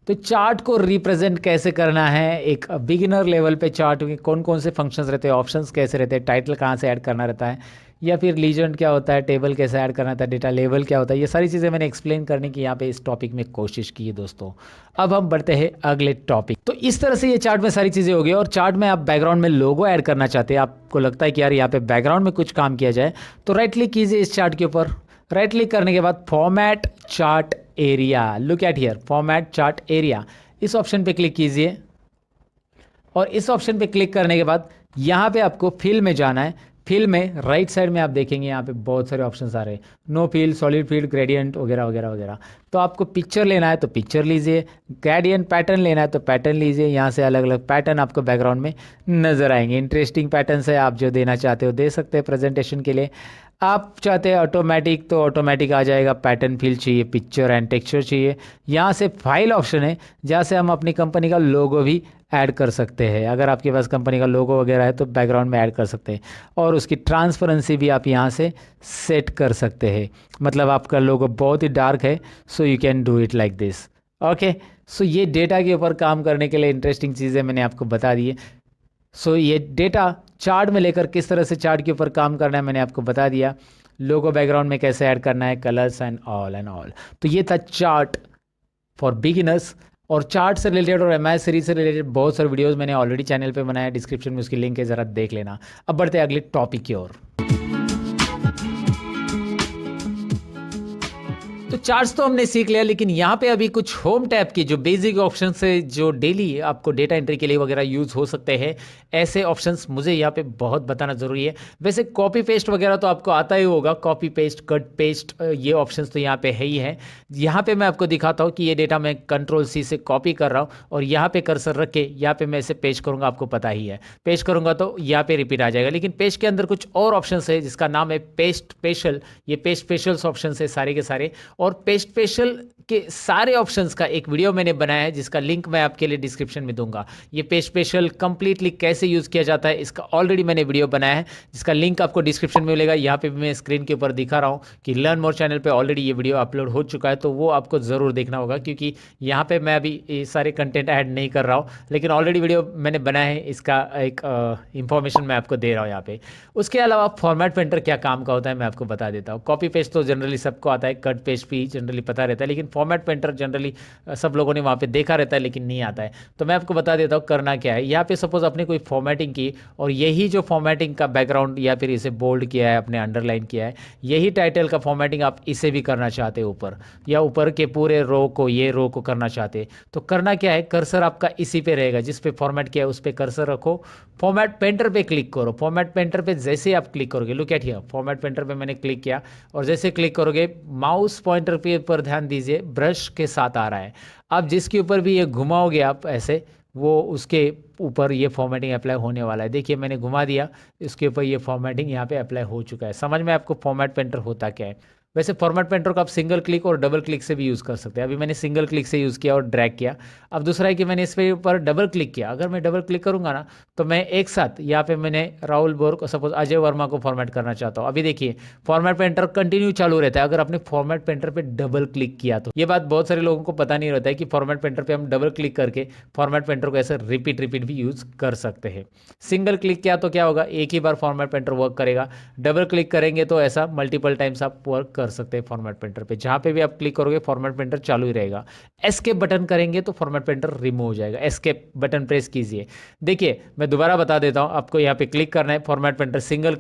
तो चार्ट को रिप्रेजेंट कैसे करना है, एक बिगिनर लेवल पे चार्ट में कौन कौन से फंक्शंस रहते हैं, ऑप्शंस कैसे रहते हैं, टाइटल कहाँ से ऐड करना रहता है, या फिर लीजेंड क्या होता है, टेबल कैसे ऐड करना था, डेटा लेवल क्या होता है, ये सारी चीज़ें मैंने एक्सप्लेन करने की यहाँ पे इस टॉपिक में कोशिश की है दोस्तों। अब हम बढ़ते हैं अगले टॉपिक। तो इस तरह से ये चार्ट में सारी चीज़ें हो गई, और चार्ट में आप बैकग्राउंड में लोगो ऐड करना चाहते हैं, आपको लगता है कि यार यहाँ पे बैकग्राउंड में कुछ काम किया जाए, तो राइट क्लिक कीजिए इस चार्ट के ऊपर। राइट क्लिक करने के बाद format chart area, look at here, format chart area, इस ऑप्शन पे क्लिक कीजिए। और इस ऑप्शन पे क्लिक करने के बाद यहाँ पे आपको फिल में जाना है। फिल में राइट साइड में आप देखेंगे यहाँ पे बहुत सारे ऑप्शंस आ रहे हैं, no fill, solid fill, gradient वगैरह वगैरह वगैरह। तो आपको पिक्चर लेना है तो पिक्चर लीजिए, ग्रेडियंट पैटर्न लेना है तो पैटर्न लीजिए। यहाँ से अलग अलग पैटर्न आपको बैकग्राउंड में नजर आएंगे। इंटरेस्टिंग पैटर्न है, आप जो देना चाहते हो दे सकते हैं प्रेजेंटेशन के लिए। आप चाहते हैं ऑटोमेटिक तो ऑटोमेटिक आ जाएगा। पैटर्न फिल चाहिए, पिक्चर एंड टेक्सचर चाहिए, यहाँ से फाइल ऑप्शन है जहाँ से हम अपनी कंपनी का लोगो भी ऐड कर सकते हैं। अगर आपके पास कंपनी का लोगो वगैरह है तो बैकग्राउंड में ऐड कर सकते हैं। और उसकी ट्रांसपेरेंसी भी आप यहाँ से सेट कर सकते हैं। मतलब आपका लोगो बहुत ही डार्क है, so you can do it like this. Okay, so ये डेटा के ऊपर काम करने के लिए इंटरेस्टिंग चीज़ें मैंने आपको बता दी है। सो ये डेटा चार्ट में लेकर किस तरह से चार्ट के ऊपर काम करना है मैंने आपको बता दिया। लोगो बैकग्राउंड में कैसे ऐड करना है, colours and all and all. तो ये था चार्ट फॉर बिगिनर्स। और चार्ट से रिलेटेड और एम सीरीज से रिलेटेड बहुत सारे वीडियोस मैंने ऑलरेडी चैनल पे बनाया, डिस्क्रिप्शन में उसकी लिंक है, ज़रा देख लेना। अब बढ़ते हैं अगले टॉपिक की ओर। तो चार्ट्स तो हमने सीख लिया, लेकिन यहाँ पे अभी कुछ होम टैब की जो बेसिक ऑप्शंस है जो डेली आपको डेटा एंट्री के लिए वगैरह यूज़ हो सकते हैं, ऐसे ऑप्शंस मुझे यहाँ पे बहुत बताना ज़रूरी है। वैसे कॉपी पेस्ट वगैरह तो आपको आता ही होगा, कॉपी पेस्ट, कट पेस्ट, ये ऑप्शंस तो यहाँ पे है ही है। यहाँ पे मैं आपको दिखाता हूँ कि ये डेटा मैं Ctrl+C से कॉपी कर रहा हूँ और यहाँ पे कर्सर रख के यहाँ पे मैं इसे पेस्ट करूँगा। आपको पता ही है, पेस्ट करूँगा तो यहाँ पे रिपीट आ जाएगा। लेकिन पेस्ट के अंदर कुछ और ऑप्शन है जिसका नाम है पेस्ट स्पेशल। ये पेस्ट स्पेशल्स ऑप्शन है सारे के सारे। और पेस्ट स्पेशल के सारे ऑप्शंस का एक वीडियो मैंने बनाया है जिसका लिंक मैं आपके लिए डिस्क्रिप्शन में दूंगा। ये पेस्ट स्पेशल कंप्लीटली कैसे यूज़ किया जाता है इसका ऑलरेडी मैंने वीडियो बनाया है, जिसका लिंक आपको डिस्क्रिप्शन में मिलेगा। यहाँ पे भी मैं स्क्रीन के ऊपर दिखा रहा हूँ कि लर्न मोर चैनल पे ऑलरेडी ये वीडियो अपलोड हो चुका है, तो वो आपको ज़रूर देखना होगा, क्योंकि यहाँ पे मैं अभी ये सारे कंटेंट ऐड नहीं कर रहा हूँ, लेकिन ऑलरेडी वीडियो मैंने बनाया है, इसका एक इंफॉर्मेशन मैं आपको दे रहा हूँ यहाँ पे। उसके अलावा फॉर्मेट पेंटर क्या काम का होता है मैं आपको बता देता हूँ। कॉपी पेस्ट तो जनरली सबको आता है, कट पेस्ट भी जनरली पता रहता है, लेकिन फॉर्मेट पेंटर जनरली सब लोगों ने वहाँ पे देखा रहता है लेकिन नहीं आता है। तो मैं आपको बता देता हूँ करना क्या है। यहाँ पे सपोज आपने कोई फॉर्मेटिंग की और यही जो फॉर्मेटिंग का बैकग्राउंड या फिर इसे बोल्ड किया है, आपने अंडरलाइन किया है, यही टाइटल का फॉर्मेटिंग आप इसे भी करना चाहते हो ऊपर, या ऊपर के पूरे रो को, ये रो को करना चाहते, तो करना क्या है, कर्सर आपका इसी पे रहेगा जिस पे फॉर्मेट किया है उस पे कर्सर रखो, फॉर्मेट पेंटर पे क्लिक करो। फॉर्मेट पेंटर पे जैसे आप क्लिक करोगे, look at here, format painter पे मैंने क्लिक किया और जैसे क्लिक करोगे माउस पॉइंटर पे पर ध्यान दीजिए, ब्रश के साथ आ रहा है। अब जिसके ऊपर भी ये घुमाओगे आप ऐसे, वो उसके ऊपर ये फॉर्मेटिंग अप्लाई होने वाला है। देखिए मैंने घुमा दिया, इसके ऊपर ये फॉर्मेटिंग यहाँ पे अप्लाई हो चुका है। समझ में आपको फॉर्मेट पेंटर होता क्या है। वैसे फॉर्मेट पेंटर को आप सिंगल क्लिक और डबल क्लिक से भी यूज़ कर सकते हैं। अभी मैंने सिंगल क्लिक से यूज़ किया और ड्रैग किया। अब दूसरा है कि मैंने इस पे ऊपर डबल क्लिक किया। अगर मैं डबल क्लिक करूंगा ना, तो मैं एक साथ यहाँ पे मैंने राहुल बोर को, सपोज अजय वर्मा को फॉर्मेट करना चाहता हूँ। अभी देखिए फॉर्मेट पेंटर कंटिन्यू चालू रहता है अगर आपने फॉर्मेट पेंटर पे डबल क्लिक किया तो। ये बात बहुत सारे लोगों को पता नहीं रहता है कि फॉर्मेट पेंटर पे हम डबल क्लिक करके फॉर्मेट पेंटर को ऐसे रिपीट रिपीट भी यूज़ कर सकते हैं। सिंगल क्लिक किया तो क्या होगा, एक ही बार फॉर्मेट पेंटर वर्क करेगा। डबल क्लिक करेंगे तो ऐसा मल्टीपल टाइम्स आप वर्क कर सकते हैं फॉर्मेट पेंटर पे। जहाँ पे भी आप क्लिक करोगे फॉर्मेट पेंटर चालू ही रहेगा। एस्केप बटन करेंगे तो फॉर्मेट पेंटर रिमूव हो जाएगा। एस्केप बटन प्रेस कीजिए। देखिए मैं दोबारा बता देता हूँ, आपको यहाँ पे क्लिक करना है, फॉर्मेट पेंटर, सिंगल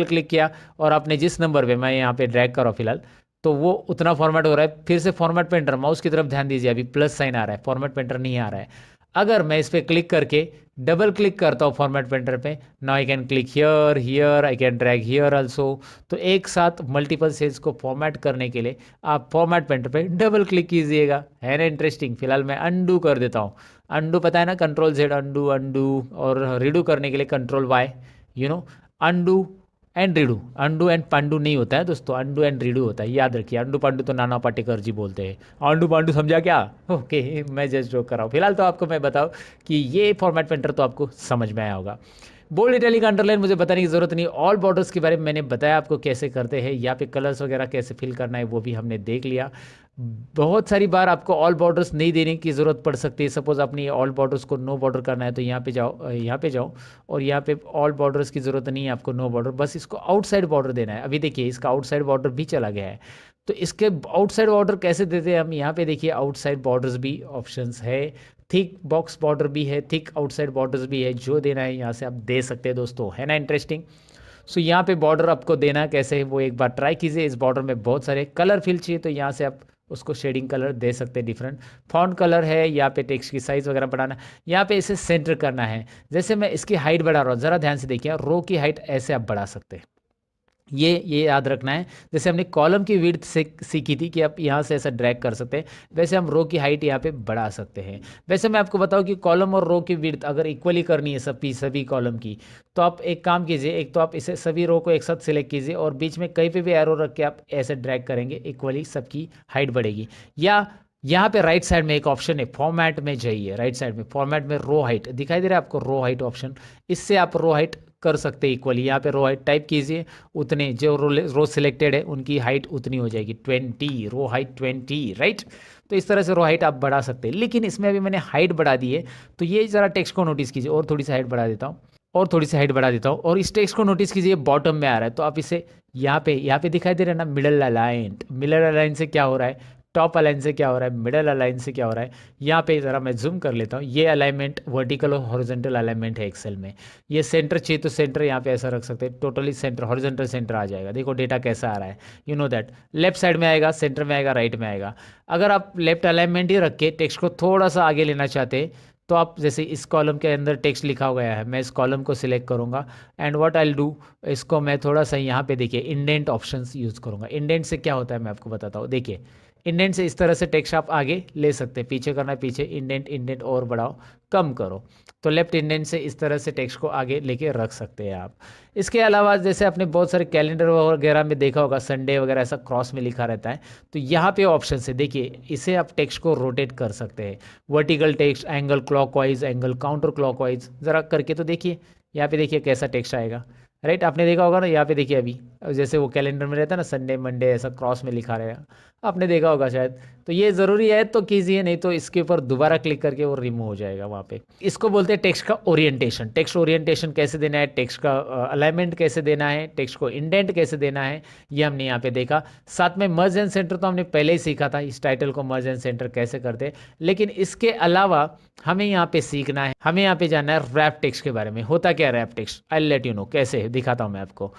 क्लिक किया और आपने जिस नंबर पे, मैं यहाँ पे ड्रैग करो फिलहाल, तो वो उतना फॉर्मेट हो रहा है। फिर से फॉर्मेट पेंटर, माउस की तरफ ध्यान दीजिए, अभी प्लस साइन आ रहा है, फॉर्मेट पेंटर नहीं आ रहा है। अगर मैं इस पर क्लिक करके डबल क्लिक करता हूँ फॉर्मेट पेंटर पे, now I can click here, here I can drag here also. तो एक साथ मल्टीपल सेल्स को फॉर्मेट करने के लिए आप फॉर्मेट पेंटर पे डबल क्लिक कीजिएगा। है ना इंटरेस्टिंग। फिलहाल मैं अंडू कर देता हूँ। अंडू पता है ना, Ctrl+Z अंडू, अंडू, और रीडू करने के लिए Ctrl+Y, undo and redo. Undo and Pandu नहीं होता है दोस्तों, अंडू एंड रीडू होता है, याद रखिए। अंडू पांडू तो नाना पाटेकर जी बोलते हैं, अंडू पांडू समझा क्या। ओके मैं जस्ट जोक कर रहा हूँ। फिलहाल तो आपको मैं बताऊँ कि ये फॉर्मेट पेंटर तो आपको समझ में आया होगा। बोल्ड इटैलिक अंडरलाइन मुझे बताने की ज़रूरत नहीं। ऑल बॉर्डर्स के बारे में मैंने बताया आपको कैसे करते हैं। यहाँ पे कलर्स वगैरह कैसे फिल करना है वो भी हमने देख लिया। बहुत सारी बार आपको ऑल बॉर्डर्स नहीं देने की ज़रूरत पड़ सकती है। सपोज आपने ये ऑल बॉर्डर्स को नो बॉर्डर करना है तो यहाँ पे जाओ, यहाँ पे जाओ, और यहाँ पे ऑल बॉर्डर्स की ज़रूरत नहीं है आपको, नो बॉर्डर, बस इसको आउटसाइड बॉर्डर देना है। अभी देखिए इसका आउटसाइड बॉर्डर भी चला गया है। तो इसके आउटसाइड बॉर्डर कैसे देते हैं हम, यहाँ पे देखिए आउटसाइड बॉर्डर्स भी ऑप्शंस है, थिक बॉक्स बॉर्डर भी है, थिक आउटसाइड बॉर्डर्स भी है। जो देना है यहाँ से आप दे सकते हैं दोस्तों। है ना इंटरेस्टिंग। सो यहाँ पे बॉर्डर आपको देना कैसे है वो एक बार ट्राई कीजिए। इस बॉर्डर में बहुत सारे कलर फिल चाहिए तो यहाँ से आप उसको शेडिंग कलर दे सकते हैं। डिफरेंट फॉन्ट कलर है, यहाँ पे टेक्स्ट की साइज़ वगैरह बढ़ाना, यहाँ पे इसे सेंटर करना है। जैसे मैं इसकी हाइट बढ़ा रहा हूँ, ज़रा ध्यान से देखिए, रो की हाइट ऐसे आप बढ़ा सकते हैं। ये याद रखना है। जैसे हमने कॉलम की विड्थ से सीखी थी कि आप यहाँ से ऐसा ड्रैग कर सकते हैं, वैसे हम रो की हाइट यहाँ पे बढ़ा सकते हैं। वैसे मैं आपको बताऊँ कि कॉलम और रो की विड्थ अगर इक्वली करनी है सभी कॉलम की, तो आप एक काम कीजिए, एक तो आप इसे सभी रो को एक साथ सिलेक्ट कीजिए और बीच में कहीं पे भी एरो रख के आप ऐसे ड्रैग करेंगे, इक्वली सबकी हाइट बढ़ेगी। या यहाँ पे राइट साइड में एक ऑप्शन है फॉर्मेट में जाइए, राइट साइड में फॉर्मेट में रो हाइट दिखाई दे रहा है आपको, रो हाइट ऑप्शन, इससे आप रो हाइट कर सकते हैं इक्वली। यहाँ पे रो हाइट टाइप कीजिए, उतने जो रो सिलेक्टेड है उनकी हाइट उतनी हो जाएगी 20, रो हाइट 20, राइट। तो इस तरह से रो हाइट आप बढ़ा सकते हैं, लेकिन इसमें अभी मैंने हाइट बढ़ा दी है, तो ये ज़रा टेक्स्ट को नोटिस कीजिए, और थोड़ी सी हाइट बढ़ा देता हूँ, और थोड़ी सी हाइट बढ़ा देता हूँ, और इस टेक्स्ट को नोटिस कीजिए बॉटम में आ रहा है, तो आप इसे यहाँ पे दिखाई दे रहा है ना, मिडल अलाइन, मिडल अलाइन से क्या हो रहा है, टॉप अलाइन से क्या हो रहा है, मिडल अलाइन से क्या हो रहा है। यहाँ पे ज़रा मैं जूम कर लेता हूँ, ये अलाइनमेंट वर्टिकल और हॉरिजॉन्टल अलाइनमेंट है एक्सेल में। ये सेंटर चाहिए तो सेंटर यहाँ पे ऐसा रख सकते हैं, टोटली सेंटर हॉरिजॉन्टल सेंटर आ जाएगा। देखो डेटा कैसा आ रहा है, you know that left side में आएगा, सेंटर में आएगा, राइट में आएगा। अगर आप लेफ्ट अलाइनमेंट ही रख के टेक्स्ट को थोड़ा सा आगे लेना चाहते हैं, तो आप जैसे इस कॉलम के अंदर टेक्स्ट लिखा गया है, मैं इस कॉलम को सिलेक्ट करूंगा, एंड व्हाट आई डू, इसको मैं थोड़ा सा यहाँ पे देखिए इंडेंट ऑप्शंस यूज़ करूंगा। इंडेंट से क्या होता है मैं आपको बताता हूँ, देखिए इंडेंट से इस तरह से टेक्स्ट आप आगे ले सकते हैं, पीछे करना है पीछे, इंडेंट इंडेंट और बढ़ाओ कम करो, तो लेफ्ट इंडेंट से इस तरह से टेक्स्ट को आगे लेके रख सकते हैं आप। इसके अलावा जैसे आपने बहुत सारे कैलेंडर वगैरह में देखा होगा, संडे वगैरह ऐसा क्रॉस में लिखा रहता है, तो यहाँ पे ऑप्शन है देखिए, इसे आप टेक्स्ट को रोटेट कर सकते हैं, vertical text, angle clockwise, angle counter clockwise, ज़रा करके तो देखिए, यहाँ पे देखिए कैसा टेक्स्ट आएगा, राइट। आपने देखा होगा ना, यहाँ पे देखिए अभी जैसे वो कैलेंडर में रहता है ना, संडे मंडे ऐसा क्रॉस में लिखा रहेगा, आपने देखा होगा शायद। तो ये ज़रूरी है तो कीजिए, नहीं तो इसके ऊपर दोबारा क्लिक करके वो रिमूव हो जाएगा वहाँ पे। इसको बोलते हैं टेक्स्ट का ओरिएंटेशन। टेक्स्ट ओरिएंटेशन कैसे देना है, टेक्स्ट का अलाइनमेंट कैसे देना है, टेक्स्ट को इंडेंट कैसे देना है, ये हमने यहाँ पे देखा। साथ में मर्ज एंड सेंटर तो हमने पहले ही सीखा था, इस टाइटल को मर्ज एंड सेंटर कैसे करते हैं। लेकिन इसके अलावा हमें यहाँ पे सीखना है, हमें यहाँ पे जानना है रैप टेक्स्ट के बारे में। होता क्या wrap text, I let you know कैसे है, दिखाता हूँ मैं आपको।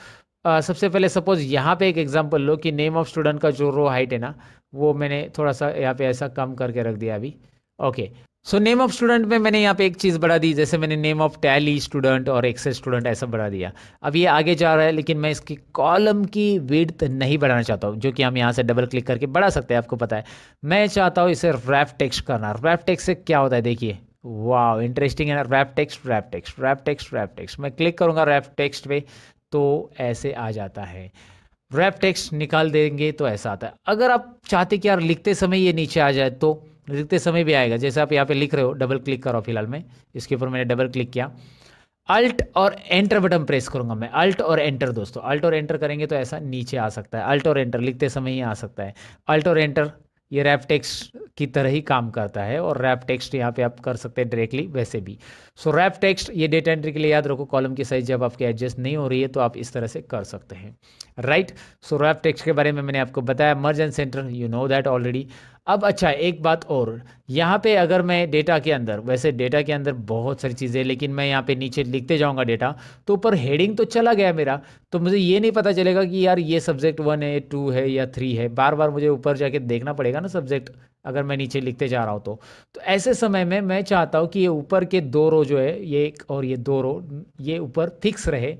सबसे पहले सपोज यहाँ पे एक एग्जांपल लो कि नेम ऑफ स्टूडेंट का जो रो हाइट है ना, वो मैंने थोड़ा सा यहाँ पे ऐसा कम करके रख दिया अभी। Okay, so name of student में मैंने यहाँ पे एक चीज़ बढ़ा दी, जैसे मैंने नेम ऑफ टैली स्टूडेंट और एक्सेल स्टूडेंट ऐसा बढ़ा दिया। अब ये आगे जा रहा है, लेकिन मैं इसकी कॉलम की विड्थ नहीं बढ़ाना चाहता हूँ, जो कि हम यहाँ से डबल क्लिक करके बढ़ा सकते हैं, आपको पता है। मैं चाहता हूँ इसे रैप टेक्स्ट करना। रैप टेक्स्ट से क्या होता है देखिए, वाह इंटरेस्टिंग है ना, wrap text wrap text wrap text wrap text. मैं क्लिक करूँगा रैप टेक्स्ट पे तो ऐसे आ जाता है। रैप टेक्स्ट निकाल देंगे तो ऐसा आता है। अगर आप चाहते कि यार लिखते समय ये नीचे आ जाए, तो लिखते समय भी आएगा। जैसे आप यहाँ पे लिख रहे हो, डबल क्लिक करो, फिलहाल मैं इसके ऊपर मैंने डबल क्लिक किया, अल्ट और एंटर बटन प्रेस करूंगा मैं, अल्ट और एंटर दोस्तों, अल्ट और एंटर करेंगे तो ऐसा नीचे आ सकता है। अल्ट और एंटर लिखते समय ही आ सकता है, अल्ट और एंटर ये रैप टेक्स्ट की तरह ही काम करता है, और रैप टेक्स्ट यहाँ पे आप कर सकते हैं डायरेक्टली वैसे भी। सो रैप टेक्स्ट ये डेटा एंट्री के लिए याद रखो, कॉलम की साइज जब आपके एडजस्ट नहीं हो रही है तो आप इस तरह से कर सकते हैं, राइट। सो रैप टेक्स्ट के बारे में मैंने आपको बताया, मर्ज and centre you know that already. अब अच्छा एक बात और, यहाँ पे अगर मैं डेटा के अंदर, वैसे डेटा के अंदर बहुत सारी चीज़ें, लेकिन मैं यहाँ पे नीचे लिखते जाऊँगा डेटा, तो ऊपर हेडिंग तो चला गया मेरा, तो मुझे ये नहीं पता चलेगा कि यार ये सब्जेक्ट 1 है, 2 है या 3 है। बार बार मुझे ऊपर जाके देखना पड़ेगा ना सब्जेक्ट, अगर मैं नीचे लिखते जा रहा हूँ तो ऐसे समय में मैं चाहता हूँ कि ये ऊपर के 2 रो जो है, ये एक और ये 2 रो, ये ऊपर फिक्स रहे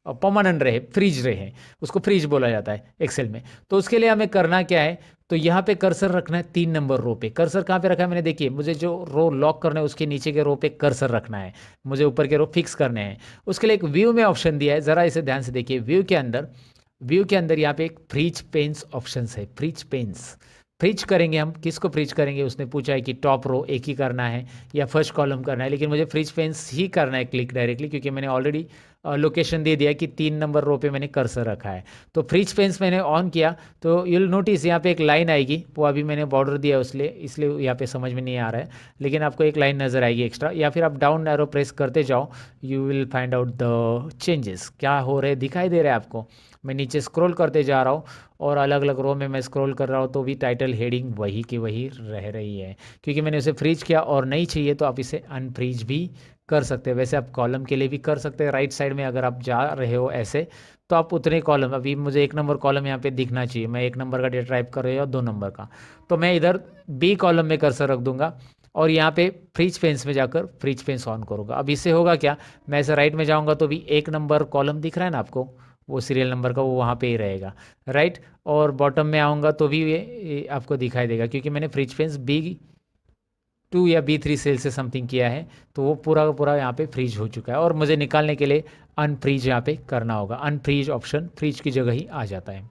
और परमानेंट रहे, फ्रीज रहे। उसको फ्रीज बोला जाता है एक्सेल में। तो उसके लिए हमें करना क्या है, तो यहाँ पे कर्सर रखना है 3 नंबर रो पे। कर्सर कहाँ पे रखा है मैंने, देखिए मुझे जो रो लॉक करना है उसके नीचे के रो पे कर्सर रखना है, मुझे ऊपर के रो फिक्स करने हैं। उसके लिए एक व्यू में ऑप्शन दिया है, ज़रा इसे ध्यान से देखिए। व्यू के अंदर यहाँ पे एक फ्रीज पेन्स ऑप्शन है, फ्रीज पेन्स। फ्रीज करेंगे हम, किसको फ्रीज करेंगे, उसने पूछा है कि टॉप रो एक ही करना है या फर्स्ट कॉलम करना है, लेकिन मुझे फ्रीज पेन्स ही करना है क्लिक डायरेक्टली, क्योंकि मैंने ऑलरेडी लोकेशन दे दिया कि 3 नंबर रो पे मैंने कर्सर रखा है। तो फ्रीज पेन्स मैंने ऑन किया तो यूल नोटिस यहाँ पे एक लाइन आएगी, वो अभी मैंने बॉर्डर दिया इसलिए यहाँ पे समझ में नहीं आ रहा है, लेकिन आपको एक लाइन नज़र आएगी एक्स्ट्रा, या फिर आप डाउन एरो प्रेस करते जाओ, you will find out the changes क्या हो रहे, दिखाई दे रहा है आपको। मैं नीचे स्क्रॉल करते जा रहा हूँ और अलग अलग रो में मैं स्क्रॉल कर रहा हूँ, तो भी टाइटल हेडिंग वही की वही रह रही है, क्योंकि मैंने उसे फ्रीज किया। और नहीं चाहिए तो आप इसे अनफ्रीज भी कर सकते हैं। वैसे आप कॉलम के लिए भी कर सकते हैं, राइट साइड में अगर आप जा रहे हो ऐसे, तो आप उतने कॉलम, अभी मुझे 1 नंबर कॉलम यहाँ पे दिखना चाहिए, मैं 1 नंबर का डेटा टाइप कर रही हूँ और 2 नंबर का, तो मैं इधर बी कॉलम में कर्सर रख दूंगा और यहाँ पे फ्रीज पेंस में जाकर फ्रीज पेंस ऑन करूँगा। अब इससे होगा क्या, मैं ऐसे राइट में जाऊँगा तो भी 1 नंबर कॉलम दिख रहा है ना आपको, वो सीरियल नंबर का वो वहाँ पे ही रहेगा, राइट। और बॉटम में आऊँगा तो भी ये आपको दिखाई देगा, क्योंकि मैंने फ्रीज पेंस B2 या B3 सेल से समथिंग किया है, तो वो पूरा का पूरा यहाँ पे फ्रीज हो चुका है। और मुझे निकालने के लिए अनफ्रीज यहाँ पे करना होगा, अनफ्रीज ऑप्शन फ्रीज की जगह ही आ जाता है।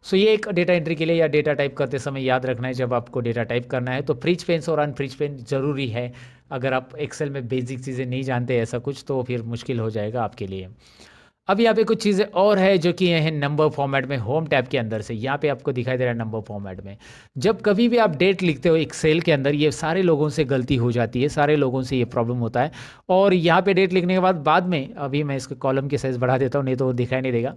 सो ये एक डेटा एंट्री के लिए या डेटा टाइप करते समय याद रखना है जब आपको डेटा टाइप करना है तो फ्रीज पेन्स और अनफ्रीज पेन ज़रूरी है। अगर आप एक्सेल में बेसिक चीज़ें नहीं जानते ऐसा कुछ तो फिर मुश्किल हो जाएगा आपके लिए। अब यहाँ पे कुछ चीज़ें और है जो कि हैं नंबर फॉर्मेट में होम टैब के अंदर से यहाँ पे आपको दिखाई दे रहा है नंबर फॉर्मेट में। जब कभी भी आप डेट लिखते हो एक्सेल के अंदर ये सारे लोगों से गलती हो जाती है, सारे लोगों से ये प्रॉब्लम होता है। और यहाँ पे डेट लिखने के बाद में अभी मैं इसके कॉलम की साइज़ बढ़ा देता हूँ नहीं तो वो दिखाई नहीं देगा।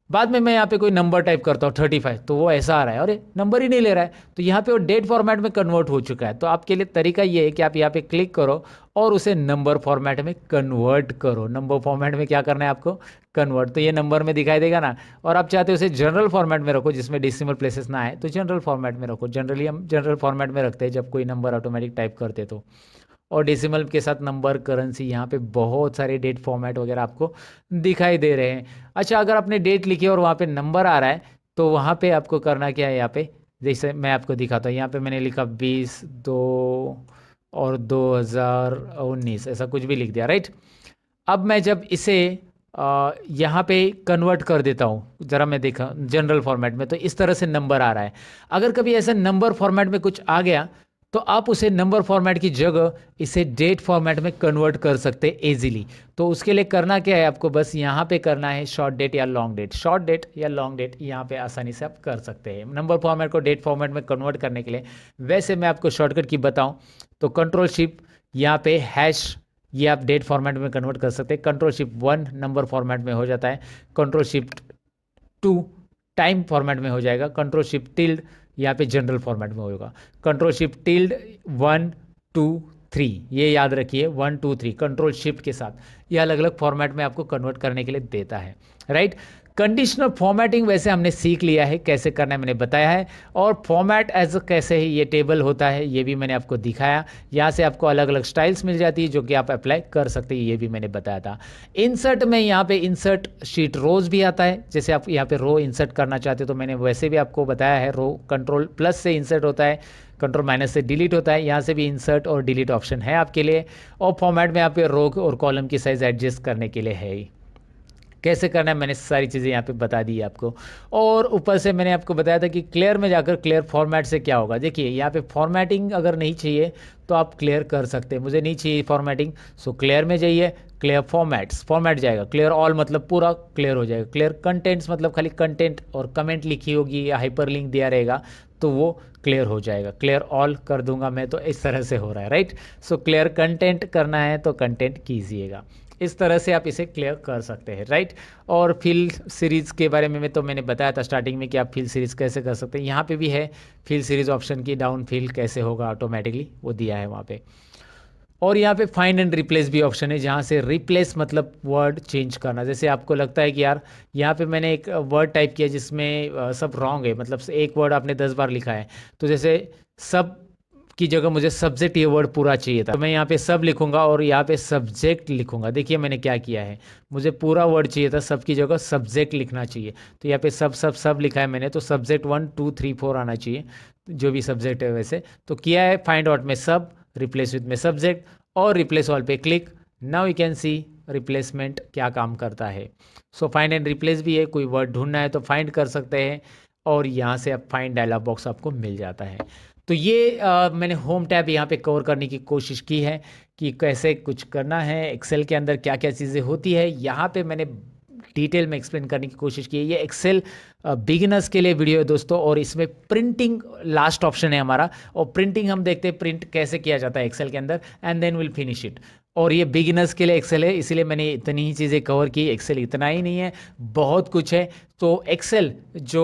बाद में मैं यहाँ पे कोई नंबर टाइप करता हूँ 35 तो वो ऐसा आ रहा है, अरे नंबर ही नहीं ले रहा है। तो यहाँ पे वो डेट फॉर्मेट में कन्वर्ट हो चुका है। तो आपके लिए तरीका ये है कि आप यहाँ पे क्लिक करो और उसे नंबर फॉर्मेट में कन्वर्ट करो। नंबर फॉर्मेट में क्या करना है आपको, कन्वर्ट। तो ये नंबर में दिखाई देगा ना। और आप चाहते हो उसे जनरल फॉर्मेट में रखो जिसमें डेसिमल प्लेसेस ना आए तो जनरल फॉर्मेट में रखो। जनरली हम जनरल फॉर्मेट में रखते हैं जब कोई नंबर ऑटोमेटिक टाइप करते तो। और डेसिमल के साथ नंबर, करेंसी, यहाँ पे बहुत सारे डेट फॉर्मेट वगैरह आपको दिखाई दे रहे हैं। अच्छा, अगर आपने डेट लिखी और वहाँ पे नंबर आ रहा है तो वहाँ पे आपको करना क्या है, यहाँ पे जैसे मैं आपको दिखाता हूँ। यहाँ पे मैंने लिखा 20/2 और 2019 ऐसा कुछ भी लिख दिया, राइट। अब मैं जब इसे यहाँ पे कन्वर्ट कर देता हूँ, ज़रा मैं देखा जनरल फॉर्मेट में तो इस तरह से नंबर आ रहा है। अगर कभी ऐसा नंबर फॉर्मेट में कुछ आ गया तो आप उसे नंबर फॉर्मेट की जगह इसे डेट फॉर्मेट में कन्वर्ट कर सकते हैं ईजिली। तो उसके लिए करना क्या है, आपको बस यहाँ पे करना है शॉर्ट डेट या लॉन्ग डेट। शॉर्ट डेट या लॉन्ग डेट यहाँ पे आसानी से आप कर सकते हैं नंबर फॉर्मेट को डेट फॉर्मेट में कन्वर्ट करने के लिए। वैसे मैं आपको शॉर्टकट की बताऊँ तो कंट्रोल शिफ्ट यहाँ पे हैश, ये आप डेट फॉर्मेट में कन्वर्ट कर सकते हैं। कंट्रोल शिफ्ट 1 नंबर फॉर्मेट में हो जाता है, कंट्रोल शिफ्ट 2 टाइम फॉर्मेट में हो जाएगा, कंट्रोल शिफ्ट टिल्ड यहाँ पे जनरल फॉर्मेट में होगा। कंट्रोल शिफ्ट टिल्ड 1 2 3 ये याद रखिए, 1 2 3 कंट्रोल शिफ्ट के साथ ये अलग अलग फॉर्मेट में आपको कन्वर्ट करने के लिए देता है, राइट। कंडीशनल फॉर्मेटिंग वैसे हमने सीख लिया है कैसे करना है, मैंने बताया है। और फॉर्मेट एज कैसे ही ये टेबल होता है ये भी मैंने आपको दिखाया। यहाँ से आपको अलग अलग स्टाइल्स मिल जाती है जो कि आप अप्लाई कर सकते हैं, ये भी मैंने बताया था। इंसर्ट में यहाँ पे इंसर्ट शीट रोज भी आता है, जैसे आप यहाँ पे रो इंसर्ट करना चाहते हो तो मैंने वैसे भी आपको बताया है। रो कंट्रोल प्लस से इंसर्ट होता है, कंट्रोल माइनस से डिलीट होता है। यहाँ से भी इंसर्ट और डिलीट ऑप्शन है आपके लिए। और फॉर्मेट में आपके रो और कॉलम की साइज एडजस्ट करने के लिए है ही। कैसे करना है मैंने सारी चीज़ें यहाँ पे बता दी आपको। और ऊपर से मैंने आपको बताया था कि क्लियर में जाकर क्लियर फॉर्मेट से क्या होगा। देखिए यहाँ पे फॉर्मेटिंग अगर नहीं चाहिए तो आप क्लियर कर सकते हैं, मुझे नहीं चाहिए फॉर्मेटिंग, सो क्लियर में जाइए, क्लियर फॉर्मेट्स, फॉर्मेट जाएगा। क्लियर ऑल मतलब पूरा क्लियर हो जाएगा। क्लियर कंटेंट्स मतलब खाली कंटेंट और कमेंट लिखी होगी या हाइपर लिंक दिया रहेगा तो वो क्लियर हो जाएगा। क्लियर ऑल कर दूंगा मैं तो इस तरह से हो रहा है, राइट। सो क्लियर कंटेंट करना है तो कंटेंट कीजिएगा, इस तरह से आप इसे क्लियर कर सकते हैं, राइट। और फिल सीरीज़ के बारे में तो मैंने बताया था स्टार्टिंग में कि आप फिल सीरीज़ कैसे कर सकते हैं। यहाँ पे भी है फिल सीरीज़ ऑप्शन की, डाउन फिल कैसे होगा ऑटोमेटिकली वो दिया है वहाँ पे। और यहाँ पे फाइंड एंड रिप्लेस भी ऑप्शन है जहाँ से रिप्लेस मतलब वर्ड चेंज करना। जैसे आपको लगता है कि यार यहाँ पे मैंने एक वर्ड टाइप किया जिसमें सब रॉन्ग है, मतलब एक वर्ड आपने 10 बार लिखा है, तो जैसे सब की जगह मुझे सब्जेक्ट ये वर्ड पूरा चाहिए था तो मैं यहाँ पे सब लिखूंगा और यहाँ पे सब्जेक्ट लिखूंगा। देखिए मैंने क्या किया है, मुझे पूरा वर्ड चाहिए था, सब की जगह सब्जेक्ट लिखना चाहिए तो यहाँ पे सब सब सब लिखा है मैंने। तो सब्जेक्ट 1 2 3 4 आना चाहिए जो भी सब्जेक्ट है वैसे। तो किया है फाइंड आउट में सब, रिप्लेस विथ में सब्जेक्ट और रिप्लेस ऑल पे click. Now you can see replacement क्या काम करता है। सो फाइंड एंड रिप्लेस भी है, कोई वर्ड ढूंढना है तो फाइंड कर सकते हैं और यहाँ से अब फाइंड डायलॉग बॉक्स आपको मिल जाता है। तो ये मैंने होम टैब यहाँ पे कवर करने की कोशिश की है कि कैसे कुछ करना है एक्सेल के अंदर, क्या क्या चीज़ें होती है। यहाँ पे मैंने डिटेल में एक्सप्लेन करने की कोशिश की है। ये एक्सेल बिगिनर्स के लिए वीडियो है दोस्तों, और इसमें प्रिंटिंग लास्ट ऑप्शन है हमारा, और प्रिंटिंग हम देखते हैं प्रिंट कैसे किया जाता है एक्सेल के अंदर, and then will finish it. और ये बिगिनर्स के लिए एक्सेल है, इसीलिए मैंने इतनी ही चीज़ें कवर की। एक्सेल इतना ही नहीं है, बहुत कुछ है। तो एक्सेल जो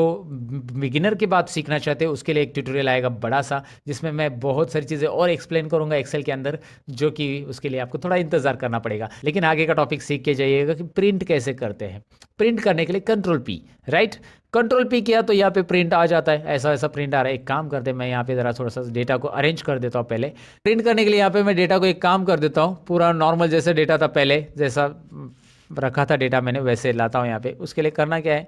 बिगिनर के बाद सीखना चाहते हैं उसके लिए एक ट्यूटोरियल आएगा बड़ा सा, जिसमें मैं बहुत सारी चीज़ें और एक्सप्लेन करूंगा एक्सेल के अंदर, जो कि उसके लिए आपको थोड़ा इंतजार करना पड़ेगा। लेकिन आगे का टॉपिक सीख के जाइएगा कि प्रिंट कैसे करते हैं। प्रिंट करने के लिए control P, right, control P किया तो यहाँ पे प्रिंट आ जाता है। ऐसा ऐसा प्रिंट आ रहा है। एक काम करते हैं, मैं यहाँ पे ज़रा थोड़ा सा डेटा को अरेंज कर देता हूँ। पहले प्रिंट करने के लिए यहाँ पे मैं डेटा को एक काम कर देता हूँ, पूरा नॉर्मल जैसे डेटा था पहले, जैसा रखा था डेटा मैंने वैसे लाता हूँ यहाँ पे। उसके लिए करना क्या है,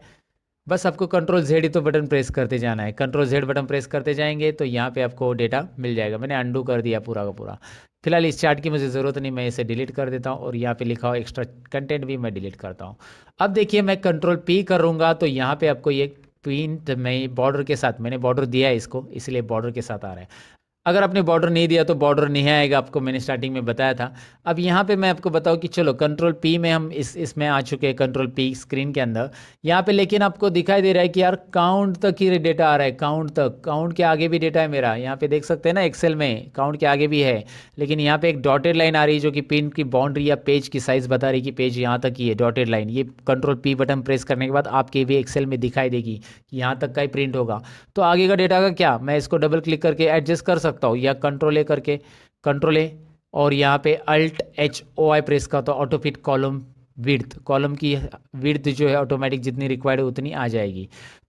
बस आपको कंट्रोल जेड ही तो बटन प्रेस करते जाना है। कंट्रोल जेड बटन प्रेस करते जाएंगे तो यहाँ पे आपको डेटा मिल जाएगा। मैंने अंडू कर दिया पूरा का पूरा। फिलहाल इस चार्ट की मुझे ज़रूरत नहीं, मैं इसे डिलीट कर देता हूँ, और यहाँ पे लिखा हुआ एक्स्ट्रा कंटेंट भी मैं डिलीट करता हूँ। अब देखिए मैं कंट्रोल पी करूँगा तो यहाँ पे आपको ये प्रिंट में बॉर्डर के साथ, मैंने बॉर्डर दिया है इसको, इसलिए बॉर्डर के साथ आ रहा है। अगर आपने बॉर्डर नहीं दिया तो बॉर्डर नहीं आएगा, आपको मैंने स्टार्टिंग में बताया था। अब यहाँ पे मैं आपको बताऊँ कि चलो कंट्रोल पी में हम इसमें आ चुके हैं, कंट्रोल पी स्क्रीन के अंदर। यहाँ पे लेकिन आपको दिखाई दे रहा है कि यार काउंट तक ही डेटा आ रहा है, काउंट तक, काउंट के आगे भी डेटा है मेरा। यहाँ पे देख सकते हैं ना एक्सेल में काउंट के आगे भी है, लेकिन यहाँ पे एक डॉटेड लाइन आ रही है जो कि पिन की बाउंड्री या पेज की साइज़ बता रही है कि पेज यहाँ तक ही है, डॉटेड लाइन। ये कंट्रोल पी बटन प्रेस करने के बाद आपके भी एक्सेल में दिखाई देगी कि यहाँ तक का ही प्रिंट होगा। तो आगे का डेटा का क्या, मैं इसको डबल क्लिक करके एडजस्ट कर सकता हूँ, या कंट्रोल ए करके, कंट्रोल ए और यहाँ पे alt H O I press का, तो auto fit column width, column की विड्थ जो है ऑटोमेटिक जितनी रिक्वायर्ड है उतनी आ जाएगी।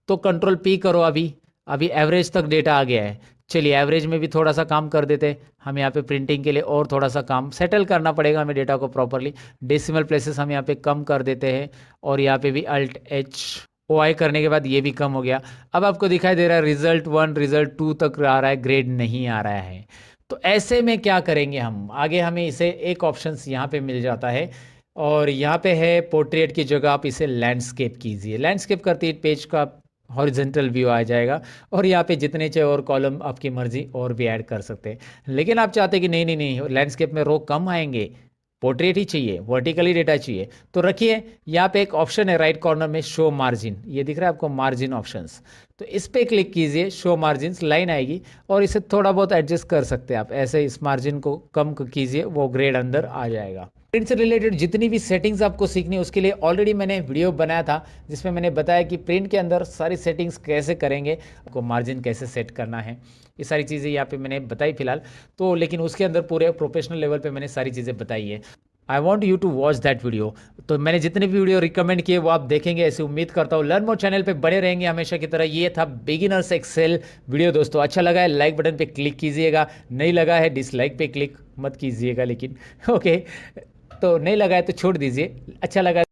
तो कंट्रोल पी करो, अभी अभी एवरेज तक डेटा आ गया है। चलिए एवरेज में भी थोड़ा सा काम कर देते हैं, हम यहाँ पे प्रिंटिंग के लिए और थोड़ा सा काम सेटल करना पड़ेगा हमें डेटा को प्रॉपरली। डेसिमल प्लेसेस हम यहाँ पे कम कर देते हैं, और यहाँ पे भी अल्ट एच ओ आई करने के बाद ये भी कम हो गया। अब आपको दिखाई दे रहा है रिजल्ट 1 रिजल्ट 2 तक आ रहा है, ग्रेड नहीं आ रहा है। तो ऐसे में क्या करेंगे हम आगे, हमें इसे एक ऑप्शंस यहाँ पे मिल जाता है, और यहाँ पे है पोर्ट्रेट की जगह आप इसे लैंडस्केप कीजिए। लैंडस्केप करते ही पेज का हॉरिजेंटल व्यू आ जाएगा, और यहाँ पे जितने चाहे और कॉलम आपकी मर्जी और भी ऐड कर सकते हैं। लेकिन आप चाहते हैं कि नहीं नहीं नहीं, लैंडस्केप में रो कम आएंगे, पोर्ट्रेट ही चाहिए, वर्टिकली डेटा चाहिए, तो रखिए यहाँ पे एक ऑप्शन है राइट कॉर्नर में, शो मार्जिन, ये दिख रहा है आपको मार्जिन ऑप्शंस। तो इस पे क्लिक कीजिए, शो मार्जिन लाइन आएगी, और इसे थोड़ा बहुत एडजस्ट कर सकते हैं आप, ऐसे इस मार्जिन को कम कीजिए, वो ग्रेड अंदर आ जाएगा। प्रिंट से रिलेटेड जितनी भी सेटिंग्स आपको सीखनी है उसके लिए ऑलरेडी मैंने वीडियो बनाया था, जिसमें मैंने बताया कि प्रिंट के अंदर सारी सेटिंग्स कैसे करेंगे, आपको मार्जिन कैसे सेट करना है, ये सारी चीज़ें यहाँ पे मैंने बताई फिलहाल। तो लेकिन उसके अंदर पूरे प्रोफेशनल लेवल पे मैंने सारी चीज़ें बताई है। I want you to watch that video. तो मैंने जितने भी वीडियो रिकमेंड किए वो आप देखेंगे, ऐसे उम्मीद करता हूँ। लर्न मोर चैनल पे बड़े रहेंगे हमेशा की तरह। ये था बिगिनर्स एक्सेल वीडियो दोस्तों। अच्छा लगा है लाइक बटन पे क्लिक कीजिएगा, नहीं लगा है डिसलाइक पे क्लिक मत कीजिएगा लेकिन ओके। तो नहीं लगा है तो छोड़ दीजिए, अच्छा लगा